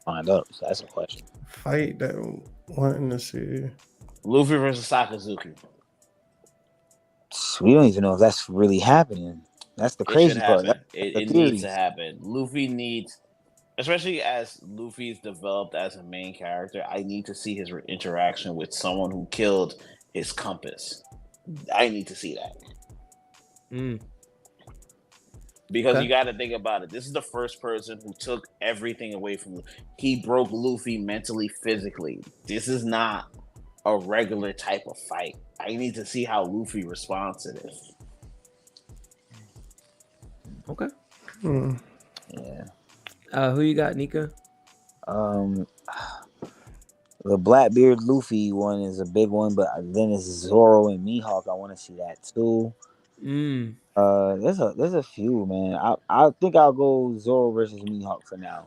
Find out. So that's a question. Fight that I'm wanting to see. Luffy versus Sakazuki. We don't even know if that's really happening. That's the crazy part. It needs to happen. Luffy needs, especially as Luffy's developed as a main character, I need to see his interaction with someone who killed his compass. I need to see that. Because you got to think about it. This is the first person who took everything away from Luffy. He broke Luffy mentally, physically. This is not a regular type of fight. I need to see how Luffy responds to this. Okay. Yeah. Who you got, Nika? The Blackbeard Luffy one is a big one, but then it's Zoro and Mihawk. I want to see that too. There's a few, man. I think I'll go Zoro versus Mihawk for now.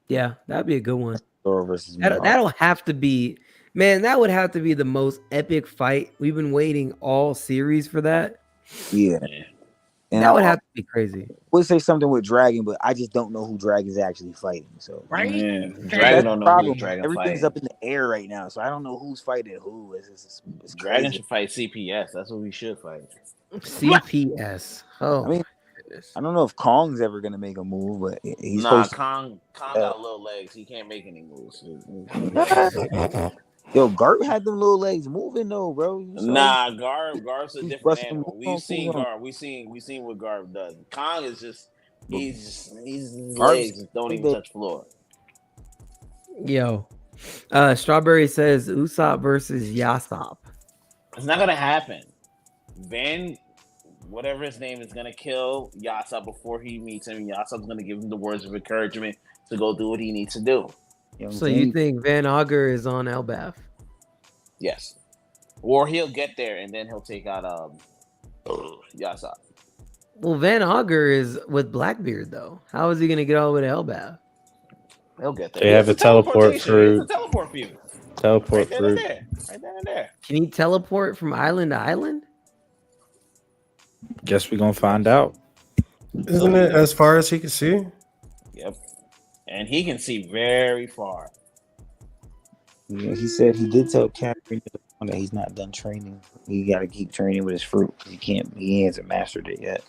Yeah, that'd be a good one. Zoro versus Mihawk. That'll have to be, man. That would have to be the most epic fight. We've been waiting all series for that. Yeah. And that would have to be crazy. Would say something with Dragon, but I just don't know who Dragon's actually fighting. So right, Dragon don't know who Dragon. Everything's up in the air right now, so I don't know who's fighting who. It's Dragon should fight CPS. That's what we should fight. CPS. Oh, I mean, I don't know if Kong's ever gonna make a move, but he's Kong got little legs. He can't make any moves. Yo, Garp had them little legs moving though, bro. Nah, Garp's a different animal. We've seen Garp. We seen what Garp does. Kong is just his legs don't even touch floor. Yo, Strawberry says Usopp versus Yasop. It's not gonna happen. Van, whatever his name, is gonna kill Yasop before he meets him. Yasop's gonna give him the words of encouragement to go do what he needs to do. So you think Van Auger is on Elbaf? Yes. Or he'll get there and then he'll take out Yasop. Well, Van Auger is with Blackbeard though. How is he gonna get all the way to Elbaf? He'll get there. They have a teleport for. It's a teleport for you. Teleport Right fruit. there. Right then and there. Can he teleport from island to island? Guess we're gonna find out. Isn't it as far as he can see? Yep. And he can see very far. Yeah, he said he did tell Catherine that he's not done training. He got to keep training with his fruit. He hasn't mastered it yet.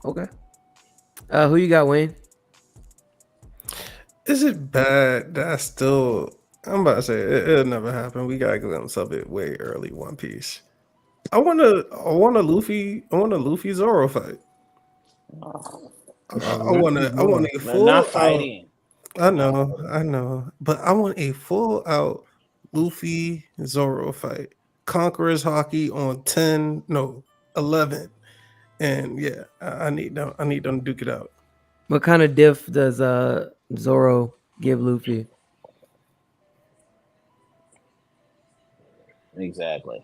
Okay. Who you got, Wayne? Is it bad that I'm about to say it'll never happen. We got a glimpse of it way early. One Piece. I want a Luffy Zoro fight. I want a full not fighting. I know, but I want a full out Luffy Zoro fight. Conqueror's Hockey on 11, and yeah, I need them to duke it out. What kind of diff does Zoro give Luffy? Exactly.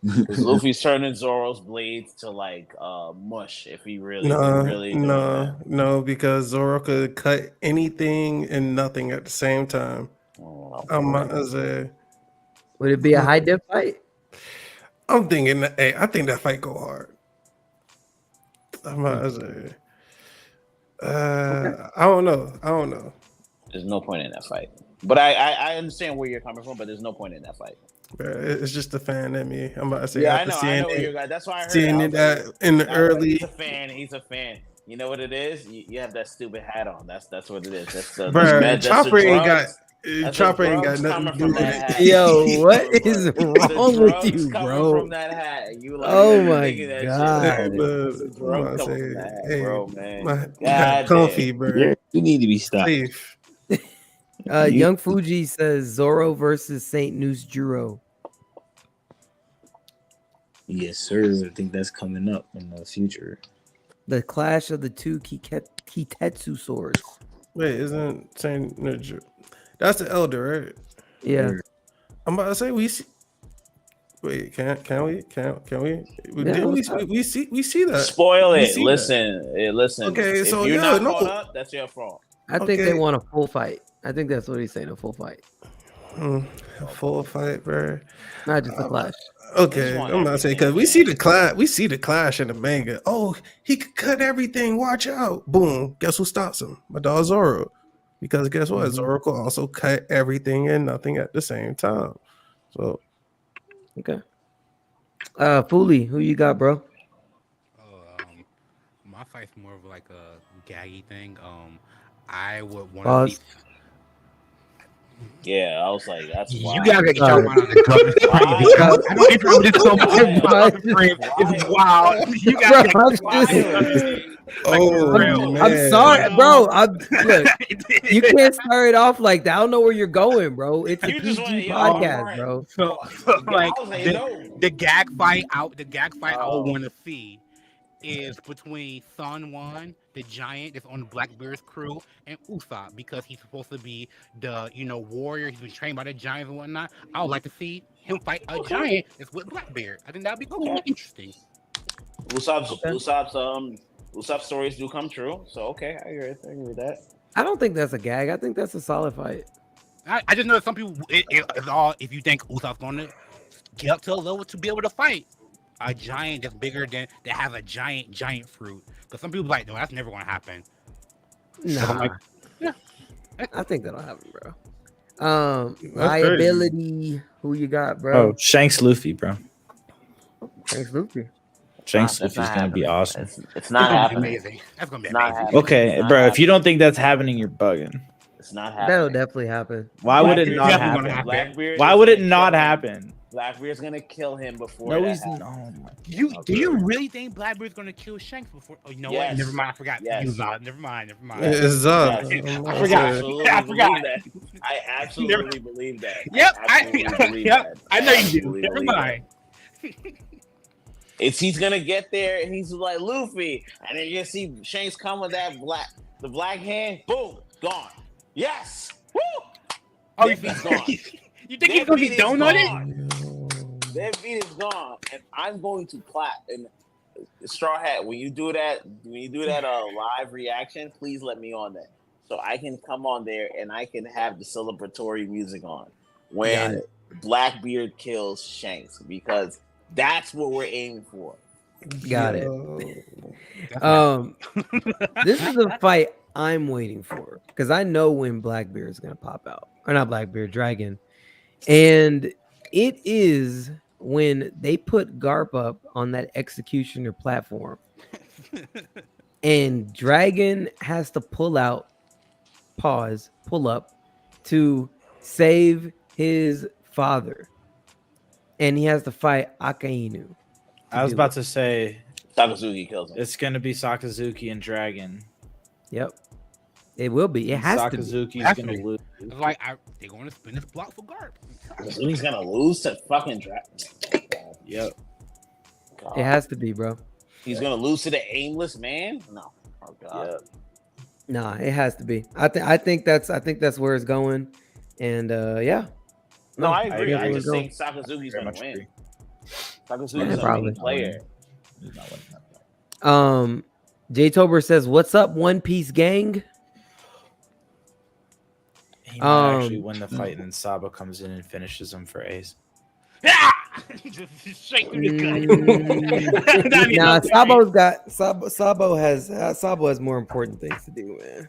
Because Luffy's turning Zoro's blades to like mush if he really no, because Zoro could cut anything and nothing at the same time. Would it be a high diff fight? I'm thinking I think that fight go hard. I don't know. There's no point in that fight. But I understand where you're coming from, but there's no point in that fight. It's just a fan in me. I'm about to say. Yeah, I know where you're going. That's why I heard seeing that in the early. He's a fan. You know what it is? You have that stupid hat on. That's what it is. That's the Chopper ain't got. Chopper ain't got nothing to do with it. Yo, what is wrong with you, bro? From that hat, you like, oh my god, bro, man. God comfy, bro. You need to be stopped. Young Fuji says Zoro versus Saint Noose Juro. Yes, sir. I think that's coming up in the future. The clash of the two Kitetsu swords. Wait, isn't Saint Noose? That's the elder, right? Yeah. I'm about to say we see. Wait, can we? Yeah, we see that. Spoil it. Listen. Okay, so if you're not caught up, that's your fault. I think they want a full fight. I think that's what he's saying, a full fight. A full fight, bro. Not just a clash. Okay, I'm not saying because we see the clash in the manga. Oh, he could cut everything. Watch out! Boom. Guess who stops him? My dog Zoro. Because guess what? Zoro could also cut everything and nothing at the same time. So, okay. Foolie, who you got, bro? My fight's more of like a gaggy thing. I would want to see. Yeah, I was like, that's why. You gotta get your mind on the club. I don't even this so much. It's wild. You gotta I'm sorry, bro. Look, you can't start it off like that. I don't know where you're going, bro. It's a PG podcast, bro. So like the gag fight I would want to see is between Sun One, the giant that's on Blackbeard's crew, and Usopp, because he's supposed to be the warrior. He's been trained by the giants and whatnot. I would like to see him fight a giant that's with Blackbeard. I think that'd be cool and interesting. Usopp's stories do come true, so okay, I agree with that. I don't think that's a gag. I think that's a solid fight. I just know that some people, it's all if you think Usopp's going to get up to a level to be able to fight a giant that's bigger than that has a giant fruit. Because some people are like, no, that's never going to happen. Nah. So like, yeah, I think that'll happen, bro. Liability. Crazy. Who you got, bro? Oh, Shanks Luffy, bro. Shanks Luffy. Shanks Luffy's gonna be awesome. It's not happening. Amazing. That's gonna be amazing. Okay, bro. If you don't think that's happening, you're bugging. It's not happening. That'll definitely happen. Why would it not happen? Why would it not happen? Blackbeard's gonna kill him before. No, he's not. Do you really think Blackbeard's gonna kill Shanks before? Oh, you know what? Never mind. I forgot. Yes. Never mind. It's up. I forgot. I absolutely believe that. Yep. I know you do. Never mind. He's gonna get there and he's like Luffy, and then you see Shanks come with the black hand, boom, gone. Yes, woo. Oh, he's gone. You think he's gonna be donutted? Their beat is gone, and I'm going to clap. And Strawhat, when you do that live reaction, please let me on that. so I can come on there and I can have the celebratory music on when Blackbeard kills Shanks, because that's what we're aiming for. Got it. This is the fight I'm waiting for, because I know when Blackbeard is gonna pop out, or not Blackbeard, Dragon, and it is when they put Garp up on that executioner platform, and Dragon has to pull up to save his father, and he has to fight Akainu. I was about to say Sakazuki kills him. It's gonna be Sakazuki and Dragon. Yep, it will be. It has Sakazuki's to be. gonna lose. Like they're going to spin this block for Garp. Sakazuki's gonna lose to fucking Dragon. Yep. God. It has to be, bro. He's gonna lose to the aimless man? No. Oh god. Yep. Nah, it has to be. I think that's where it's going, and yeah. No, I agree. I just just think Sakazuki's gonna win. Sakazuki's a probably player. J Tober says, "What's up, One Piece gang?" He might actually win the fight, and then Sabo comes in and finishes him for Ace. Nah, Sabo has more important things to do, man.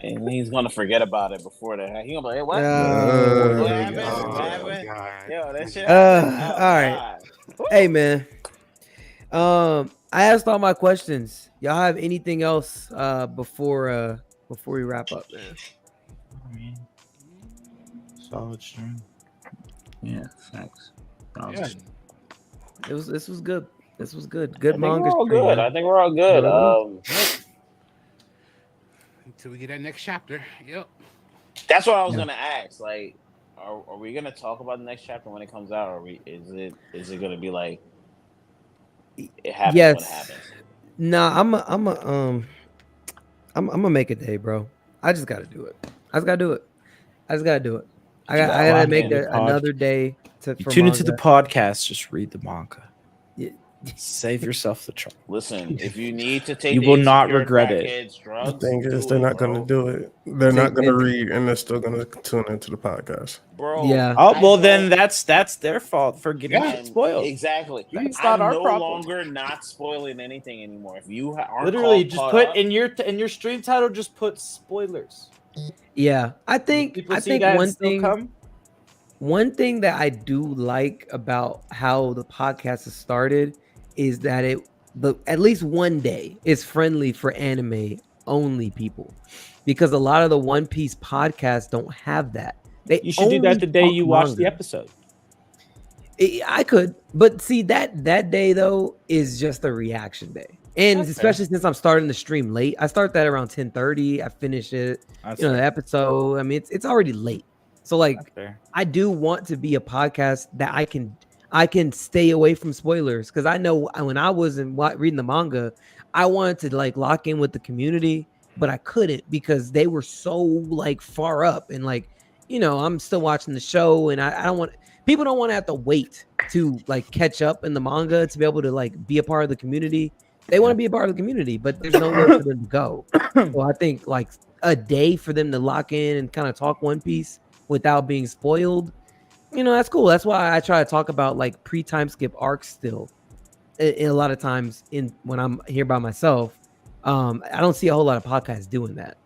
And he's gonna forget about it before that. He's gonna be like, hey, what? What happened? Yo, that shit all right. Hey, man. I asked all my questions. Y'all have anything else before we wrap up, man? Solid stream. Yeah, facts. Yeah. This was good. This was good. Good manga. We're all good. I think we're all good. Until we get that next chapter. Yep. That's what I was gonna ask. Like, are we gonna talk about the next chapter when it comes out, or is it gonna be like it happens when it happens? Nah, I'm gonna make a day, bro. I just gotta do it. I just gotta do it. I gotta make another day to tune into the podcast. Just read the manga. Yeah. Save yourself the trouble. Listen, if you need to take, you will not regret it. The thing is, they're not going to do it. They're not going to read, and they're still going to tune into the podcast. Bro, yeah. Oh well, then that's their fault for getting spoiled. Exactly. It's not our problem. Longer not spoiling anything anymore. If you aren't literally just put in your stream title, just put spoilers. Yeah, I think one thing that I do like about how the podcast has started is that at least one day is friendly for anime only people, because a lot of the One Piece podcasts don't have that. You should do that the day you watch the episode. I could, but see that day though is just a reaction day, and especially since I'm starting the stream late. I start that around 10:30. I finish it, the episode. I mean, it's already late. So like, I do want to be a podcast that I can stay away from spoilers, because I know when I was reading the manga, I wanted to like lock in with the community, but I couldn't because they were so like far up, and like, I'm still watching the show, and I don't want people don't want to have to wait to like catch up in the manga to be able to like be a part of the community. They want to be a part of the community, but there's nowhere for them to go. So I think like a day for them to lock in and kind of talk One Piece without being spoiled, that's cool. That's why I try to talk about like pre-time skip arcs still. A lot of times when I'm here by myself, I don't see a whole lot of podcasts doing that.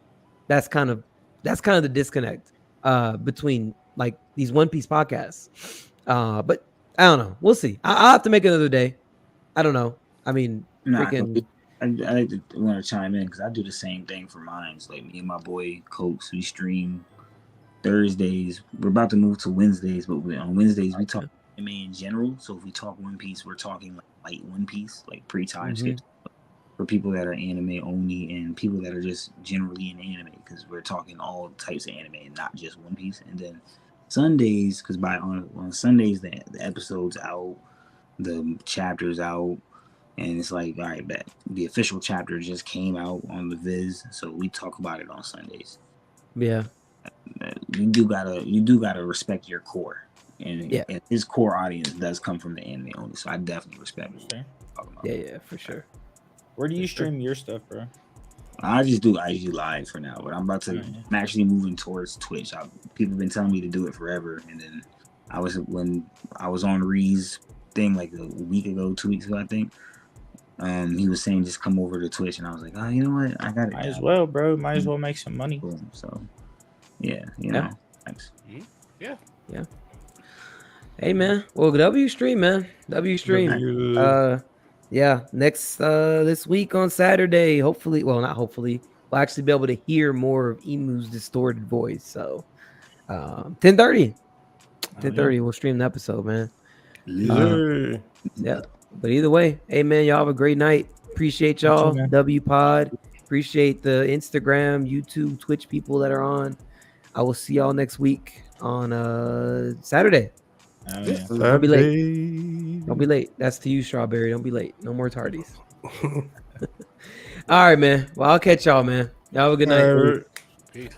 That's kind of the disconnect between like these One Piece podcasts. But I don't know. We'll see. I'll have to make another day. I don't know. I mean, I want to chime in because I do the same thing for mine. It's like me and my boy Cokes, we stream Thursdays. We're about to move to Wednesdays, but on Wednesdays we talk anime in general. So if we talk One Piece, we're talking like light One Piece, like pre-time skips for people that are anime only and people that are just generally in anime, because we're talking all types of anime and not just One Piece. And then Sundays, because on Sundays the episode's out, the chapter's out, and it's like, all right, bet the official chapter just came out on the Viz, so we talk about it on Sundays. Yeah. You do gotta respect your core, and his core audience does come from the anime only. So I definitely respect it. Yeah, for sure. Where do you stream your stuff, bro? I just do IG Live for now, but I'm about to. I'm actually moving towards Twitch. People have been telling me to do it forever, and then when I was on Ree's thing like a week ago, 2 weeks ago, I think. He was saying just come over to Twitch, and I was like, oh, you know what? I got it. Might as well, bro. Might as well make some money. So, yeah, you know. Thanks. Yeah. Hey man, well W stream, man. W stream. Yeah, next this week on Saturday, hopefully, well not hopefully, we'll actually be able to hear more of Emu's distorted voice. So 10:30. 10:30, we'll stream the episode, man. Yeah. But either way, hey man, y'all have a great night. Appreciate y'all. W Pod. Appreciate the Instagram, YouTube, Twitch people that are on. I will see y'all next week on Saturday. Don't be late. Don't be late. That's to you, Strawberry. Don't be late. No more tardies. All right, man. Well, I'll catch y'all, man. Y'all have a good night. Peace.